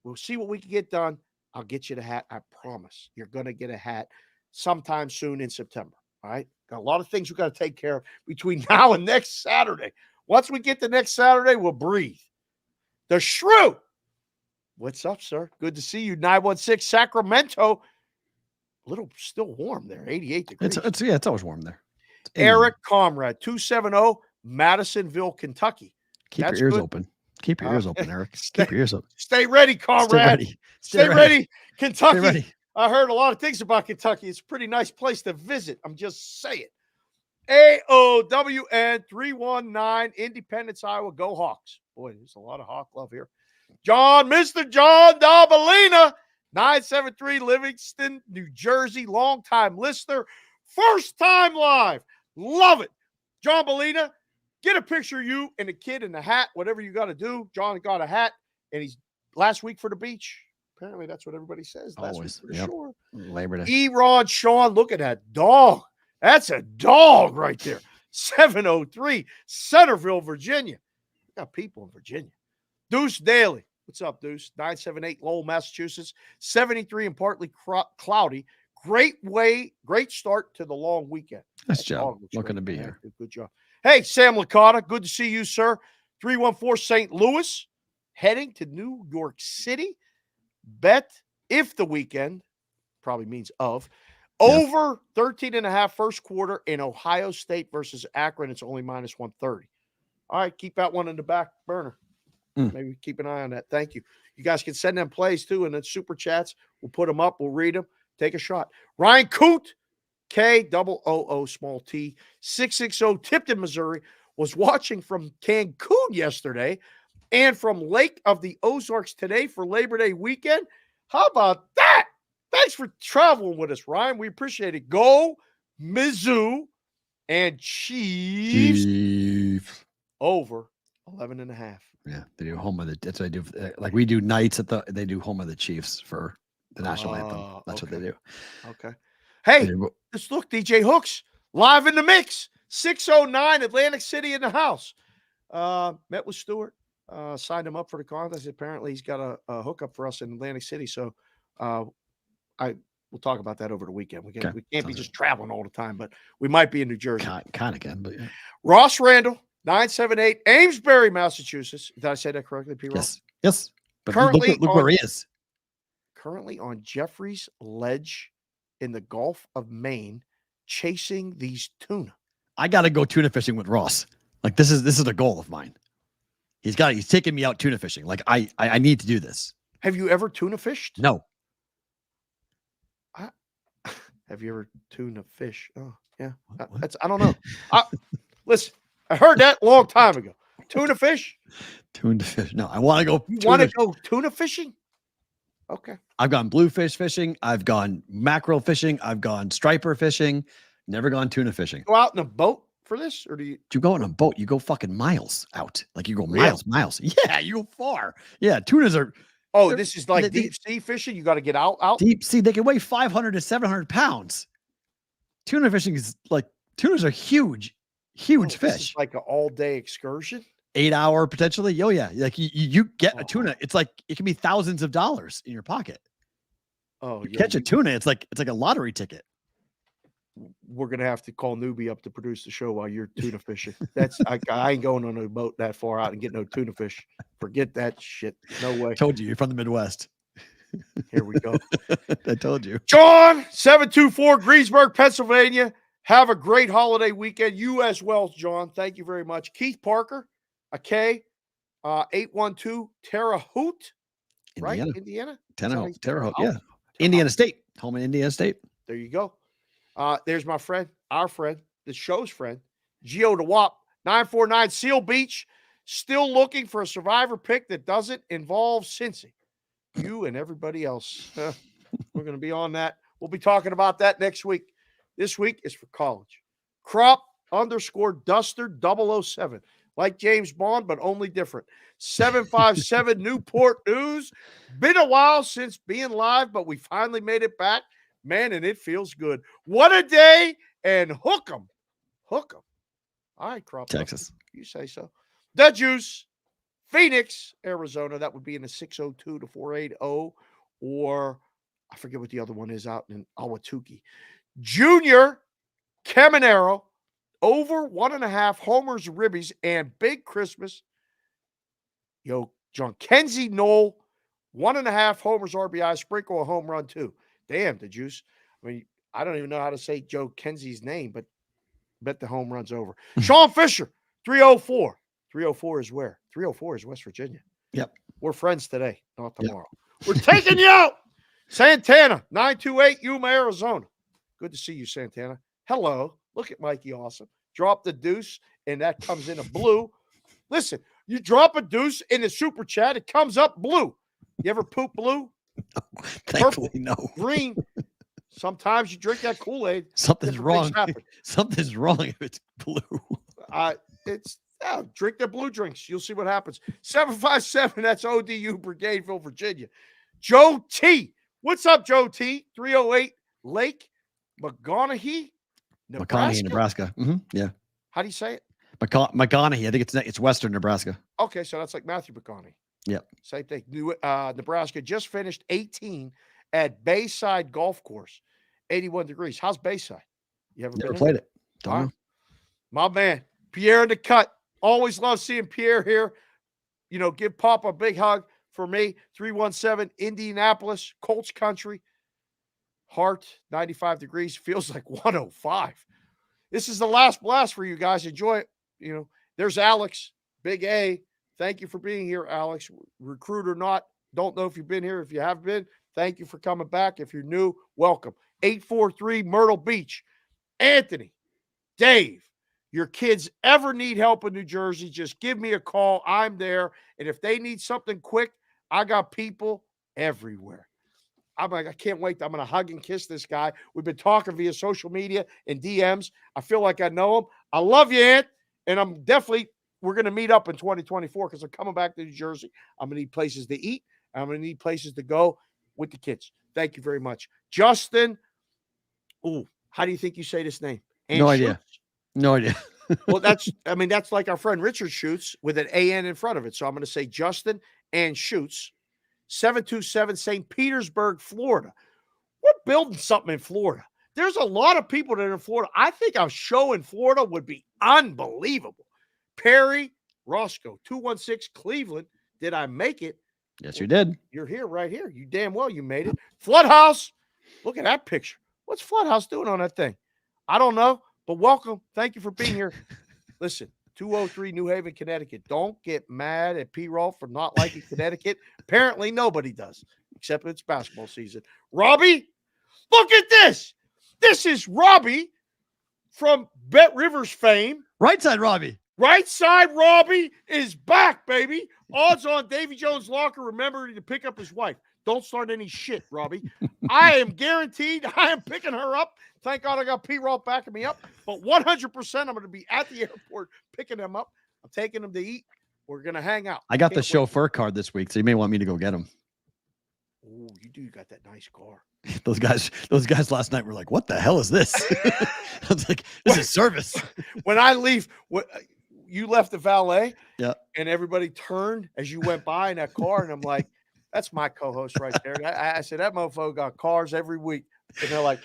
[SPEAKER 7] We'll see what we can get done. I'll get you the hat. I promise. You're going to get a hat sometime soon in September. All right? Got a lot of things we got to take care of between now and next Saturday. Once we get to next Saturday, we'll breathe. The Shrew. What's up, sir? Good to see you. 916 Sacramento. A little still warm there. 88 degrees.
[SPEAKER 3] It's always warm there.
[SPEAKER 7] Eric Comrade, 270 Madisonville, Kentucky.
[SPEAKER 3] Keep your ears open. Keep your ears open, Eric. Keep your ears open.
[SPEAKER 7] Stay ready, Comrade. Stay ready. Kentucky. Stay ready. I heard a lot of things about Kentucky. It's a pretty nice place to visit. I'm just saying. AOWN 319, Independence, Iowa. Go Hawks. Boy, there's a lot of Hawk love here. Mr. John Dabalina, 973, Livingston, New Jersey. Longtime listener. First time live. Love it. John Bellina, get a picture of you and the kid in the hat, whatever you got to do. John got a hat, and he's last week for the beach. Apparently, that's what everybody says. Last week for the shore.
[SPEAKER 3] Labor Day.
[SPEAKER 7] E-Ron Sean, look at that dog. That's a dog right there. 703, Centerville, Virginia. We got people in Virginia. Deuce Daly. What's up, Deuce? 978, Lowell, Massachusetts. 73 and partly cloudy. Great start to the long weekend.
[SPEAKER 3] Nice job. Looking to be here.
[SPEAKER 7] Good job. Hey, Sam Licata, good to see you, sir. 314 St. Louis. heading to New York City. Bet if the weekend, probably means of, over 13.5 first quarter in Ohio State versus Akron. It's only minus 130. All right, keep that one in the back burner. Maybe keep an eye on that. Thank you. You guys can send them plays too in the super chats. We'll put them up. We'll read them. Take a shot. Ryan Coote, K-O-O small T, 660 Tipton, Missouri, was watching from Cancun yesterday and from Lake of the Ozarks today for Labor Day weekend. How about that? Thanks for traveling with us, Ryan. We appreciate it. Go, Mizzou, and Chiefs. Over 11.5.
[SPEAKER 3] Yeah, they do home of the. That's what I do. Like we do nights they do home of the Chiefs for the national anthem. That's what they do.
[SPEAKER 7] Okay. Hey, let's look. DJ Hooks live in the mix. 609 Atlantic City in the house. Met with Stewart. Signed him up for the contest. Apparently, he's got a hookup for us in Atlantic City. So, we'll talk about that over the weekend. We can't be just traveling all the time, but we might be in New Jersey.
[SPEAKER 3] Kind of can, but yeah.
[SPEAKER 7] Ross Randall, 978 Amesbury, Massachusetts. Did I say that correctly, P.
[SPEAKER 3] Yes. Yes. But
[SPEAKER 7] currently
[SPEAKER 3] look where he is.
[SPEAKER 7] Currently on Jeffrey's Ledge in the Gulf of Maine, chasing these tuna.
[SPEAKER 3] I got to go tuna fishing with Ross. Like this is a goal of mine. He's taking me out tuna fishing. Like I need to do this.
[SPEAKER 7] Have you ever tuna fished?
[SPEAKER 3] No.
[SPEAKER 7] Have you ever tuna fish? Oh, yeah. I don't know. Listen, I heard that a long time ago. Tuna fish?
[SPEAKER 3] Tuna fish. No, I want to go.
[SPEAKER 7] You want to go tuna fishing? Okay.
[SPEAKER 3] I've gone bluefish fishing. I've gone mackerel fishing. I've gone striper fishing. Never gone tuna fishing.
[SPEAKER 7] Go out in a boat for this, or do you?
[SPEAKER 3] You go in a boat? You go fucking miles out. Like you go miles. Yeah, you go far. Yeah, tunas are.
[SPEAKER 7] Oh, this is like deep sea fishing. You got to get out.
[SPEAKER 3] Deep sea. They can weigh 500 to 700 pounds. Tuna fishing is like tunas are huge fish.
[SPEAKER 7] This is like an all-day excursion.
[SPEAKER 3] 8 hour potentially. Oh yeah, like you get a tuna. It's like it can be thousands of dollars in your pocket.
[SPEAKER 7] Oh,
[SPEAKER 3] you catch a tuna. It's like a lottery ticket.
[SPEAKER 7] We're gonna have to call Newbie up to produce the show while you're tuna fishing. I ain't going on a boat that far out and get no tuna fish. Forget that shit. No way.
[SPEAKER 3] Told you, you're from the Midwest.
[SPEAKER 7] Here we go.
[SPEAKER 3] I told you.
[SPEAKER 7] John, 724 Greensburg, Pennsylvania. Have a great holiday weekend. You as well, John. Thank you very much. Keith Parker, a K, 812 Terre Haute, right? Indiana?
[SPEAKER 3] Terre Haute, yeah. Indiana State. Home in Indiana State.
[SPEAKER 7] There you go. There's my friend, our friend, the show's friend, Gio DeWap, 949 Seal Beach. Still looking for a survivor pick that doesn't involve Cincy. You and everybody else. We're going to be on that. We'll be talking about that next week. This week is for college. Crop_Duster 007. Like James Bond, but only different. 757 Newport News. Been a while since being live, but we finally made it back. Man, and it feels good. What a day, and hook 'em. Hook 'em. All right, Crop.
[SPEAKER 3] Texas.
[SPEAKER 7] You say so. The Juice, Phoenix, Arizona. That would be in the 602 to 480, or I forget what the other one is out in Ahwatukee. Junior Caminero, over 1.5 homers, ribbies, and big Christmas. Yo, John Kenzie Knoll, 1.5 homers, RBI, sprinkle a home run too. Damn, the Juice. I mean, I don't even know how to say Joe Kenzie's name, but bet the home run's over. Sean Fisher, 304. 304 is where? 304 is West Virginia.
[SPEAKER 3] Yep.
[SPEAKER 7] We're friends today, not tomorrow. Yep. We're taking you out. Santana, 928 Yuma, Arizona. Good to see you, Santana. Hello. Look at Mikey Awesome. Drop the deuce, and that comes in a blue. Listen, you drop a deuce in the super chat, it comes up blue. You ever poop blue?
[SPEAKER 3] No, thankfully, no.
[SPEAKER 7] Green. Sometimes you drink that Kool-Aid.
[SPEAKER 3] Something's wrong. Something's wrong if it's blue.
[SPEAKER 7] Drink the blue drinks. You'll see what happens. 757, that's ODU, Brigadeville, Virginia. Joe T. What's up, Joe T? 308 Lake McConaughey,
[SPEAKER 3] Nebraska. Mm-hmm. Yeah.
[SPEAKER 7] How do you say it?
[SPEAKER 3] McConaughey. I think it's Western Nebraska.
[SPEAKER 7] Okay, so that's like Matthew McConaughey.
[SPEAKER 3] Yep.
[SPEAKER 7] Same thing. Nebraska just finished 18 at Bayside Golf Course, 81 degrees. How's Bayside? You ever
[SPEAKER 3] Never played it? Don't know.
[SPEAKER 7] My man, Pierre in the cut. Always love seeing Pierre here. give Pop a big hug for me. 317 Indianapolis, Colts country. Heart, 95 degrees. Feels like 105. This is the last blast for you guys. Enjoy it. There's Alex, Big A. Thank you for being here, Alex. Recruit or not, don't know if you've been here. If you have been, thank you for coming back. If you're new, welcome. 843 Myrtle Beach. Anthony, Dave, your kids ever need help in New Jersey, just give me a call. I'm there. And if they need something quick, I got people everywhere. I'm like, I can't wait. I'm going to hug and kiss this guy. We've been talking via social media and DMs. I feel like I know him. I love you, Ant. And we're going to meet up in 2024 because I'm coming back to New Jersey. I'm going to need places to eat. I'm going to need places to go with the kids. Thank you very much. Justin. Ooh, how do you think you say this name?
[SPEAKER 3] No idea. No idea.
[SPEAKER 7] Well, that's like our friend Richard Schutz with an A-N in front of it. So I'm going to say Justin and Schutz. 727 St. Petersburg, Florida. We're building something in Florida. There's a lot of people that are in Florida. I think a show in Florida would be unbelievable. Perry Roscoe, 216 Cleveland. Did I make it?
[SPEAKER 3] Yes, you did.
[SPEAKER 7] You're here, right here. You damn well you made it. Floodhouse. Look at that picture. What's Floodhouse doing on that thing? I don't know, but welcome. Thank you for being here. Listen. 203 New Haven, Connecticut. Don't get mad at P-Roll for not liking Connecticut. Apparently nobody does, except it's basketball season. Robbie, look at this. This is Robbie from Bet Rivers fame.
[SPEAKER 3] Right side Robbie.
[SPEAKER 7] Right side Robbie is back, baby. Odds on Davy Jones' locker remembering to pick up his wife. Don't start any shit, Robbie. I am guaranteed I am picking her up. Thank God I got P-Roll backing me up. But 100% I'm going to be at the airport picking them up. I'm taking them to eat. We're going to hang out.
[SPEAKER 3] I got the chauffeur card this week, so you may want me to go get him.
[SPEAKER 7] Oh, you do got that nice car.
[SPEAKER 3] Those guys last night were like, what the hell is this? I was like, this is service.
[SPEAKER 7] When I leave, you left the valet.
[SPEAKER 3] Yeah.
[SPEAKER 7] And everybody turned as you went by in that car. And I'm like, that's my co-host right there. I said, that mofo got cars every week. And they're like,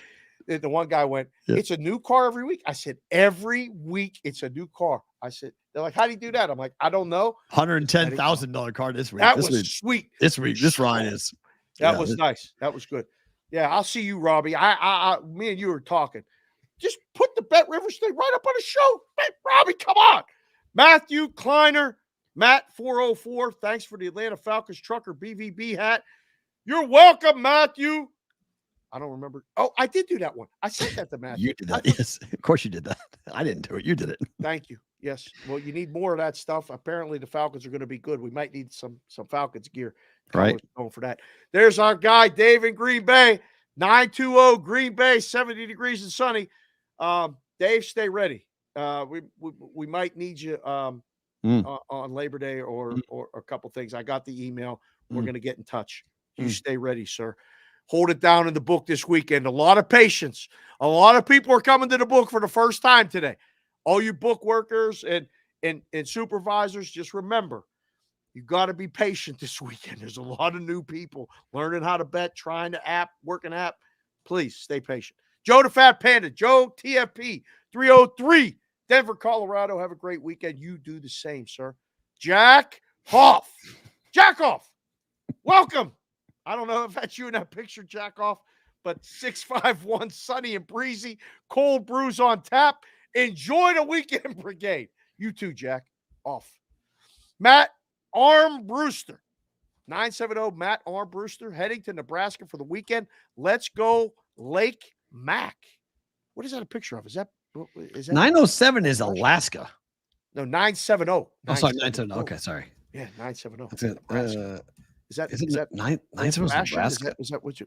[SPEAKER 7] the one guy went, It's a new car every week. I said, every week it's a new car. I said, they're like, how do you do that? I'm like, I don't know.
[SPEAKER 3] $110,000 car this week.
[SPEAKER 7] That was sweet.
[SPEAKER 3] This week, this Ryan is.
[SPEAKER 7] That was nice. That was good. Yeah, I'll see you, Robbie. Me and you were talking. Just put the Bet Rivers thing right up on the show. Hey, Robbie, come on. Matthew Kleiner, Matt 404. Thanks for the Atlanta Falcons trucker BVB hat. You're welcome, Matthew. I don't remember. Oh, I did do that one. I sent that to Matthew.
[SPEAKER 3] You did that. Yes, of course you did that. I didn't do it. You did it.
[SPEAKER 7] Thank you. Yes. Well, you need more of that stuff. Apparently, the Falcons are going to be good. We might need some Falcons gear.
[SPEAKER 3] Right.
[SPEAKER 7] Going for that. There's our guy, Dave in Green Bay. 920 Green Bay, 70 degrees and sunny. Dave, stay ready. We might need you on Labor Day or a couple things. I got the email. We're going to get in touch. You stay ready, sir. Hold it down in the book this weekend. A lot of patience. A lot of people are coming to the book for the first time today. All you book workers and supervisors, just remember, you got to be patient this weekend. There's a lot of new people learning how to bet, trying to work an app. Please stay patient. Joe the Fat Panda, Joe TFP 303, Denver, Colorado. Have a great weekend. You do the same, sir. Jack Hoff. Jack Hoff. Welcome. I don't know if that's you in that picture, Jack Hoff, but 651, sunny and breezy, cold brews on tap. Enjoy the weekend, brigade. You too, Jack. Off. Matt Armbruster, 970 Matt Armbruster, heading to Nebraska for the weekend. Let's go Lake Mac. What is that a picture of? Is that
[SPEAKER 3] 907 is Alaska.
[SPEAKER 7] No, 970.
[SPEAKER 3] Oh, sorry, 970. Okay, sorry.
[SPEAKER 7] Yeah, 970.
[SPEAKER 3] Is it
[SPEAKER 7] 970
[SPEAKER 3] Nebraska?
[SPEAKER 7] Is that what is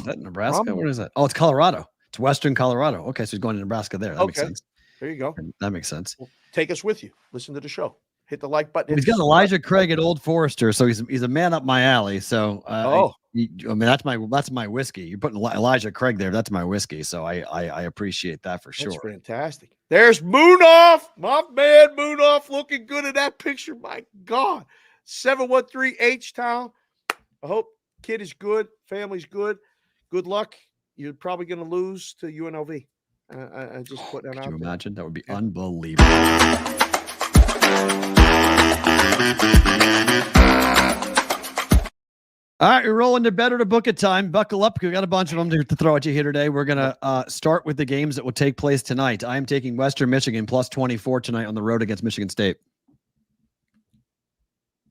[SPEAKER 3] that Nebraska? What is that? Oh, it's Colorado. It's Western Colorado. Okay, so he's going to Nebraska there. That makes sense.
[SPEAKER 7] There you go.
[SPEAKER 3] That makes sense.
[SPEAKER 7] Well, take us with you. Listen to the show. Hit the like button.
[SPEAKER 3] He's got Elijah Craig at Old Forester, so he's a man up my alley. So I mean that's my whiskey. You're putting Elijah Craig there. That's my whiskey. So I appreciate that for sure.
[SPEAKER 7] That's fantastic. There's Moonoff, my man Moonoff, looking good in that picture. My God, 713 H-Town. I hope kid is good, family's good. Good luck. You're probably going to lose to UNLV. I just put that out.
[SPEAKER 3] Can you
[SPEAKER 7] there.
[SPEAKER 3] imagine? That would be unbelievable. All right, we're rolling to better to book it time. Buckle up. We got a bunch of them to throw at you here today. We're going to start with the games that will take place tonight. I'm taking Western Michigan plus 24 tonight on the road against Michigan State.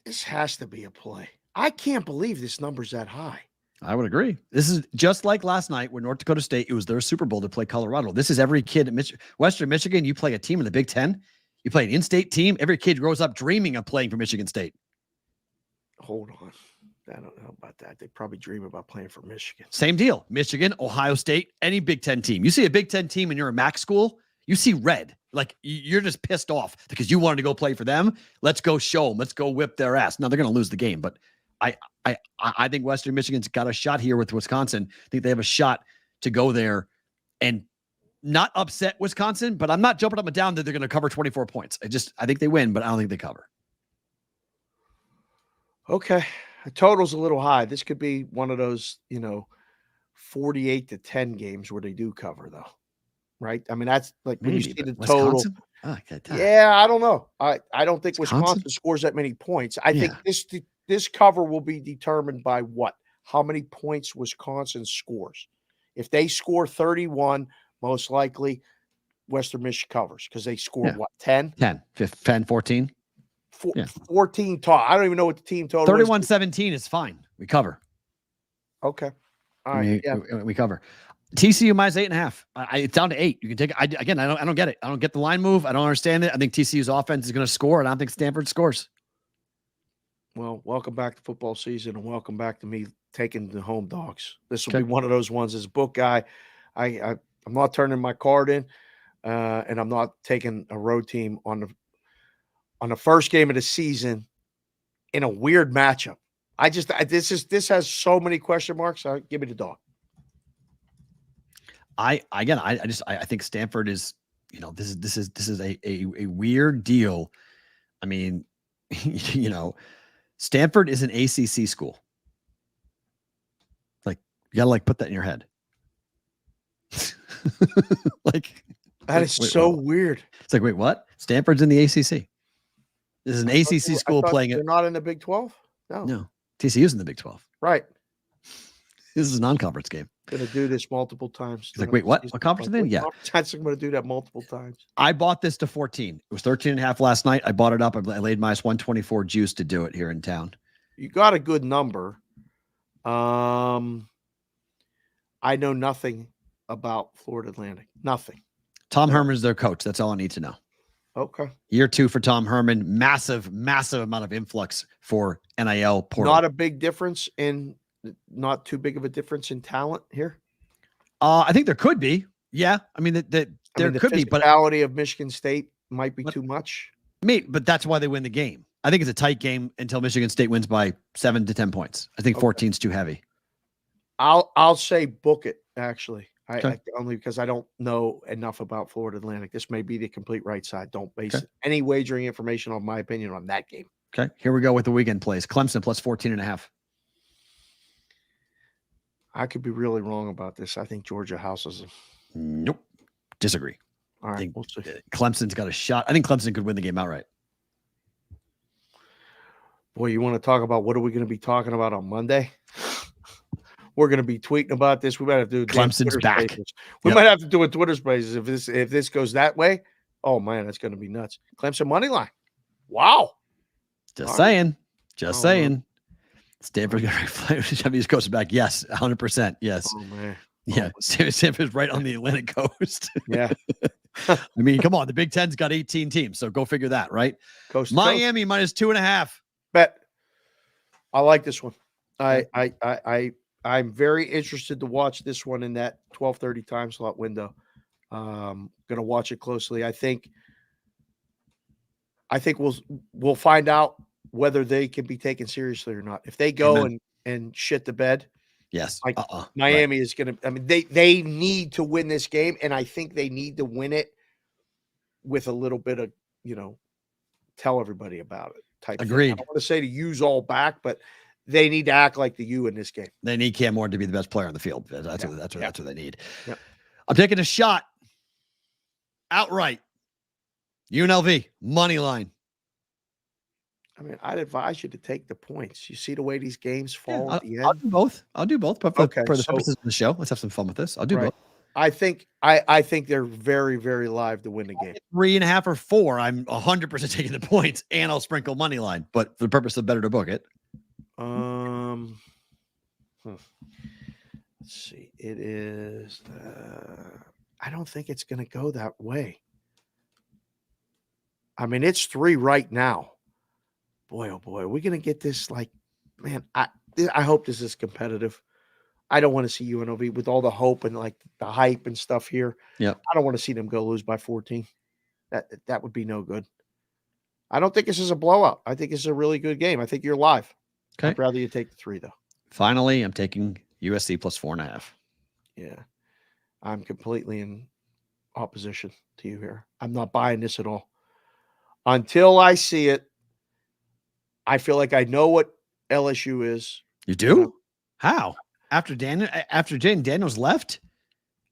[SPEAKER 7] This has to be a play. I can't believe this number's that high.
[SPEAKER 3] I would agree. This is just like last night where North Dakota State, it was their Super Bowl to play Colorado. This is every kid at Western Michigan. You play a team in the Big Ten. You play an in-state team. Every kid grows up dreaming of playing for Michigan State.
[SPEAKER 7] Hold on. I don't know about that. They probably dream about playing for Michigan.
[SPEAKER 3] Same deal. Michigan, Ohio State, any Big Ten team. You see a Big Ten team and you're a MAC school, you see red. Like you're just pissed off because you wanted to go play for them. Let's go show them. Let's go whip their ass. Now they're going to lose the game, but I think Western Michigan's got a shot here with Wisconsin. I think they have a shot to go there and not upset Wisconsin, but I'm not jumping up and down that they're going to cover 24 points. I think they win, but I don't think they cover.
[SPEAKER 7] Okay. The total's a little high. This could be one of those, 48-10 games where they do cover, though. Right? I mean, that's like when you see the total. Yeah, I don't know. I don't think Wisconsin scores that many points. I think this cover will be determined by what? How many points Wisconsin scores. If they score 31, most likely Western Michigan covers because they scored what, 10?
[SPEAKER 3] 10, 14?
[SPEAKER 7] 14 total. I don't even know what the team total
[SPEAKER 3] 31-17 is fine. We cover.
[SPEAKER 7] Okay. All right.
[SPEAKER 3] We cover. TCU minus 8.5. It's down to 8. You can take it. I don't get it. I don't get the line move. I don't understand it. I think TCU's offense is going to score, and I don't think Stanford scores.
[SPEAKER 7] Well, welcome back to football season, and welcome back to me taking the home dogs. This will be one of those ones as a book guy. I'm not turning my card in, and I'm not taking a road team on the first game of the season in a weird matchup. This has so many question marks. Give me the dog.
[SPEAKER 3] I think Stanford is, this is a weird deal. I mean, Stanford is an ACC school. Like you gotta put that in your head.
[SPEAKER 7] That is so weird.
[SPEAKER 3] It's like, wait, what? Stanford's in the ACC. This is an ACC school playing it.
[SPEAKER 7] They're not in the Big 12?
[SPEAKER 3] No. TCU's in the Big 12.
[SPEAKER 7] Right.
[SPEAKER 3] This is a non-conference game.
[SPEAKER 7] Going to do this multiple times.
[SPEAKER 3] He's like, wait, what? What conference are they in? Yeah.
[SPEAKER 7] I'm going to do that multiple times.
[SPEAKER 3] I bought this to 14. It was 13.5 last night. I bought it up. I laid minus 124 juice to do it here in town.
[SPEAKER 7] You got a good number. I know nothing about Florida Atlantic. Nothing.
[SPEAKER 3] Tom Herman's their coach. That's all I need to know.
[SPEAKER 7] Okay.
[SPEAKER 3] Year 2 for Tom Herman. Massive amount of influx for NIL portal.
[SPEAKER 7] Not too big of a difference in talent here.
[SPEAKER 3] I think there could be. Yeah. I mean, there could be, but the
[SPEAKER 7] physicality of Michigan State might be too much.
[SPEAKER 3] But that's why they win the game. I think it's a tight game until Michigan State wins by 7 to 10 points. I think 14 is too heavy.
[SPEAKER 7] I'll say book it, actually. I only because I don't know enough about Florida Atlantic. This may be the complete right side. Don't base any wagering information on my opinion on that game.
[SPEAKER 3] Okay. Here we go with the weekend plays. Clemson plus 14.5.
[SPEAKER 7] I could be really wrong about this. I think Georgia houses them.
[SPEAKER 3] Nope. Disagree.
[SPEAKER 7] All right.
[SPEAKER 3] We'll see. Clemson's got a shot. I think Clemson could win the game outright.
[SPEAKER 7] Boy, you want to talk about what are we going to be talking about on Monday? We're going to be tweeting about this. We might have to do
[SPEAKER 3] Clemson's back.
[SPEAKER 7] Spaces. We might have to do a Twitter Spaces if this goes that way. Oh man, that's going to be nuts. Clemson money line. Wow.
[SPEAKER 3] Just saying. Stanford's going to reflect. Chevy's coast back. Yes, 100%. Yes.
[SPEAKER 7] Oh man.
[SPEAKER 3] Yeah, Stanford's right on the Atlantic coast.
[SPEAKER 7] Yeah.
[SPEAKER 3] I mean, come on. The Big Ten's got 18 teams, so go figure that, right?
[SPEAKER 7] Coast
[SPEAKER 3] Miami minus 2.5.
[SPEAKER 7] Bet. I like this one. I'm very interested to watch this one in that 12:30 time slot window. Going to watch it closely. I think we'll find out whether they can be taken seriously or not. If they go and shit the bed,
[SPEAKER 3] yes,
[SPEAKER 7] Miami is going to. I mean, they need to win this game, and I think they need to win it with a little bit of tell everybody about it type.
[SPEAKER 3] Agreed.
[SPEAKER 7] Thing. I don't want to say to use all back, but they need to act like the U in this game.
[SPEAKER 3] They need Cam Ward to be the best player on the field. That's what they need.
[SPEAKER 7] Yep.
[SPEAKER 3] I'm taking a shot outright. UNLV money line.
[SPEAKER 7] I mean, I'd advise you to take the points. You see the way these games fall
[SPEAKER 3] Yeah,
[SPEAKER 7] at the
[SPEAKER 3] I'll
[SPEAKER 7] end.
[SPEAKER 3] do both. I'll do both. But for,
[SPEAKER 7] Okay,
[SPEAKER 3] for the
[SPEAKER 7] so
[SPEAKER 3] purposes of the show, let's have some fun with this. I'll do
[SPEAKER 7] right.
[SPEAKER 3] both.
[SPEAKER 7] I think they're very, very live to win the game.
[SPEAKER 3] 3.5 or 4, I'm 100% taking the points, and I'll sprinkle money line. But for the purpose of better to book it,
[SPEAKER 7] Let's see. It is. I don't think it's going to go that way. I mean, it's 3 right now. Boy, oh boy, are we going to get this? Like, man, I hope this is competitive. I don't want to see UNLV with all the hope and like the hype and stuff here.
[SPEAKER 3] Yep.
[SPEAKER 7] I don't want to see them go lose by 14. That would be no good. I don't think this is a blowout. I think this is a really good game. I think you're live.
[SPEAKER 3] Okay.
[SPEAKER 7] I'd rather you take the 3 though.
[SPEAKER 3] Finally, I'm taking USC plus 4.5.
[SPEAKER 7] Yeah. I'm completely in opposition to you here. I'm not buying this at all. Until I see it, I feel like I know what LSU is.
[SPEAKER 3] You do? How? After Jaden Daniels left?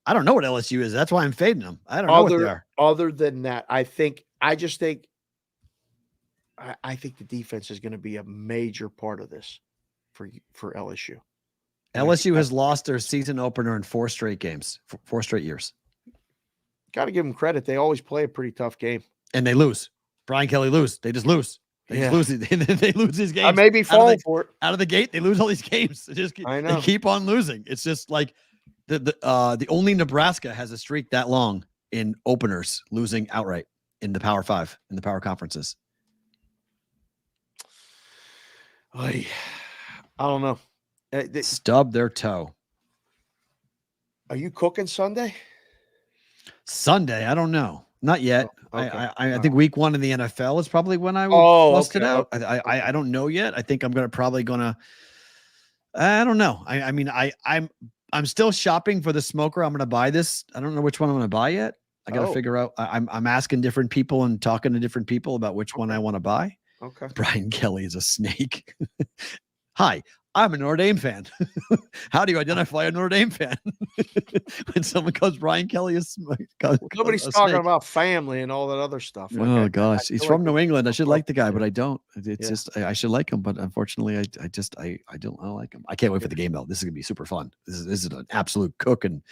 [SPEAKER 3] I don't know what LSU is. That's why I'm fading them. I don't know what they are.
[SPEAKER 7] Other than that, I think the defense is going to be a major part of this for LSU.
[SPEAKER 3] LSU has lost their season opener in 4 straight games, 4 straight years.
[SPEAKER 7] Got to give them credit. They always play a pretty tough game.
[SPEAKER 3] And they lose. Brian Kelly lose. They just lose. They lose these games.
[SPEAKER 7] I may be falling for it.
[SPEAKER 3] Out of the gate, they lose all these games.
[SPEAKER 7] I know.
[SPEAKER 3] They keep on losing. It's just like the only Nebraska has a streak that long in openers losing outright in the Power 5, in the power conferences.
[SPEAKER 7] I don't know.
[SPEAKER 3] Stub their toe.
[SPEAKER 7] Are you cooking Sunday?
[SPEAKER 3] Sunday, I don't know. Not yet.
[SPEAKER 7] Oh, okay.
[SPEAKER 3] I think week 1 in the NFL is probably when I will bust it out.
[SPEAKER 7] Okay.
[SPEAKER 3] I don't know yet. I think I'm gonna. I don't know. I mean I'm still shopping for the smoker. I'm gonna buy this. I don't know which one I'm gonna buy yet. I gotta figure out. I'm asking different people and talking to different people about which one I want to buy.
[SPEAKER 7] Okay.
[SPEAKER 3] Brian Kelly is a snake. Hi, I'm a Notre Dame fan. How do you identify a Notre Dame fan? When someone calls Brian Kelly
[SPEAKER 7] Nobody's talking about family and all that other stuff.
[SPEAKER 3] Oh gosh, he's from New England. I should like the guy, but I don't. It's just I should like him, but unfortunately, I don't like him. I can't wait for the game though. This is gonna be super fun. This is an absolute cook and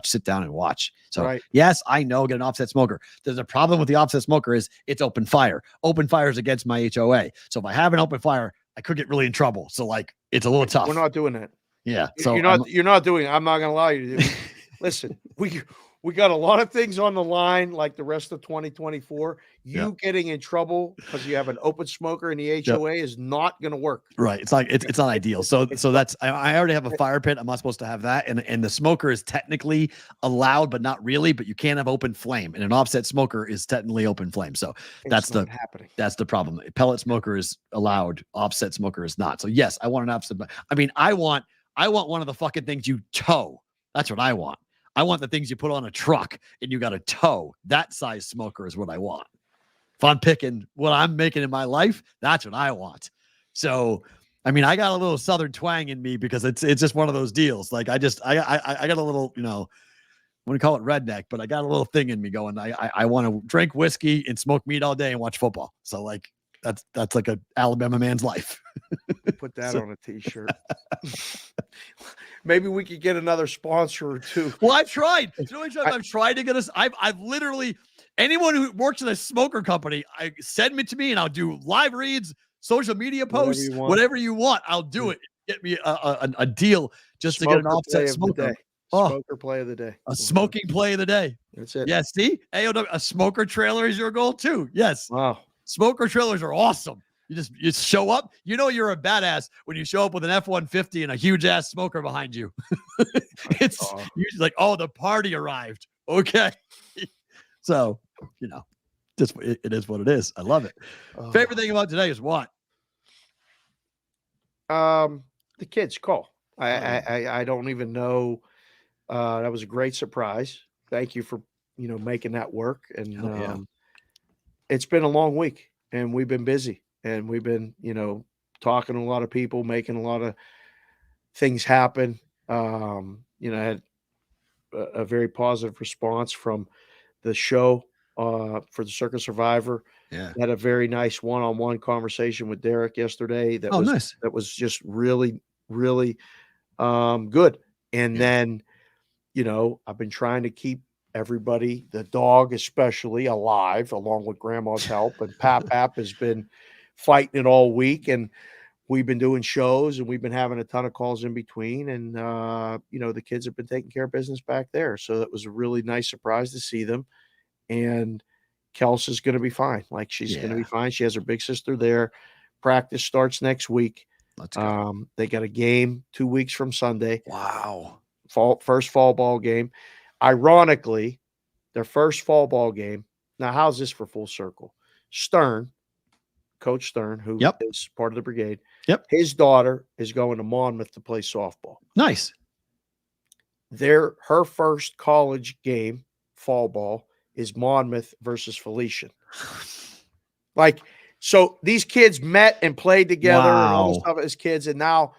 [SPEAKER 3] sit down and watch. So yes, I know. Get an offset smoker. There's a problem with the offset smoker is it's open fire. Open fire is against my HOA. So if I have an open fire, I could get really in trouble. So like it's a little tough.
[SPEAKER 7] We're not doing that.
[SPEAKER 3] Yeah. So
[SPEAKER 7] you're not doing it. I'm not gonna allow you to do it. Listen, we got a lot of things on the line, like the rest of 2024. You getting in trouble because you have an open smoker in the HOA is not gonna work.
[SPEAKER 3] Right. It's like it's not ideal. So that's I already have a fire pit. I'm not supposed to have that. And the smoker is technically allowed, but not really. But you can't have open flame. And an offset smoker is technically open flame. So that's the problem. A pellet smoker is allowed, offset smoker is not. So yes, I want an offset. I mean, I want one of the fucking things you tow. That's what I want. I want the things you put on a truck and you got to tow. That size smoker is what I want. If I'm picking what I'm making in my life, that's what I want. So, I mean, I got a little Southern twang in me because it's just one of those deals. Like I got a little, I wouldn't call it redneck, but I got a little thing in me going. I want to drink whiskey and smoke meat all day and watch football. So like that's like a Alabama man's life.
[SPEAKER 7] Put that on a t-shirt. Maybe we could get another sponsor or two.
[SPEAKER 3] Well, I've tried. I've tried to get us. I've literally anyone who works in a smoker company, send it to me and I'll do live reads, social media posts, whatever you want. I'll do it. Get me a deal just to get an offset smoker.
[SPEAKER 7] Smoker play of the day.
[SPEAKER 3] A smoking play of the day.
[SPEAKER 7] That's it.
[SPEAKER 3] Yeah, see? AOW, a smoker trailer is your goal too. Yes.
[SPEAKER 7] Wow.
[SPEAKER 3] Smoker trailers are awesome. You show up. You know you're a badass when you show up with an F-150 and a huge ass smoker behind you. It's usually like, oh, the party arrived. Okay. So, just it is what it is. I love it. Favorite thing about today is what?
[SPEAKER 7] The kids call. I don't even know. That was a great surprise. Thank you for making that work. And it's been a long week, and we've been busy, and we've been talking to a lot of people, making a lot of things happen. I had a very positive response from the show for the Circus Survivor.
[SPEAKER 3] Yeah.
[SPEAKER 7] Had a very nice one-on-one conversation with Derek yesterday. That was
[SPEAKER 3] nice.
[SPEAKER 7] that was just really, really good. And
[SPEAKER 3] Yeah.
[SPEAKER 7] then, I've been trying to keep everybody, the dog especially, alive, along with Grandma's help. And Pap has been fighting it all week. And we've been doing shows and we've been having a ton of calls in between. And, the kids have been taking care of business back there. So that was a really nice surprise to see them. And Kels is going to be fine. Like, she's going to be fine. She has her big sister there. Practice starts next week.
[SPEAKER 3] Let's go.
[SPEAKER 7] They got a game 2 weeks from Sunday.
[SPEAKER 3] Wow.
[SPEAKER 7] First fall ball game. Ironically, their first fall ball game. Now, how's this for full circle? Coach Stern, who is part of the brigade.
[SPEAKER 3] Yep.
[SPEAKER 7] His daughter is going to Monmouth to play softball.
[SPEAKER 3] Nice.
[SPEAKER 7] Her first college game, fall ball, is Monmouth versus Felician. So these kids met and played together and all this stuff as kids. And now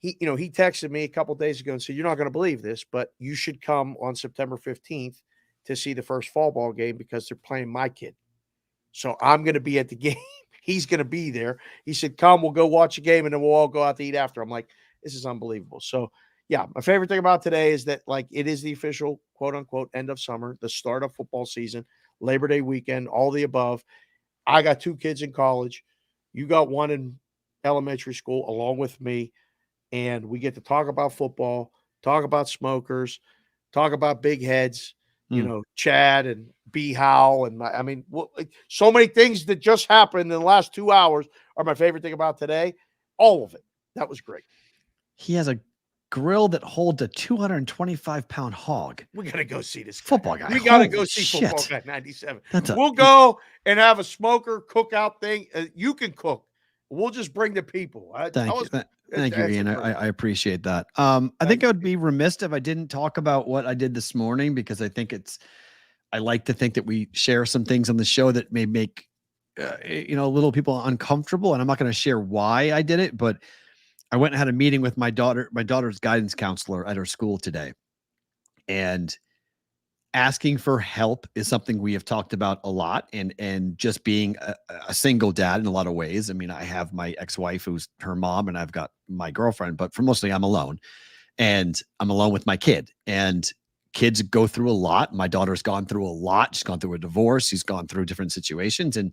[SPEAKER 7] he texted me a couple days ago and said, "You're not going to believe this, but you should come on September 15th to see the first fall ball game because they're playing my kid. So I'm going to be at the game. He's going to be there." He said, "Come, we'll go watch a game and then we'll all go out to eat after." I'm like, this is unbelievable. So yeah, my favorite thing about today is that it is the official quote unquote end of summer, the start of football season, Labor Day weekend, all the above. I got 2 kids in college. You got one in elementary school along with me. And we get to talk about football, talk about smokers, talk about big heads, Chad and B. Howe. And so many things that just happened in the last 2 hours are my favorite thing about today. All of it. That was great.
[SPEAKER 3] He has a grill that holds a 225-pound hog.
[SPEAKER 7] We got to go see this
[SPEAKER 3] football guy.
[SPEAKER 7] We got to go
[SPEAKER 3] Holy
[SPEAKER 7] see
[SPEAKER 3] shit.
[SPEAKER 7] Football Guy 97.
[SPEAKER 3] We'll
[SPEAKER 7] go and have a smoker cookout thing. You can cook. We'll just bring the people.
[SPEAKER 3] Thank you, Ian. I appreciate that. I think I would be remiss if I didn't talk about what I did this morning, because I think I like to think that we share some things on the show that may make, little people uncomfortable. And I'm not going to share why I did it, but I went and had a meeting with my daughter's guidance counselor at her school today. And asking for help is something we have talked about a lot, and just being a single dad in a lot of ways. I mean, I have my ex-wife who's her mom, and I've got my girlfriend, but for mostly I'm alone, and I'm alone with my kid. And kids go through a lot. My daughter's gone through a lot. She's gone through a divorce. She's gone through different situations, and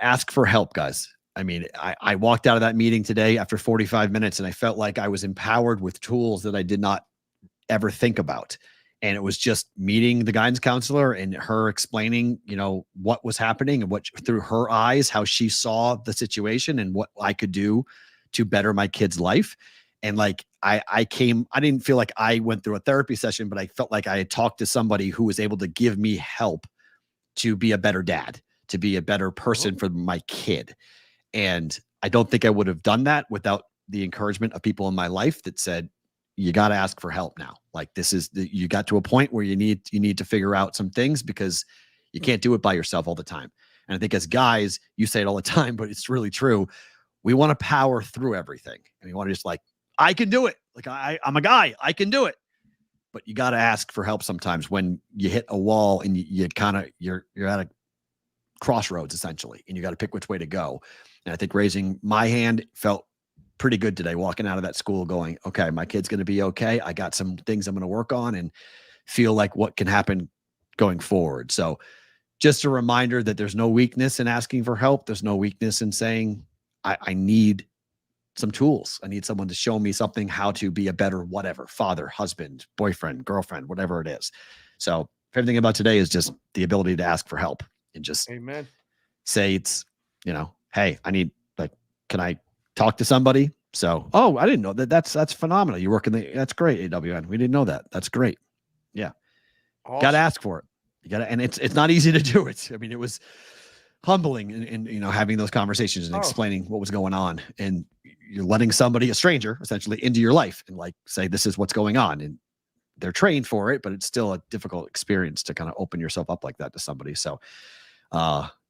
[SPEAKER 3] ask for help, guys. I mean, I walked out of that meeting today after 45 minutes and I felt like I was empowered with tools that I did not ever think about. And it was just meeting the guidance counselor and her explaining, what was happening and what through her eyes, how she saw the situation and what I could do to better my kid's life. And I didn't feel like I went through a therapy session, but I felt like I had talked to somebody who was able to give me help to be a better dad, to be a better person for my kid. And I don't think I would have done that without the encouragement of people in my life that said, you got to ask for help now. Like, you got to a point where you need to figure out some things, because you can't do it by yourself all the time. And I think as guys, you say it all the time, but it's really true. We want to power through everything. And we want to just I can do it. I'm a guy, I can do it. But you got to ask for help sometimes when you hit a wall and you're at a crossroads essentially, and you got to pick which way to go. And I think raising my hand felt pretty good today, walking out of that school going, okay, my kid's going to be okay. I got some things I'm going to work on and feel like what can happen going forward. So just a reminder that there's no weakness in asking for help. There's no weakness in saying, I need some tools. I need someone to show me something, how to be a better whatever, father, husband, boyfriend, girlfriend, whatever it is. So everything about today is just the ability to ask for help and just
[SPEAKER 7] Amen.
[SPEAKER 3] Say hey, can I talk to somebody? So, I didn't know that. That's phenomenal. You work that's great. AWN. We didn't know that. That's great. Yeah.
[SPEAKER 7] Awesome.
[SPEAKER 3] Got to ask for it. And it's not easy to do it. I mean, it was humbling and having those conversations and explaining what was going on, and you're letting somebody, a stranger essentially, into your life and say, this is what's going on. And they're trained for it, but it's still a difficult experience to kind of open yourself up like that to somebody. So,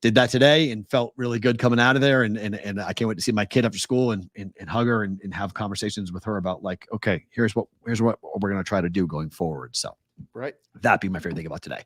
[SPEAKER 3] did that today and felt really good coming out of there. And I can't wait to see my kid after school and hug her and have conversations with her about okay, here's what we're going to try to do going forward. So
[SPEAKER 7] right.
[SPEAKER 3] That'd be my favorite thing about today.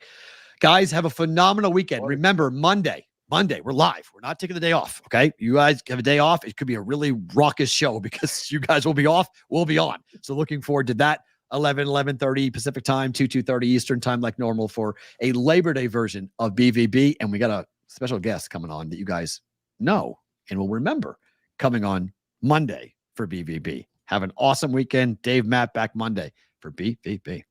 [SPEAKER 3] Guys, have a phenomenal weekend. Remember, Monday, we're live. We're not taking the day off. Okay. You guys have a day off. It could be a really raucous show because you guys will be off. We'll be on. So looking forward to that. 11:30 Pacific time, 2:30 Eastern time, like normal, for a Labor Day version of BVB. And we got a special guest coming on that you guys know and will remember coming on Monday for BVB. Have an awesome weekend. Dave, Matt, back Monday for BVB.